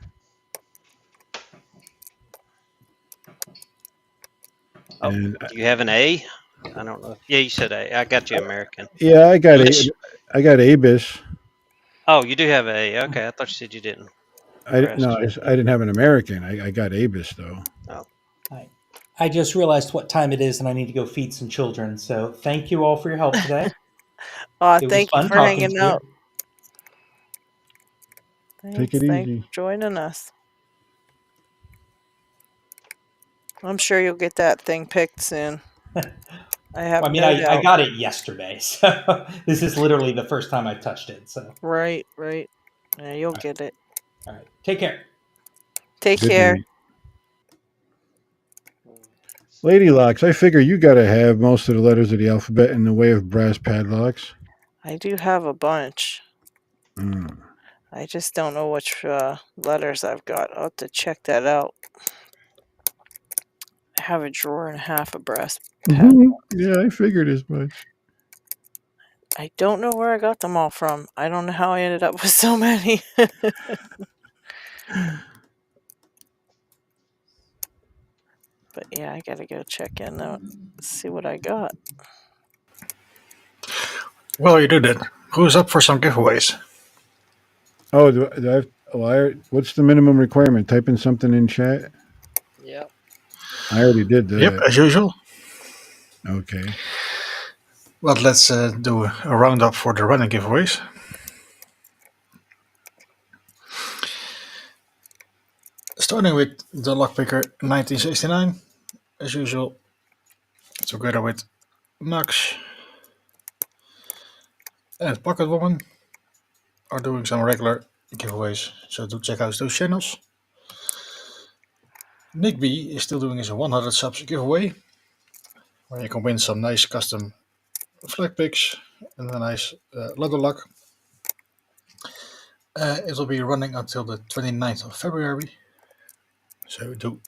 Oh, do you have an A? I don't know. Yeah, you said A. I got you American. Yeah, I got Abis. Oh, you do have A. Okay, I thought you said you didn't. I didn't have an American. I got Abis though. Oh. I just realized what time it is, and I need to go feed some children. So thank you all for your help today. Thank you for hanging out. Take it easy. Thanks for joining us. I'm sure you'll get that thing picked soon. I got it yesterday, so this is literally the first time I've touched it. So right. Yeah, you'll get it. All right, take care. Take care. Night. Lady Locks, I figure you got to have most of the letters of the alphabet in the way of brass padlocks. I do have a bunch. Mm. I just don't know which letters I've got. I'll have to check that out. I have a drawer and a half of brass padlocks. Yeah, I figured as much. I don't know where I got them all from. I don't know how I ended up with so many. But yeah, I gotta go check in though, see what I got. Well, you did it. Who's up for some giveaways? Oh, do I have, what's the minimum requirement? Type in something in chat? Yep. I already did that. Yep, as usual. Okay. Well, let's do a roundup for the running giveaways. Starting with the Lockpicker 1969, as usual, together with Max and Pocket Woman are doing some regular giveaways, so do check out those channels. Nick B is still doing his 100 subs giveaway, where you can win some nice custom flag pics and a nice leather lock. It will be running until the 29th of February. So do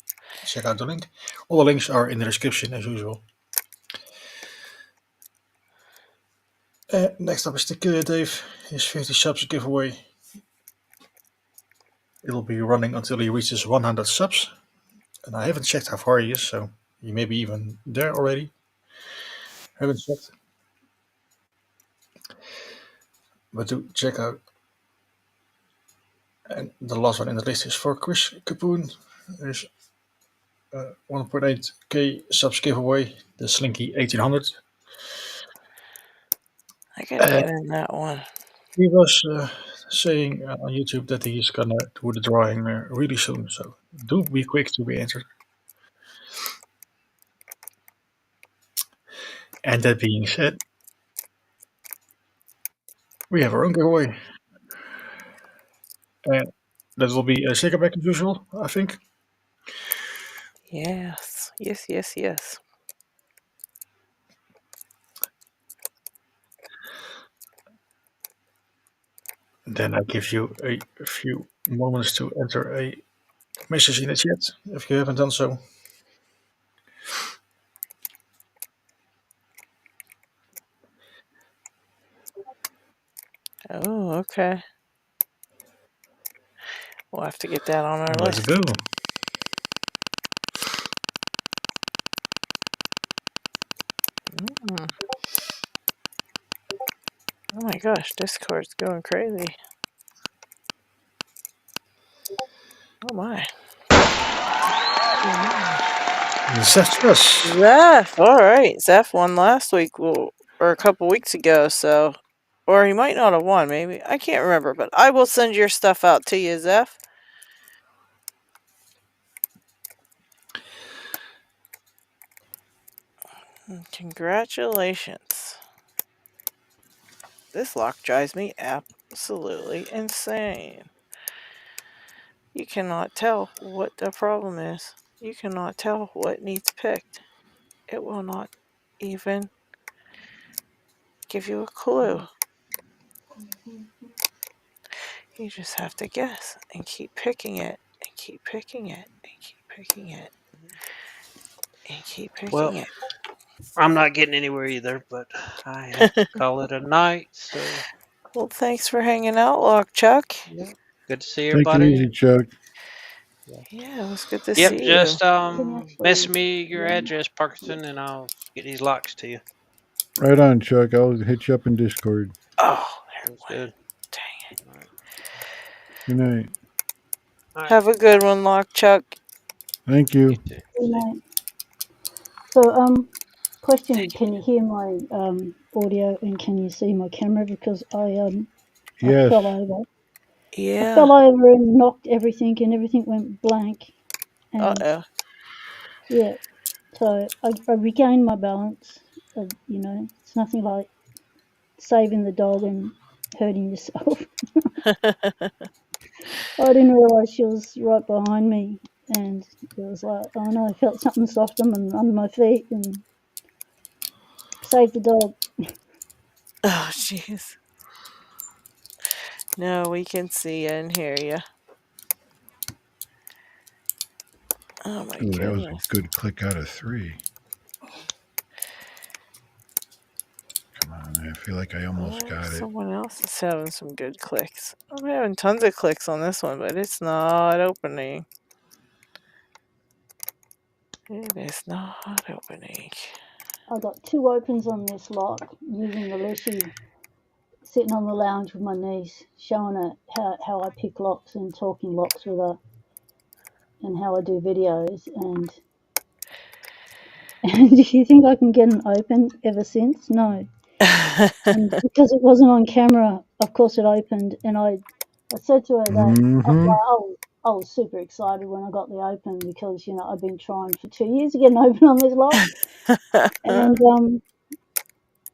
check out the link. All the links are in the description as usual. Next up is the Dave, his 50 subs giveaway. It'll be running until he reaches 100 subs. And I haven't checked how far he is, so he may be even there already. Haven't checked. But do check out. And the last one in the list is for Chris Capoon. There's 1.8k subs giveaway, the Slinky 1800. I gotta get in that one. He was saying on YouTube that he's gonna do the drawing really soon, so do be quick to be entered. And that being said, we have our own giveaway. And that will be a Stickerpack as usual, I think. Yes, yes, yes, yes. Then I give you a few moments to enter a message in the chat if you haven't done so. Oh, okay. We'll have to get that on our Let's list. go. Oh my gosh, Discord's going crazy. Oh my. Zeph, alright. Zeph won last week, or a couple weeks ago, so. Or he might not have won, maybe. I can't remember, but I will send your stuff out to you, Zeph. Congratulations. This lock drives me absolutely insane. You cannot tell what the problem is. You cannot tell what needs picked. It will not even give you a clue. You just have to guess and keep picking it and keep picking it and keep picking it and keep picking it. I'm not getting anywhere either, but I have to call it a night. So, well, thanks for hanging out, Lock Chuck. Yeah, good to see Take everybody. it easy, Chuck. Yeah, it was good to Yep, see just you. mess me your address, Parkinson, and I'll get these locks to you. Right on, Chuck. I'll hit you up in Discord. Oh, there it went. Good. Dang it. Right. Good night. Right. Have a good one, Lock Chuck. Thank you. Good night. So, question: can you hear my audio and can you see my camera? Because I Yes. fell over. Yeah. I fell over and knocked everything, and everything went blank. And yeah, so I regained my balance. You know, it's nothing like saving the dog and hurting yourself. I didn't realise she was right behind me, and it was like, oh no, I felt something soft under my feet and saved the dog. Oh, jeez. No, we can see you and hear you. Oh my Ooh, goodness. that was a good click out of 3. Come on, I feel like I almost got it. Someone else is having some good clicks. I'm having tons of clicks on this one, but it's not opening. It is not opening. I got 2 opens on this lock using the Leshy, sitting on the lounge with my niece, showing her how I pick locks and talking locks with her, and how I do videos. And do you think I can get an open ever since? No. And because it wasn't on camera, of course it opened, and I said to her that I was super excited when I got the open because, you know, I've been trying for 2 years to get an open on this lock. And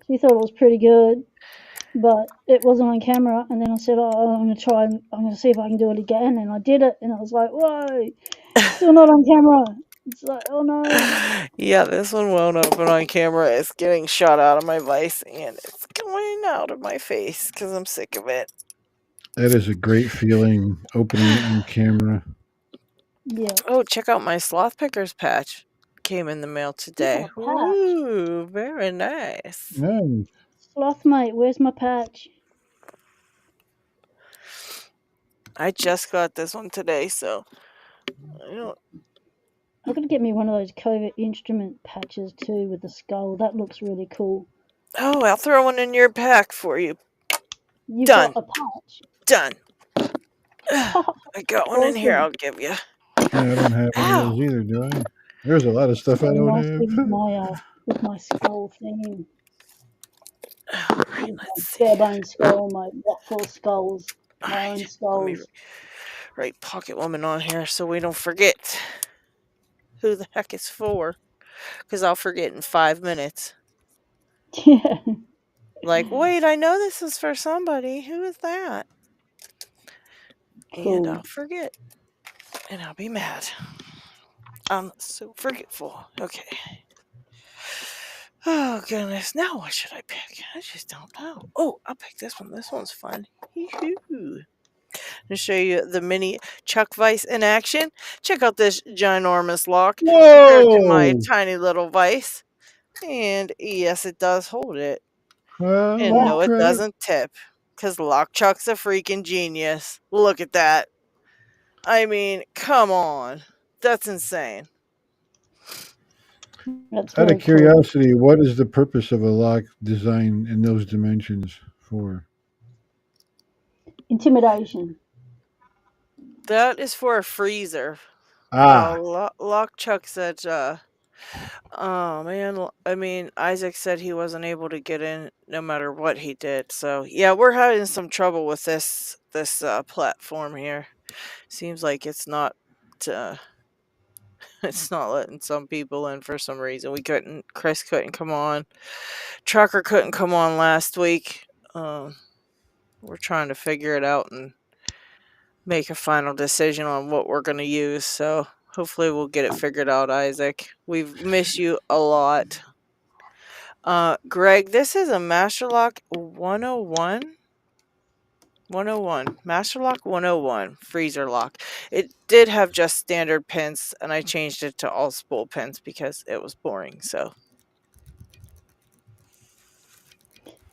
she thought it was pretty good, but it wasn't on camera. And then I said, oh, I'm going to see if I can do it again. And I did it, and I was like, whoa, still not on camera. It's like, oh no. Yeah, this one won't open on camera. It's getting shot out of my vice and it's going out of my face because I'm sick of it. That is a great feeling opening it on camera. Yeah. Oh, check out my sloth pickers patch. Came in the mail today. Oh, patch. Ooh, very nice. No. Sloth mate, where's my patch? I just got this one today, so I don't. I'm gonna get me one of those covert instrument patches too with the skull. That looks really cool. Oh, I'll throw one in your pack for you. You've got Done. a patch. Done. I got one in here. Awesome. I'll give you. Yeah, I don't have any of Ow! those either, do I? There's a lot of stuff I Very don't nicely have. with my skull theme. All right, My let's see. barebone skull, my rockfall skulls, All my right, own let me skulls. write Pocket Woman on here so we don't forget who the heck it's for. Because I'll forget in 5 minutes. Yeah. Like, wait, I know this is for somebody. Who is that? And Cool. I'll forget. And I'll be mad. I'm so forgetful. Okay. Oh, goodness. Now what should I pick? I just don't know. Oh, I'll pick this one. This one's fun. Hee-hoo. To show you the mini Chuck Vice in action. Check out this ginormous lock compared to my Whoa! tiny little Vice. And yes, it does hold it. Well, And there's no, Wow. it credit. doesn't tip. Because Lock Chuck's a freaking genius. Look at that. I mean, come on. That's insane. That's Out of very cool. curiosity, what is the purpose of a lock design in those dimensions for? Intimidation. That is for a freezer. Ah, Lock Chuck said, oh man, I mean, Isaac said he wasn't able to get in no matter what he did. So yeah, we're having some trouble with this platform here. Seems like it's not uh, it's not letting some people in for some reason. Chris couldn't come on. Trucker couldn't come on last week. We're trying to figure it out and make a final decision on what we're going to use. So hopefully we'll get it figured out, Isaac. We've missed you a lot. Greg, this is a Masterlock 101. 101. Masterlock 101 freezer lock. It did have just standard pins, and I changed it to all spool pins because it was boring. So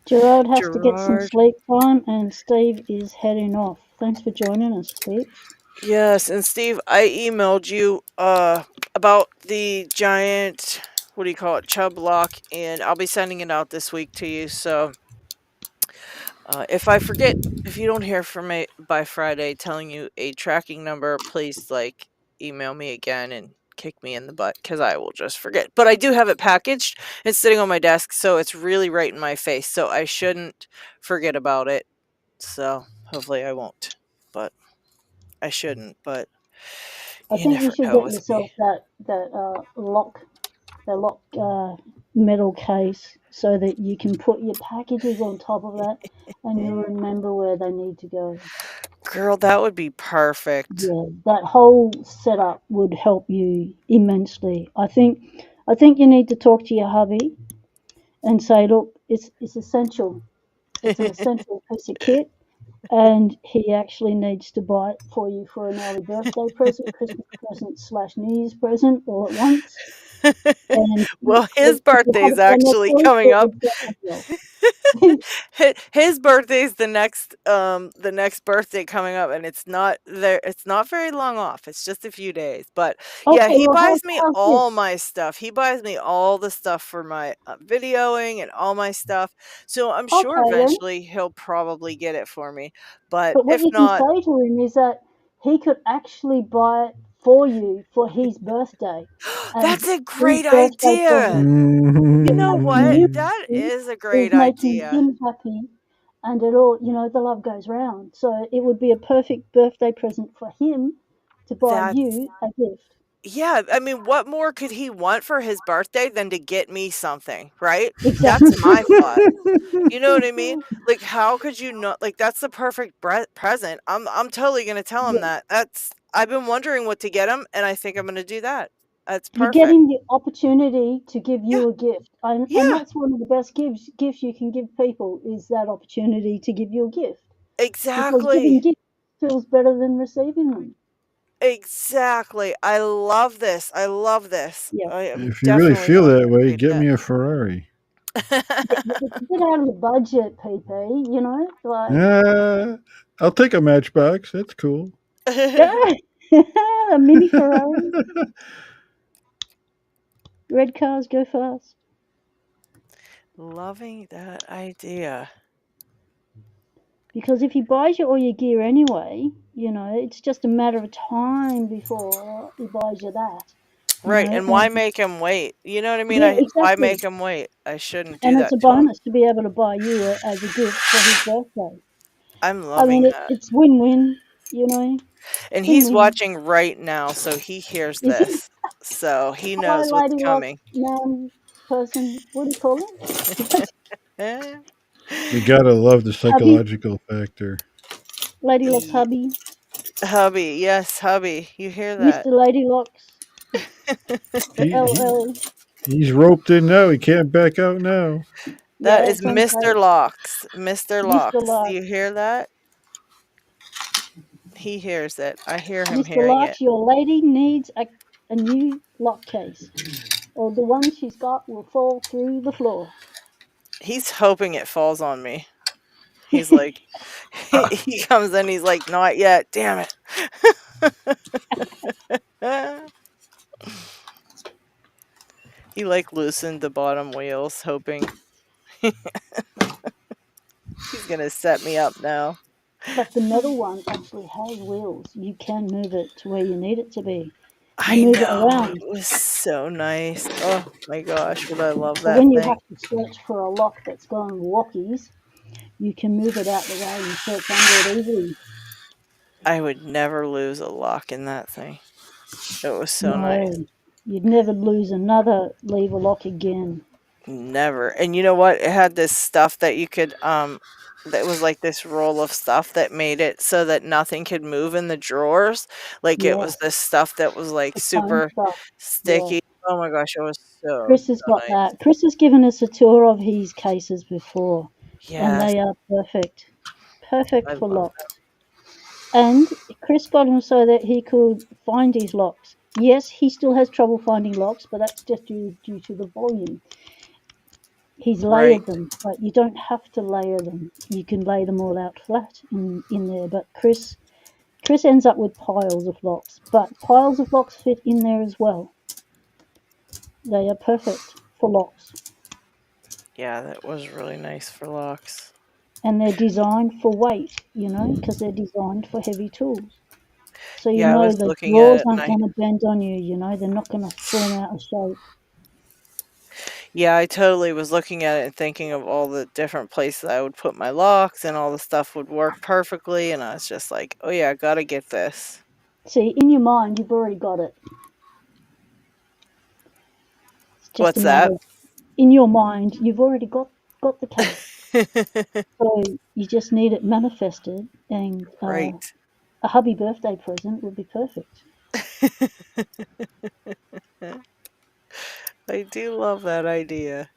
Gerard has to get some Gerard. sleep time, and Steve is heading off. Thanks for joining us, peeps. Yes, and Steve, I emailed you about the giant, what do you call it, chub lock, and I'll be sending it out this week to you. So if I forget, if you don't hear from me by Friday telling you a tracking number, please email me again and kick me in the butt because I will just forget. But I do have it packaged. It's sitting on my desk, so it's really right in my face. So I shouldn't forget about it. So hopefully I won't. But I shouldn't. But I you think you never should know get with me. yourself the lock metal case, so that you can put your packages on top of that, and you remember where they need to go. Girl, that would be perfect. Yeah, that whole setup would help you immensely. I think you need to talk to your hubby and say, look, it's essential. It's an essential piece of kit, and he actually needs to buy it for you for an early birthday present, Christmas present slash New Year's present all at once. And Well, his if you birthday's haven't done that actually for him, coming it up. would definitely help. His birthday's the next birthday coming up, and it's not very long off. It's just a few days. But yeah, Okay, he well, buys me how's all this? my stuff. He buys me all the stuff for my videoing and all my stuff. So I'm sure Okay, then. eventually he'll probably get it for me. But But what if you can not, say to him is that he could actually buy it for you for his birthday. And that's a his great birthday idea. present You know to what? you mm, That is a is great making idea. him happy, and it all, the love goes round. So it would be a perfect birthday present for him to buy That's you a gift. Yeah, I mean, what more could he want for his birthday than to get me something, right? That's Exactly. my thought. You know what I mean? Like, how could you not? Like, that's the perfect present. I'm totally gonna tell him Yeah. that. I've been wondering what to get him, and I think I'm gonna do that. That's You're perfect. getting the opportunity to give Yeah. you a gift, and Yeah. that's one of the best gifts you can give people is that opportunity to give you a gift, because giving Exactly. gifts feels better than receiving them. Exactly. I love this. I love this. Yeah. I am If you really definitely feel going that way, to get create me a Ferrari. It's a bit out of the budget, PP. You know, like Uh, I'll take a Matchbox. That's cool. that. yeah, a mini Ferrari. Red cars go fast. Loving that idea. Because if he buys you all your gear anyway, you know, it's just a matter of time before he buys you that. You Right, know, and why and make him wait? You know what I mean? yeah, Why exactly. make him wait? I shouldn't do And it's that a to him. bonus to be able to buy you as a gift for his birthday. I'm I mean, loving that. it's win-win. You know, And he's win-win. watching right now, so he hears Is he? this. So he Hello, knows what's Lady Locks coming. man, person. What do you call him? Eh. You gotta love the Hubby. psychological factor. Lady Locks Ye- hubby. Hubby, yes, hubby. You hear that? Mr. Lady Locks. The He, he LL. he's roped in now. He can't back out now. That Yeah, is it's on Mr. tape. Locks. Mr. Mr. Locks. Do Locks. you hear that? He hears it. I hear him Mr. hearing it. Locks, your lady needs a new lock case, or the one she's got will fall through the floor. He's hoping it falls on me. He's like, he comes in, he's like, not yet. Damn it. He like loosened the bottom wheels, hoping he's gonna set me up now. But the metal one actually has wheels. You can move it to where you need it to be and I move it know. around. It was so nice. Oh my gosh, would I love So that when you thing. have to search for a lock that's gone wockies, you can move it out the way and search under it easily. I would never lose a lock in that thing. It was so nice. No, you'd never lose another lever lock again. Never. And you know what? It had this stuff that you could that was like this roll of stuff that made it so that nothing could move in the drawers. Like it was Yes, this stuff that was like the foam super stuff. Yeah. sticky. Oh my gosh, it was so Chris has so got nice. that. Chris has given us a tour of his cases before, and Yes, they are perfect. Perfect I for love them. locks. And Chris got them so that he could find his locks. Yes, he still has trouble finding locks, but that's just due to the volume. He's Right. layered them, but you don't have to layer them. You can lay them all out flat in there. But Chris ends up with piles of locks, but piles of locks fit in there as well. They are perfect for locks. Yeah, that was really nice for locks. And they're designed for weight, you know, because they're designed for heavy tools. So you Yeah, I know was the looking at drawers it and aren't going to bend on you, you know, they're not going to form out of shape. yeah, I totally was looking at it and thinking of all the different places I would put my locks and all the stuff would work perfectly and I was just like, "Oh yeah, I got to get this." See, in your mind, you've already got it. It's just a What's matter that? of, in your mind, you've already got the case. So you just need it manifested, and Right. a hubby birthday present would be perfect. I do love that idea.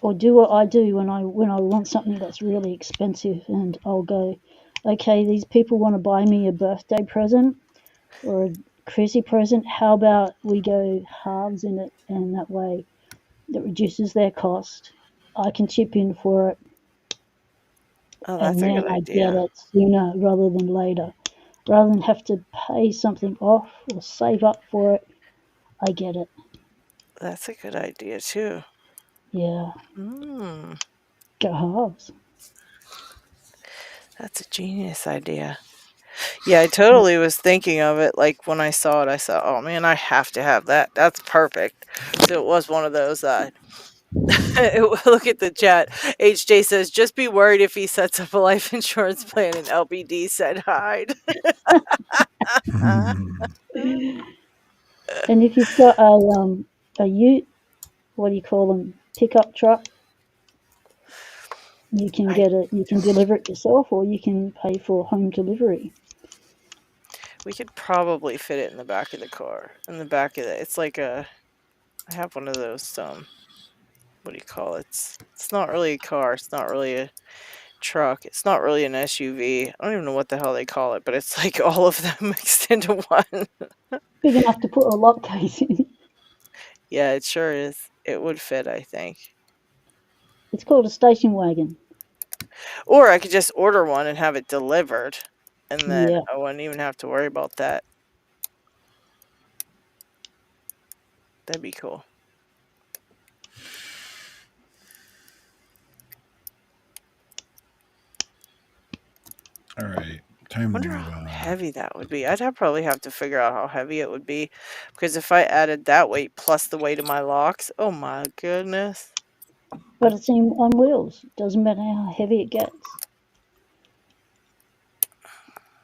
Or do what I do when I want something that's really expensive, and I'll go, okay, these people want to buy me a birthday present or a crazy present. How about we go halves in it, and that way that reduces their cost. I can chip in for it, Oh, and that's a then good I get idea. it sooner rather than later. Rather than have to pay something off or save up for it, I get it. That's a good idea too. Yeah, Mm, go halves. that's a genius idea. Yeah, I totally was thinking of it like when I saw it, I said, "Oh man, I have to have that. That's perfect." So it was one of those look at the chat. HJ says, "Just be worried if he sets up a life insurance plan and LBD said hide." And if you've got a ute, what do you call them? Pickup truck. You can I get it. You can deliver it yourself, or you can pay for home delivery. We could probably fit it in the back of the car. In the back of it. It's like a I have one of those what do you call it? It's not really a car, it's not really a truck, it's not really an SUV. I don't even know what the hell they call it, but it's like all of them mixed into one. Big enough to put a lock case in. Yeah, it sure is. It would fit, I think. It's called a station wagon. Or I could just order one and have it delivered, and then Yeah. I wouldn't even have to worry about that. That'd be cool. All right. Time to Wonder move how on. heavy that would be. Probably have to figure out how heavy it would be, because if I added that weight plus the weight of my locks, oh my goodness. But it's on wheels. Doesn't matter how heavy it gets.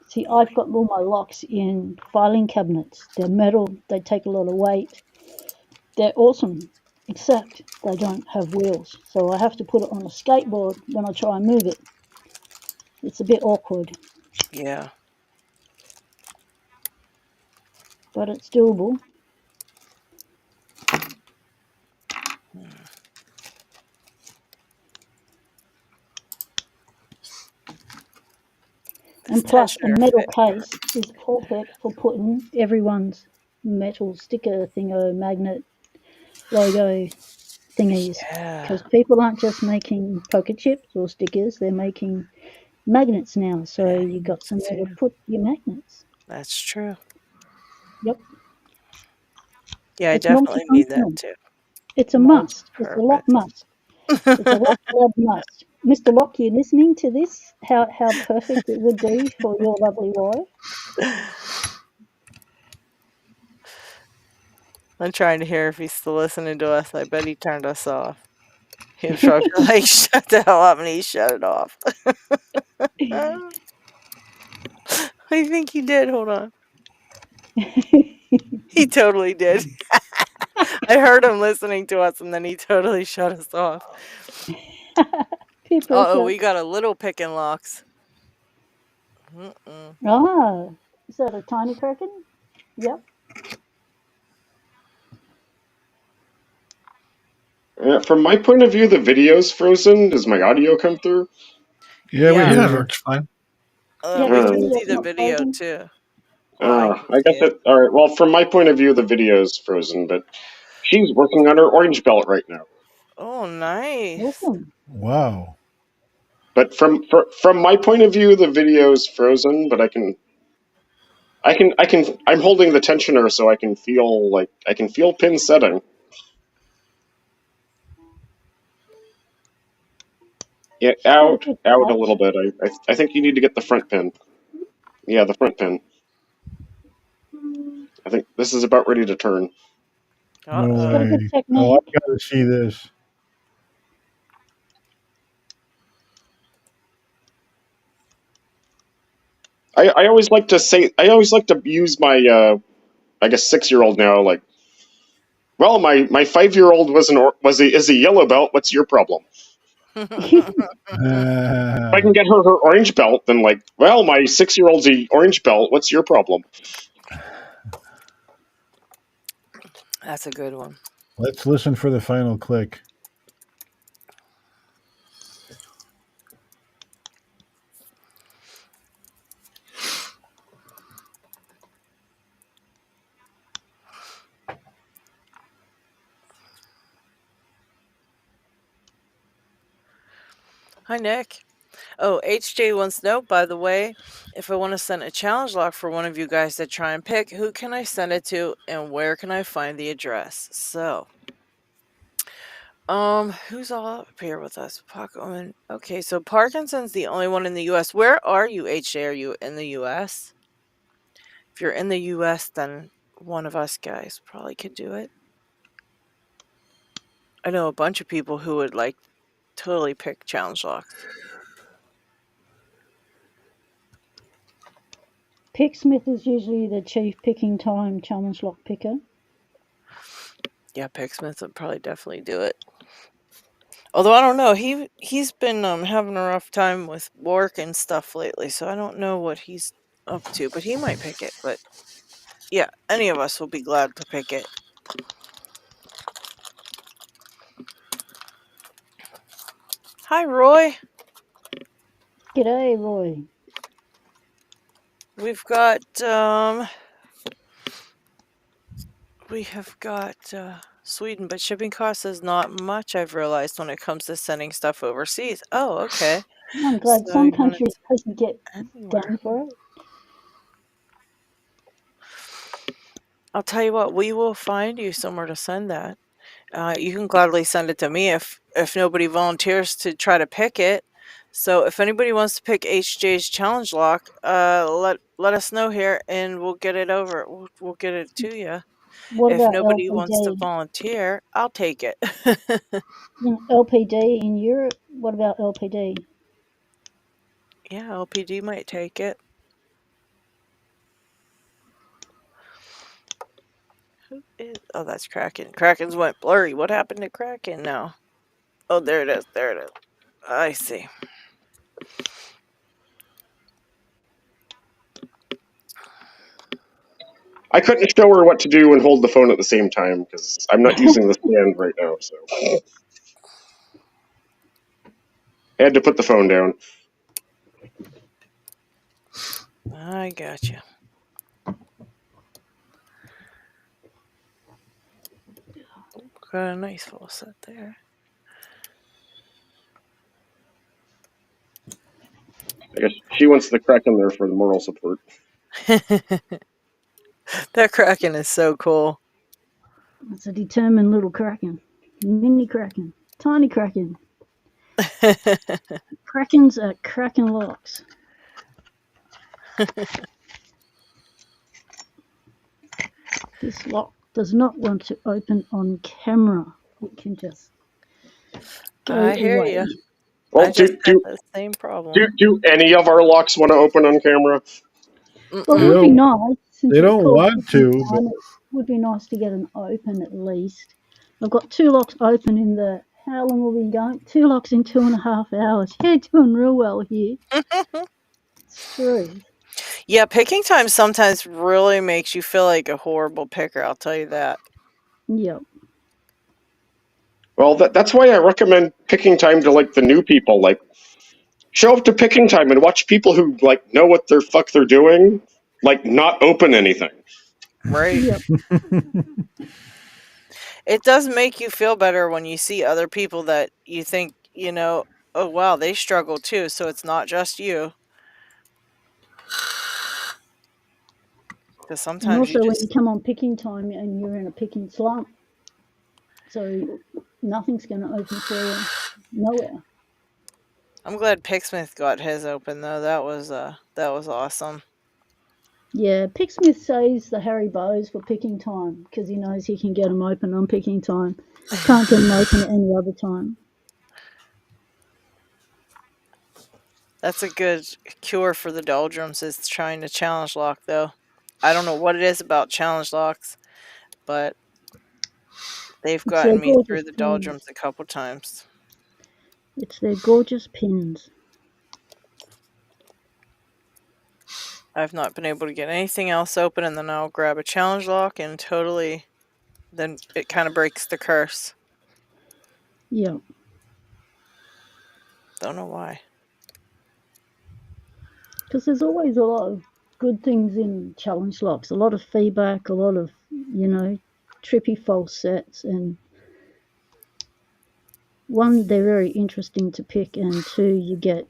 See, I've got all my locks in filing cabinets. They're metal, they take a lot of weight. They're awesome, except they don't have wheels. So I have to put it on a skateboard when I try and move it. It's a bit awkward, Yeah. but it's doable. This And plus, a tensioner metal fit. case is perfect for putting everyone's metal sticker thingo, magnet, logo thingies. Yeah. Because people aren't just making poker chips or stickers, they're making magnets now. So you got somewhere to Too. put your magnets. That's true. Yep. Yeah, I It's definitely need that multifunctional. too. It's a must. It's a lock Multi-purpose. must. It's a lock lab must. Mr. Lock, you listening to this? How perfect it would be for your lovely wife? I'm trying to hear if he's still listening to us. I bet he turned us off. He was probably like, shut the hell up, and he shut it off. I think he did. Hold on. He totally did. I heard him listening to us, and then he totally shut us off. Peer Uh-oh, pressure. we got a little picking locks. Mm-mm. Ah, is that a tiny kraken? Yep. From my point of view, the video's frozen. Does my audio come through? Yeah, we Yeah. Yeah, hear it you. works fine. Yeah, We the can Uh, see video's the not video frozen. too. Well, I can I see got it. that. All right. Well, from my point of view, the video's frozen, but she's working on her orange belt right now. Oh, nice. Awesome. Wow. But from my point of view, the video's frozen. But I'm holding the tensioner so I can feel pin setting. Yeah, She's got a out, good out a little touch. bit. I think you need to get the front pin. Yeah, the front pin. I think this is about ready to turn. No She's got a Uh-oh. good way. Oh, I technique. got to see this. I always like to say I always like to use my I guess 6-year-old now like, well, my 5-year-old is a yellow belt. What's your problem? If I can get her orange belt, then like, well, my 6-year-old's a orange belt. What's your problem? That's a good one. Let's listen for the final click. Hi, Nick. Oh, HJ wants to know, by the way, if I want to send a challenge lock for one of you guys to try and pick, who can I send it to and where can I find the address? So, who's all up here with us? Okay, so Parkinson's the only one in the US. Where are you, HJ? Are you in the US? If you're in the US, then one of us guys probably could do it. I know a bunch of people who would like totally pick challenge locks. Picksmith is usually the chief picking time challenge lock picker. Yeah, Picksmith would probably definitely do it. Although I don't know, he's been having a rough time with work and stuff lately, so I don't know what he's up to, but he might pick it. But yeah, any of us will be glad to pick it. Hi, Roy. G'day, Roy. We've got we have got Sweden, but shipping costs is not much. I've realized when it comes to sending stuff overseas. Oh, okay. I'm glad So some you want countries it doesn't get anywhere? done for it. I'll tell you what. We will find you somewhere to send that. You can gladly send it to me if nobody volunteers to try to pick it. So if anybody wants to pick HJ's challenge lock, let us know here and we'll get it over. We'll get it to you. What If about nobody wants to LPD? volunteer, I'll take it. LPD in Europe? What about LPD? Yeah, LPD might take it. Oh, that's Kraken. Kraken's went blurry. What happened to Kraken now? Oh, there it is. There it is. I see. I couldn't show her what to do and hold the phone at the same time because I'm not using the stand right now. So I had to put the phone down. I got you. Got a nice full set there. I guess she wants the crack in there for the moral support. That Kraken is so cool. It's a determined little Kraken. Mini Kraken. Tiny Kraken. Krakens are Kraken locks. This lock does not want to open on camera. It can just go I hear away. you. Well, I just had the same problem. do any of our locks want to open on camera? Well, it They would be Mm-mm. nice, since they it's don't called want picking to, but time, it would be nice to get an open at least. I've got 2 locks open in the, how long have we been going? 2 locks in 2.5 hours. You're doing real well here. It's true. Yeah, picking time sometimes really makes you feel like a horrible picker, I'll tell you that. Yep. Well, that's why I recommend picking time to like the new people. Like, show up to picking time and watch people who like know what their fuck they're doing, like not open anything. Right. Yep. It does make you feel better when you see other people that you think, oh wow, they struggle too, so it's not just you. Because And sometimes you also when you just come on picking time and you're in a picking slump, so nothing's going to open for you. Nowhere. I'm glad Picksmith got his open though. That was awesome. Yeah, Picksmith saves the Harry Bows for picking time because he knows he can get them open on picking time. Can't get them open at any other time. That's a good cure for the doldrums is trying to challenge lock though. I don't know what it is about challenge locks, but they've It's their gotten me gorgeous through the pins. doldrums a couple times. It's their gorgeous pins. I've not been able to get anything else open, and then I'll grab a challenge lock and totally, then it kind of breaks the curse. Yeah, Don't know why. because there's always a lot of good things in challenge locks. A lot of feedback, a lot of, trippy false sets, and one, they're very interesting to pick, and two, you get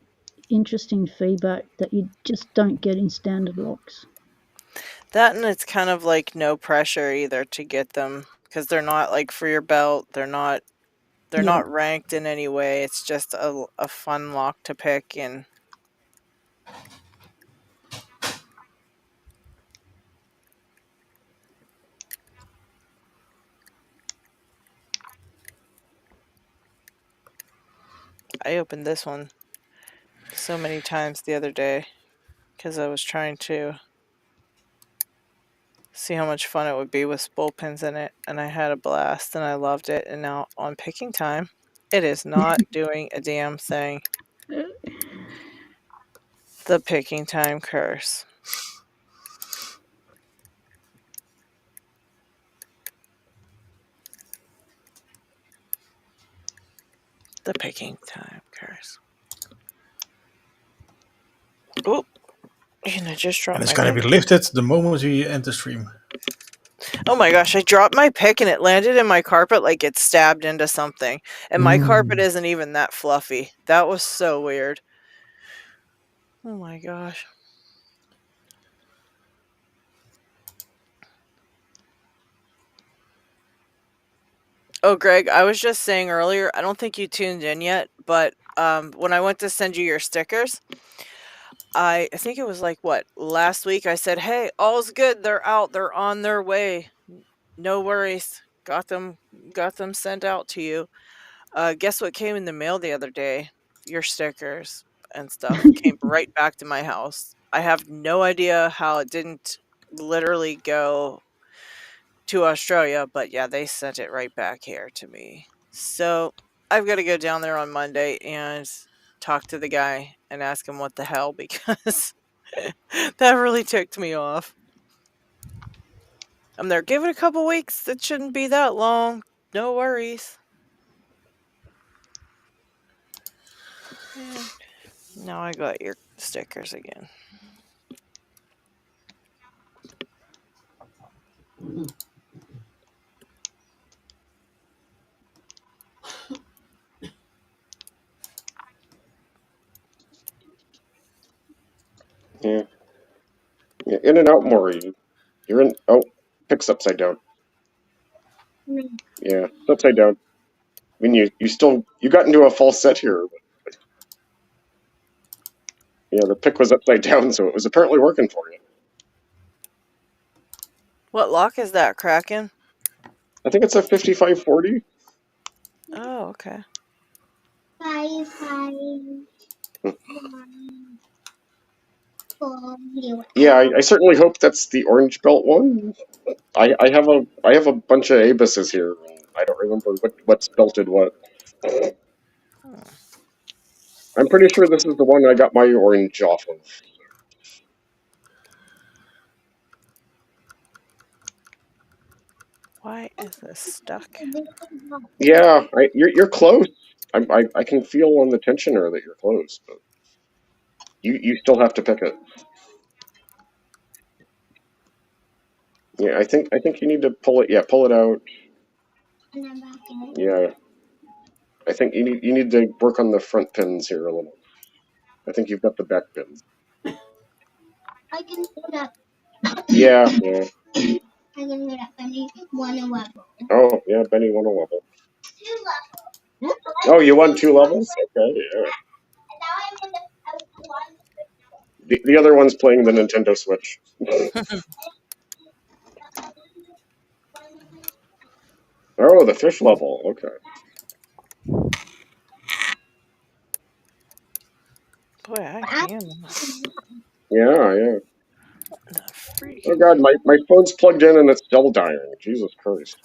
interesting feedback that you just don't get in standard locks. That and it's kind of like no pressure either to get them because they're not like for your belt. They're Yeah, not ranked in any way. It's just a fun lock to pick and I opened this one so many times the other day because I was trying to see how much fun it would be with spool pins in it, and I had a blast and I loved it. And now on picking time, it is not doing a damn thing. The picking time curse. The picking time, Curse. Oh, and I just dropped And it's my going to pick. be lifted the moment we end the stream. Oh my gosh, I dropped my pick and it landed in my carpet like it stabbed into something. And my carpet isn't even that fluffy. That was so weird. Oh my gosh. Oh, Greg, I was just saying earlier, I don't think you tuned in yet, but when I went to send you your stickers, I think it was like what, last week I said, "Hey, all's good. They're out. They're on their way. No worries. Got them sent out to you." Guess what came in the mail the other day? Your stickers and stuff came right back to my house. I have no idea how it didn't literally go to Australia, but yeah, they sent it right back here to me. So I've got to go down there on Monday and talk to the guy and ask him what the hell because that really ticked me off. I'm there. Give it a couple weeks. It shouldn't be that long. No worries. And now I got your stickers again. Yeah. Yeah, in and out more. You're in. Oh, pick's upside down. Yeah, it's upside down. I mean, you got into a false set here. But yeah, the pick was upside down, so it was apparently working for you. What lock is that, Kraken? I think it's a 5540. Oh, okay. 5, 5, 1, 4, 0. Yeah, I certainly hope that's the orange belt one. I have a bunch of abuses here. And I don't remember what's belted what. Hmm. I'm pretty sure this is the one I got my orange off of. Why is this stuck? Yeah, you're close. I can feel on the tensioner that you're close, but you still have to pick it. Yeah, I think you need to pull it. Yeah, pull it out. Yeah, I think you need to work on the front pins here a little. I think you've got the back pins. I can do that. Yeah, yeah. I can do that. I need one level. Oh, yeah, Benny won a level. 2 levels. Oh, you won 2 levels? Okay, yeah. And now I'm in the one. The other one's playing the Nintendo Switch. Oh, the fish level. Okay. Boy, I can. Yeah, yeah. The freak. Oh God, my phone's plugged in and it's still dying. Jesus Christ.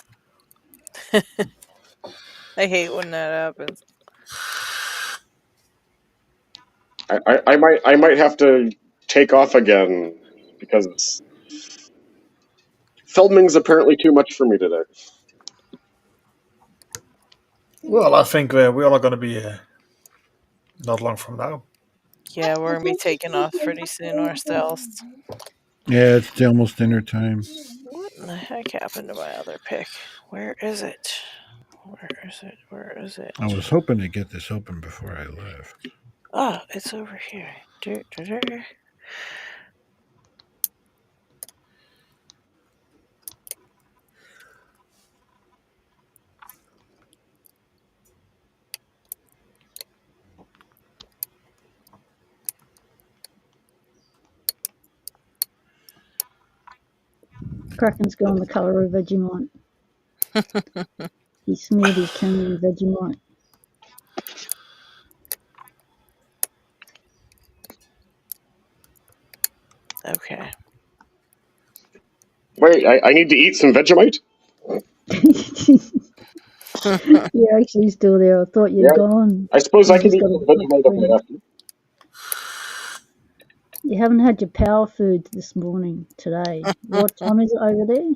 I hate when that happens. I might have to take off again because filming's apparently too much for me today. Well, I think we're all going to be not long from now. Yeah, we're gonna be taking off pretty soon ourselves. Yeah, it's almost dinner time. What in the heck happened to my other pick? Where is it? Where is it? Where is it? I was hoping to get this open before I left. Oh, it's over here. Kraken's gone the colour of Vegemite. He smeared his tongue in Vegemite. Okay. Wait, I need to eat some Vegemite? You're actually still there. I thought you'd Yeah. gone. I suppose You I can just eat got some a Vegemite if I have to. You haven't had your power foods this morning, today. What time is it over there?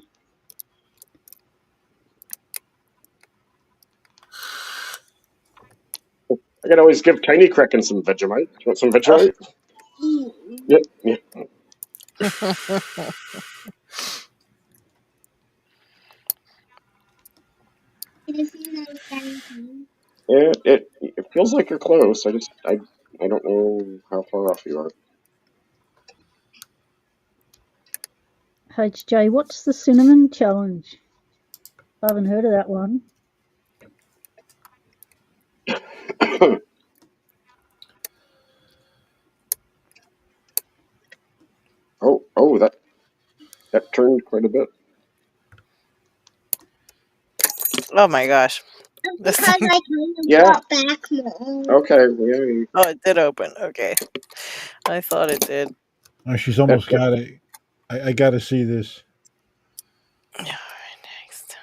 I could always give Tiny Kraken some Vegemite. You want some Vegemite? Yeah, yeah. Yeah, it feels like you're close. I don't know how far off you are. HJ, what's the cinnamon challenge? I haven't heard of that one. Oh, that turned quite a bit. Oh my gosh. This Because thing. I kind of Yeah. got back more. Okay, yeah. Oh, it did open. Okay. I thought it did. Oh, she's almost got it. I got to see this. All right, next.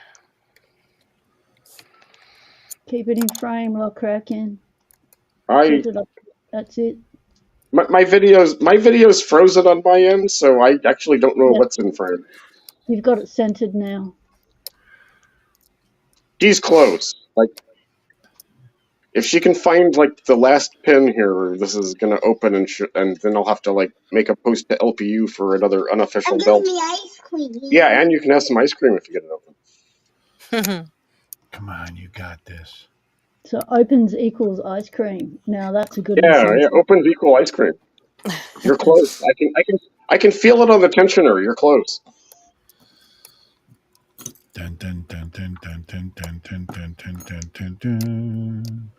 Keep it in frame, Kraken. I Set it up. That's it. my videos frozen on my end, so I actually don't know what's in frame. You've got it centered now. She's close. Like, if she can find like the last pin here, this is gonna open and then I'll have to like make a post to LPU for another unofficial And build. give me ice cream. Yeah, and you can have some ice cream if you get it open. Come on, you got this. So opens equals ice cream. Now that's a good Yeah, incentive. opens equal ice cream. You're close. I can feel it on the tensioner. You're close. Dun, dun, dun, dun, dun, dun, dun, dun, dun, dun, dun, dun, dun.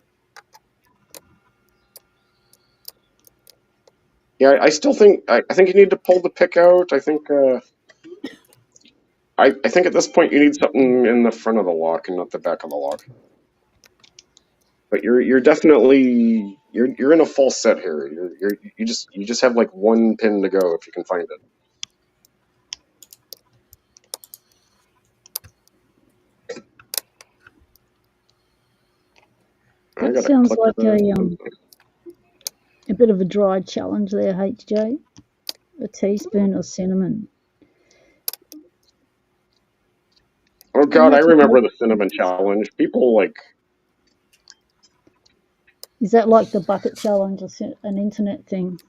Yeah, I still think I think you need to pull the pick out. I think I think at this point you need something in the front of the lock and not the back of the lock. But you're definitely you're in a full set here. You just have like one pin to go if you can find it. That sounds like a bit of a dry challenge there, HJ. A teaspoon of cinnamon. Oh God, I remember the cinnamon challenge. People like. Is that like the bucket challenge, an internet thing?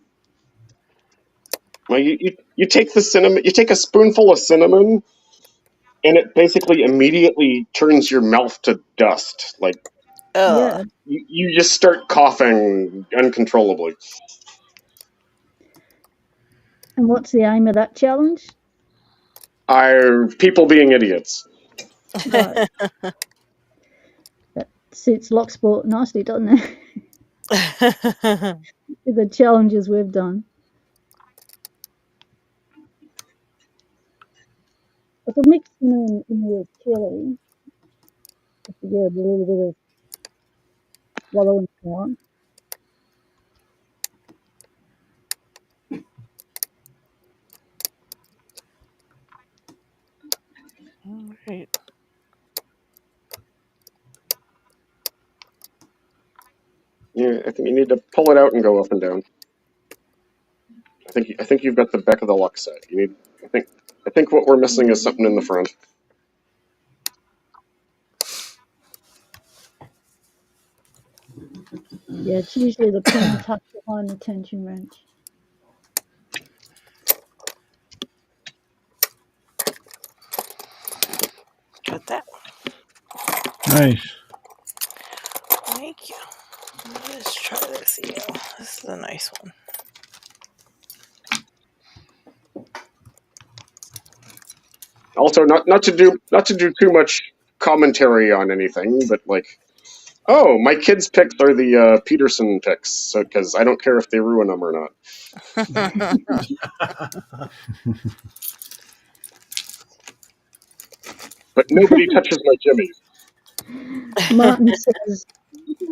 Well, you take the cinnamon, you take a spoonful of cinnamon, and it basically immediately turns your mouth to dust. Like, Yeah. you just start coughing uncontrollably. And what's the aim of that challenge? Are people being idiots? Right. That suits Locksport nicely, doesn't it? The challenges we've done. I could mix cinnamon in with chili just to get a little bit of wallow and on. All right. Yeah, I think you need to pull it out and go up and down. I think you've got the back of the lock set. You need. I think what we're missing is something in the front. Yeah, it's usually the pin tucked behind the tension wrench. Got that. Nice. Thank you. Let's try this. This is a nice one. Also, not to do too much commentary on anything, but like, oh, my kids' picks are the Peterson picks, so because I don't care if they ruin them or not. But nobody touches my jimmies. Martin says,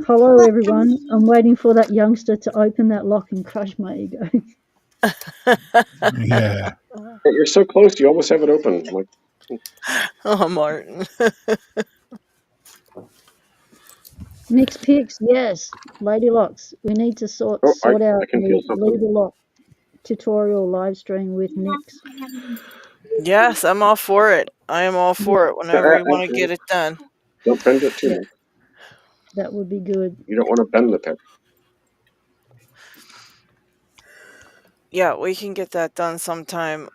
"Hello, everyone. I'm waiting for that youngster to open that lock and crush my ego." Yeah. But you're so close, you almost have it open. Like, Oh, Martin. Mixed picks, yes. LadyLocks. We need to sort out I can feel the something. Lady Lock tutorial live stream with Nix. Yes, I'm all for it. I am all for it whenever you want to get it done. Don't bend it too much. That would be good. You don't want to bend the pick. Yeah, we can get that done sometime.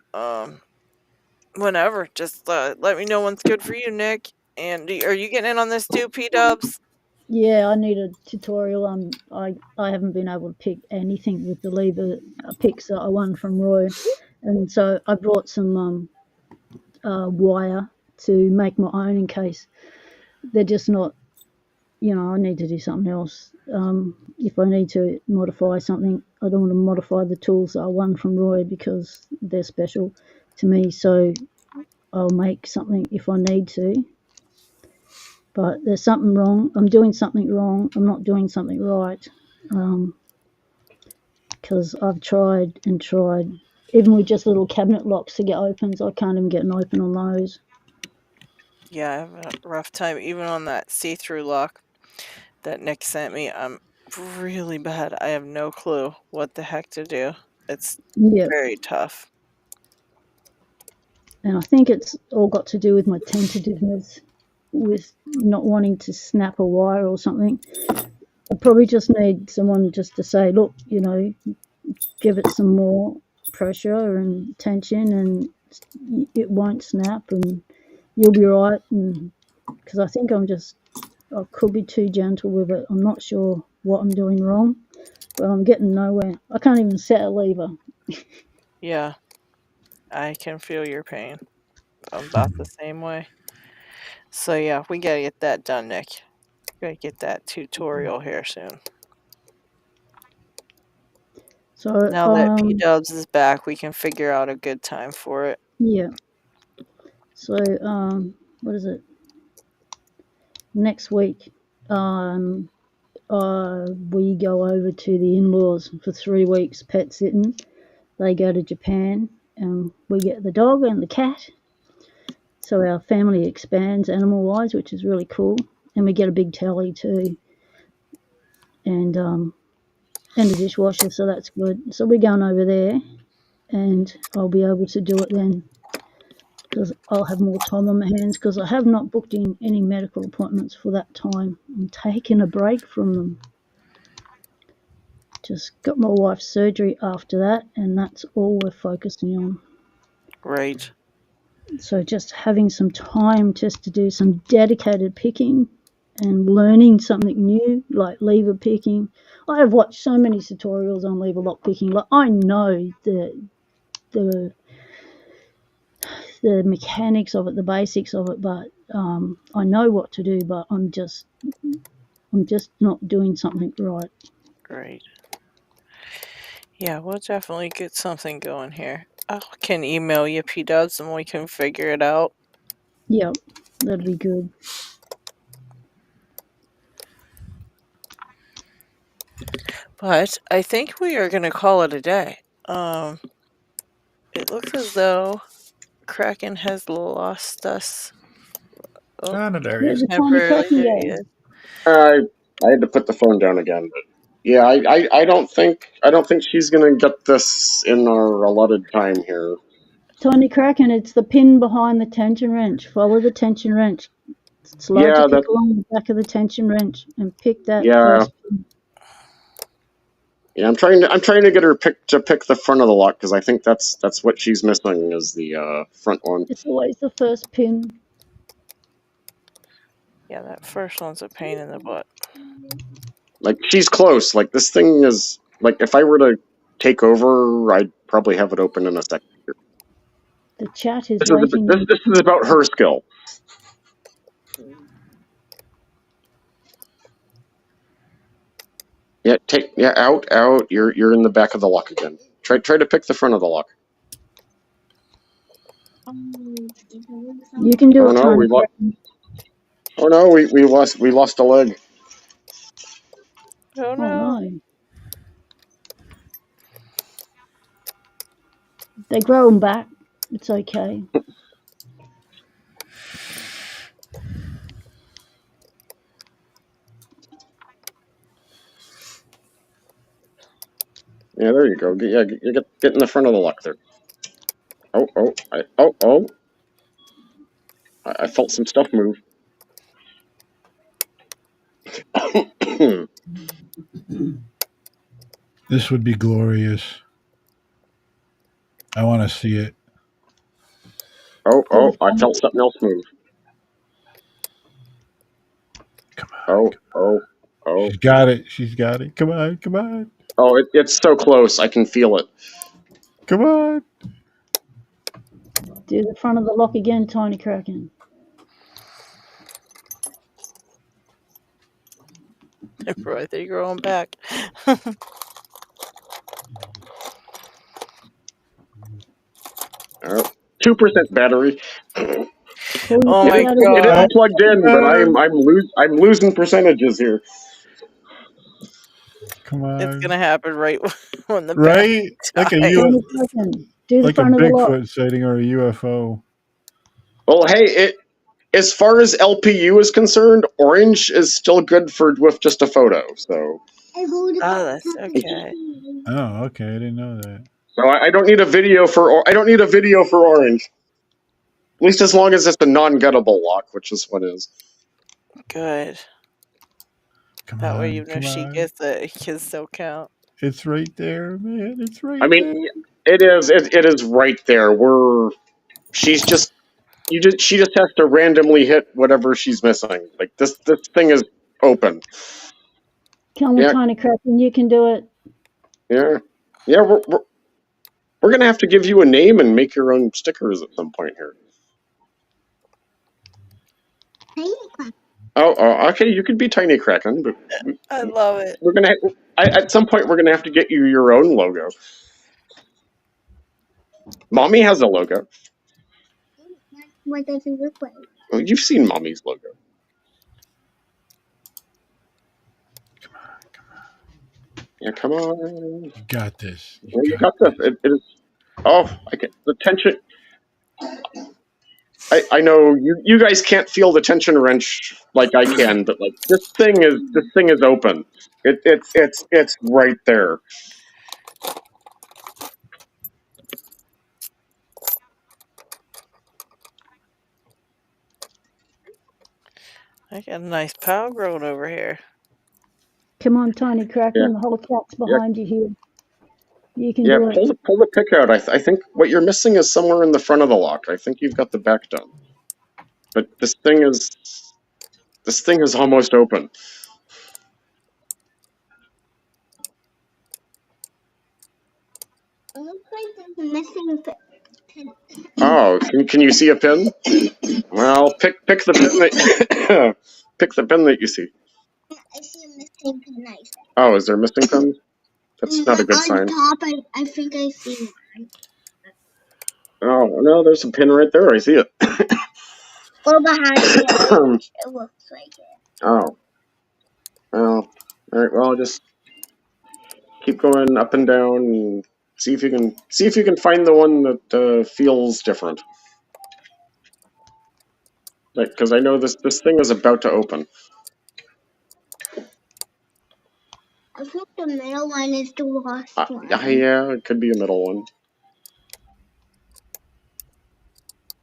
Whenever. Just let me know when's good for you, Nick. And are you getting in on this too, P Dubs? Yeah, I need a tutorial. I haven't been able to pick anything with the lever picks that I won from Roy, and so I brought some wire to make my own in case they're just not. I need to do something else. If I need to modify something, I don't want to modify the tools that I won from Roy because they're special to me. So I'll make something if I need to. But there's something wrong. I'm doing something wrong. I'm not doing something right. Because I've tried and tried. Even with just little cabinet locks to get opens, I can't even get an open on those. Yeah, I have a rough time even on that see-through lock that Nick sent me. I'm really bad. I have no clue what the heck to do. It's Yeah, very tough. and I think it's all got to do with my tentativeness with not wanting to snap a wire or something. I probably just need someone just to say, look, give it some more pressure and tension, and it won't snap, and you'll be right. And because I think I could be too gentle with it. I'm not sure what I'm doing wrong, but I'm getting nowhere. I can't even set a lever. Yeah, I can feel your pain. I'm about the same way. So yeah, we gotta get that done, Nick. Gotta get that tutorial here soon. So, Now that P Dubs is back, we can figure out a good time for it. yeah. So, what is it? Next week, we go over to the in-laws for 3 weeks pet sitting. They go to Japan, and we get the dog and the cat. So our family expands animal-wise, which is really cool. And we get a big telly too, and a dishwasher, so that's good. So we're going over there, and I'll be able to do it then because I'll have more time on my hands because I have not booked in any medical appointments for that time. I'm taking a break from them. Just got my wife's surgery after that, and that's all we're focusing on. Right. So just having some time just to do some dedicated picking and learning something new, like lever picking. I have watched so many tutorials on lever lock picking. Like I know the mechanics of it, the basics of it, but I know what to do, but I'm just not doing something right. Great. Yeah, we'll definitely get something going here. I can email you P Dubs and we can figure it out. Yep, that'd be good. But I think we are gonna call it a day. It looks as though Kraken has lost us. Oh, Ah, no, there he Where's is. the tiny temporarily Kraken there he go? is. I had to put the phone down again, but yeah, I don't think she's gonna get this in our allotted time here. Tiny Kraken, it's the pin behind the tension wrench. Follow the tension wrench. Slide your Yeah, pick along the back of the tension wrench and pick that yeah, first pin. yeah. I'm trying to get her pick the front of the lock because I think that's what she's missing is the front one. It's always the first pin. Yeah, that first one's a pain in the butt. Like she's close. Like this thing is like if I were to take over, I'd probably have it open in a second. The chat is waiting on. This is about her skill. Yeah, out. You're in the back of the lock again. Try to pick the front of the lock. You can do Oh it, no, Tiny we lost. Kraken. Oh no, we lost a leg. Oh Oh no. no. They grow them back. It's okay. Yeah, there you go. You get in the front of the lock there. I felt some stuff move. This would be glorious. I want to see it. Oh, I felt something else move. Come on. Oh. She's got it. She's got it. Come on. Come on. Oh, it's so close. I can feel it. Come on. Do the front of the lock again, Tiny Kraken. I think you're going back. 2% battery. Oh my It god. is plugged in, but I'm losing percentages here. Come It's on. gonna happen right when the Right? Like a dies. Tiny Kraken, do the like a front of the lock. Bigfoot sighting or a UFO. Well, hey, as far as LPU is concerned, orange is still good with just a photo. So. Oh, that's okay. Oh, okay. I didn't know that. So I don't need a video for orange. At least as long as it's a non-gettable lock, which this one is. Good. Come That way, on. even if Come she on. gets it, it can still count. It's right there, man. It's right I mean, there. it is. It is right there. She just has to randomly hit whatever she's missing. Like this thing is open. Come on, Yeah, Tiny Kraken, you can do it. yeah. We're gonna have to give you a name and make your own stickers at some point here. Oh, okay. You could be Tiny Kraken, but I love it. we're gonna at some point we're gonna have to get you your own logo. Mommy has a logo. What does it look like? Well, you've seen Mommy's logo. Yeah, come on. You got this. You got this. It is. Oh, I get the tension. I know you guys can't feel the tension wrench like I can, but like this thing is open. It's right there. I got a nice pile growing over here. Come on, Tiny Kraken, Yeah. the whole cat's behind you here. You can Yeah, do it. pull the pick out. I think what you're missing is somewhere in the front of the lock. I think you've got the back done, but this thing is almost open. It looks like there's a missing pin. Oh, can you see a pin? Well, pick the pin that pick the pin that you see. I see a missing pin. Oh, is there missing pins? That's not a good sign. On top, I think I see one. Oh no, there's a pin right there. I see it. Or behind it. It looks like it. Oh. Well, all right. Well, just keep going up and down and see if you can find the one that feels different. Like, because I know this thing is about to open. I think the middle one is the lost one. Yeah, it could be a middle one.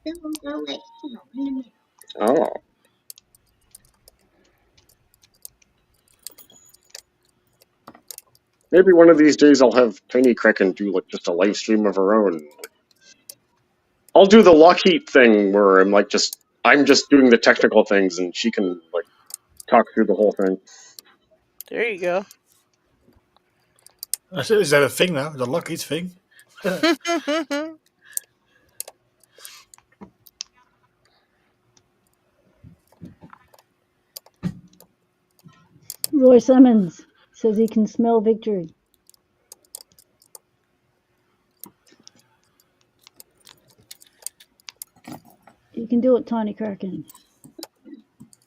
It will go like in the middle. Oh. Maybe one of these days I'll have Tiny Kraken do like just a live stream of her own. I'll do the LockHeat thing where I'm just doing the technical things and she can like talk through the whole thing. There you go. Is that a thing now? The LockHeat thing? Roy Simmons says he can smell victory. You can do it, Tiny Kraken.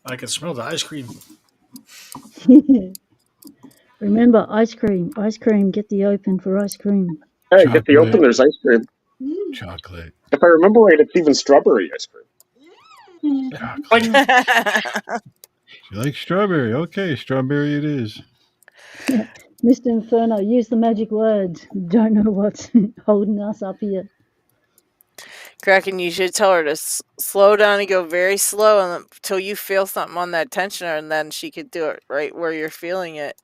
I can smell the ice cream. Remember, ice cream. Ice cream. Get the open for ice cream. Hey, get the open. There's ice cream. Chocolate. If I remember right, it's even strawberry ice cream. Chocolate. You like strawberry? Okay, strawberry it is. Mr. Inferno, use the magic words. Don't know what's holding us up here. Kraken, you should tell her to slow down and go very slow until you feel something on that tensioner, and then she could do it right where you're feeling it.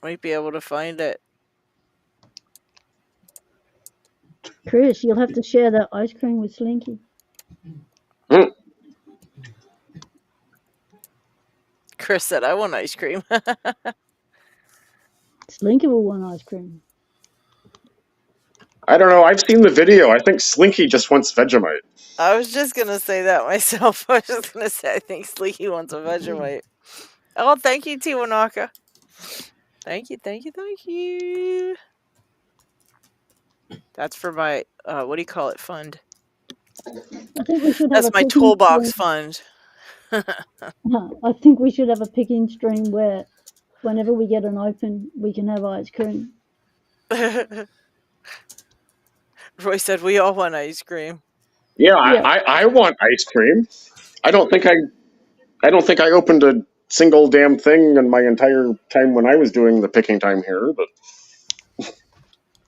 Might be able to find it. Chris, you'll have to share that ice cream with Slinky. Mm. Chris said, I want ice cream. Slinky will want ice cream. I don't know. I've seen the video. I think Slinky just wants Vegemite. I was just going to say that myself. I was just going to say, I think Sleeky wants a Vegemite. Oh, thank you, Tiwanaka. Thank you, thank you, thank you. That's for my, what do you call it, fund? I think we should have That's a my picking toolbox stream. fund. I think we should have a picking stream where whenever we get an open, we can have ice cream. Roy said, we all want ice cream. Yeah, Yeah. I want ice cream. I don't think I opened a single damn thing in my entire time when I was doing the picking time here, but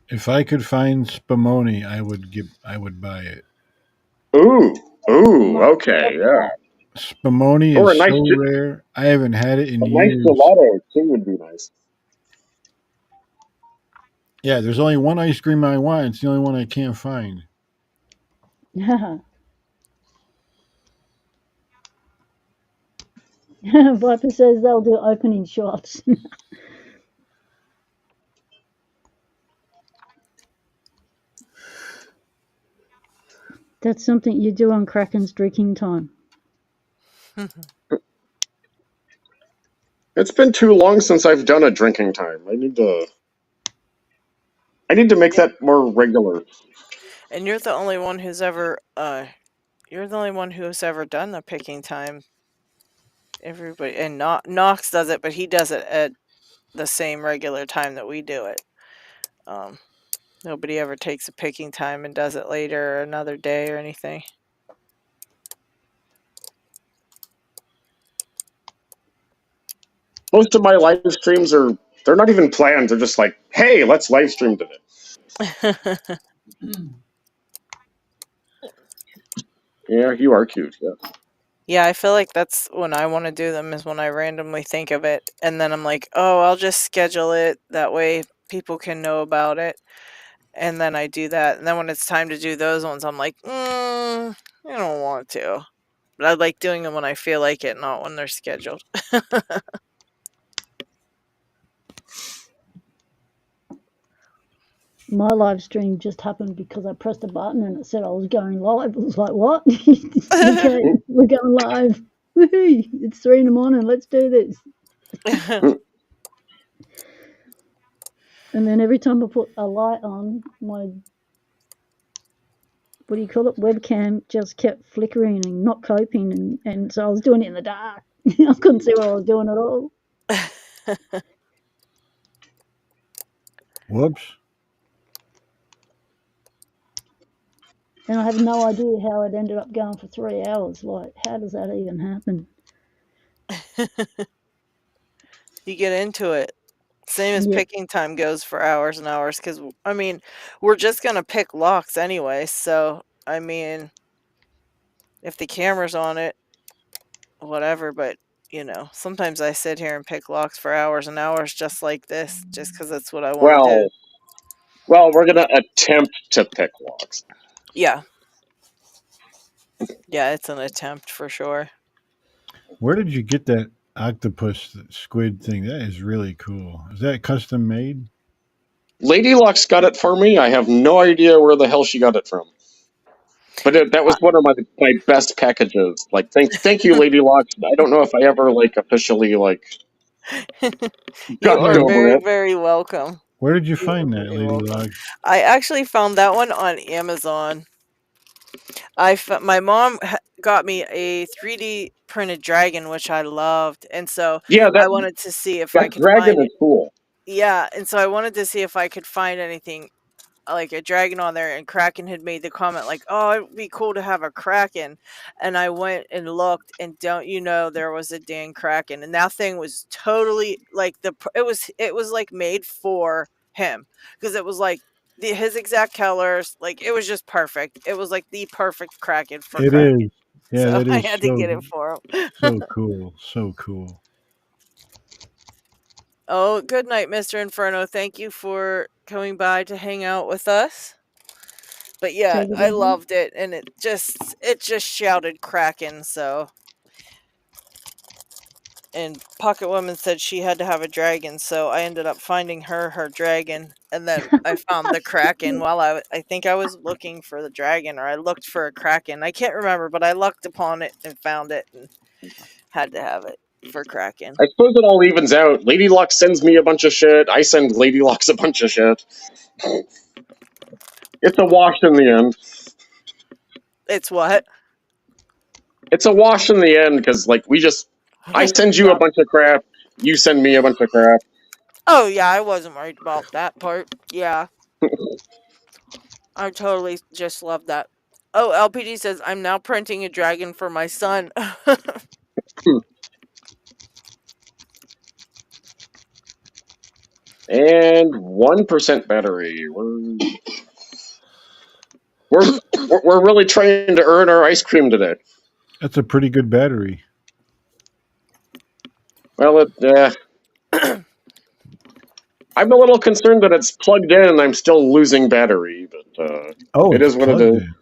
If I could find spumoni, I would buy it. ooh, okay, yeah. Spumoni Or is so rare. I haven't had it in a nice years. gelato too would be nice. Yeah, there's only one ice cream I want. It's the only one I can't find. Viper says they'll do opening shots. That's something you do on Kraken's drinking time. It's been too long since I've done a drinking time. I need to make that more regular. And you're the only one who's ever, you're the only one who has ever done the picking time. Everybody, and Knox does it, but he does it at the same regular time that we do it. Nobody ever takes a picking time and does it later or another day or anything. Most of my live streams they're not even planned. They're just like, hey, let's live stream today. Yeah, you are cute. Yeah. Yeah, I feel like that's when I want to do them is when I randomly think of it, and then I'm like, oh, I'll just schedule it. That way people can know about it. And then I do that. And then when it's time to do those ones, I'm like, I don't want to. But I like doing them when I feel like it, not when they're scheduled. My live stream just happened because I pressed a button and it said I was going live. I was like, what? Okay, we're going live. Woohoo! It's 3 in the morning. Let's do this. And then every time I put a light on, my, what do you call it, webcam just kept flickering and not coping. And so I was doing it in the dark. I couldn't see what I was doing at all. Whoops. And I have no idea how it ended up going for 3 hours. Like, how does that even happen? You get into it. Same as Yeah. picking time goes for hours and hours. Because, I mean, we're just going to pick locks anyway. So, I mean, if the camera's on it, whatever. But, sometimes I sit here and pick locks for hours and hours just like this, just because that's what I want to do. Well, we're gonna attempt to pick locks. Yeah. Yeah, it's an attempt for sure. Where did you get that octopus squid thing? That is really cool. Is that custom made? Lady Locks got it for me. I have no idea where the hell she got it from. But that was one of my best packages. Like, thank you, Lady Locks. I don't know if I ever officially You gushed are over very, it. very welcome. Where did you You are find that, very Lady welcome. Locks? I actually found that one on Amazon. My mom got me a 3D printed dragon, which I loved, and so Yeah, I wanted to see if I that could dragon find is it. cool. Yeah, and so I wanted to see if I could find anything like a dragon on there, and Kraken had made the comment like, "Oh, it'd be cool to have a Kraken," and I went and looked, and don't you know, there was a dang Kraken, and that thing was totally like it was like made for him because it was like his exact colors. Like, it was just perfect. It was like the perfect Kraken for It Kraken. is. Yeah, So that I is had to get it for him. so cool. So cool. Oh, good night, Mr. Inferno. Thank you for coming by to hang out with us. But yeah, Take it I easy. loved it, and it just shouted Kraken. So, and Pocket Woman said she had to have a dragon, so I ended up finding her dragon, and then I found the Kraken while I think I was looking for the dragon, or I looked for a Kraken. I can't remember, but I looked upon it and found it, and had to have it for Kraken. I suppose it all evens out. Lady Locks sends me a bunch of shit. I send Lady Locks a bunch of shit. It's a wash in the end. It's what? It's a wash in the end because, like, I send you a Yeah. bunch of crap. You send me a bunch of crap. Oh yeah, I wasn't worried about that part. Yeah, I totally just love that. Oh, LPD says I'm now printing a dragon for my son. And 1% battery. We're really trying to earn our ice cream today. That's a pretty good battery. Well, I'm a little concerned that it's plugged in and I'm still losing battery, but Oh, it it's is what it plugged is. in.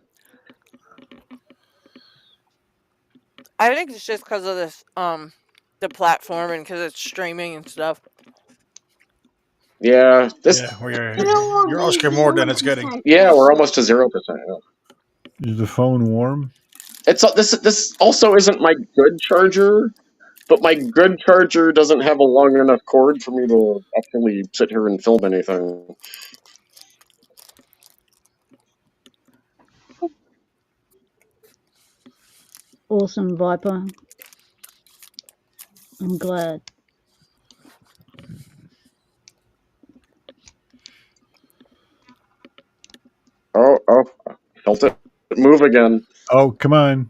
I think it's just because of this, the platform, and because it's streaming and stuff. Yeah, Yeah, you're asking more than it's getting. Yeah, we're almost to 0%. Is the phone warm? This also isn't my good charger, but my good charger doesn't have a long enough cord for me to actually sit here and film anything. Awesome, Viper. I'm glad. Oh, felt it move again. Oh, come on.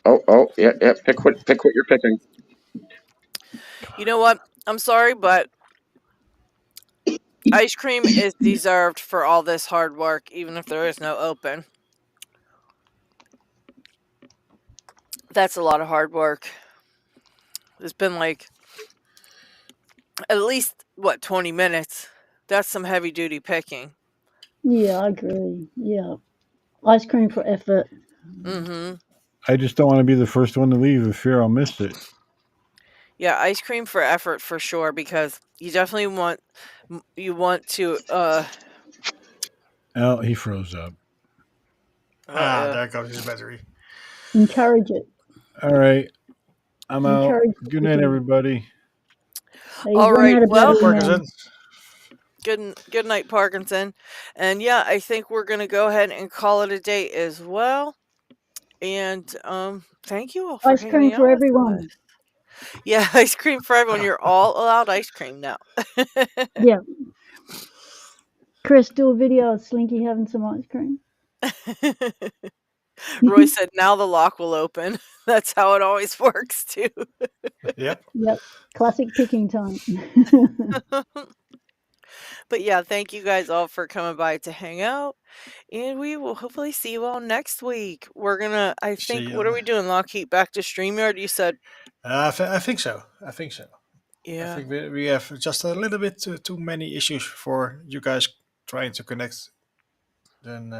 Oh, yeah. Pick what you're picking. You know what? I'm sorry, but ice cream is deserved for all this hard work, even if there is no open. That's a lot of hard work. It's been like at least, what, 20 minutes. That's some heavy duty picking. Yeah, I agree. Yeah. Ice cream for effort. Mm-hmm. I just don't want to be the first one to leave if fear I'll miss it. Yeah, ice cream for effort for sure, because you definitely want to Oh, he froze up. There goes his battery. Encourage it. All right. I'm out. Encourage Good night, picking. everybody. You've All run right. out of Well, battery now. Parkinson. good night, Parkinson. And yeah, I think we're gonna go ahead and call it a day as well. And thank you all for Ice cream hanging out for with us. everyone. Yeah, ice cream for everyone. You're all allowed ice cream now. Yeah. Chris, do a video of Slinky having some ice cream. Roy said, "Now the lock will open." That's how it always works too. Yep. Yep. Classic picking time. But yeah, thank you guys all for coming by to hang out, and we will hopefully see you all next week. We're gonna, I See think, you what on are we doing? LockHeat back to StreamYard? You said, I think so. I yeah. think we have just a little bit too many issues for you guys trying to connect. Then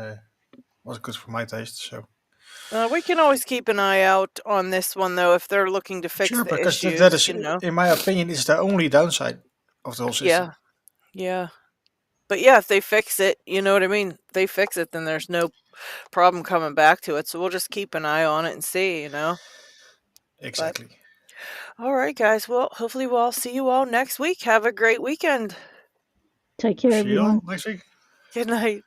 was good for my taste. So We can always keep an eye out on this one though if they're looking to fix sure, the because issues. that is, You know. in my opinion, is the only downside of the whole system. Yeah. But yeah, if they fix it, you know what I mean? If they fix it, then there's no problem coming back to it. So we'll just keep an eye on it and see, you know. But Exactly. all right, guys. Well, hopefully we'll see you all next week. Have a great weekend. Take care, See you all everyone. next week. Good night.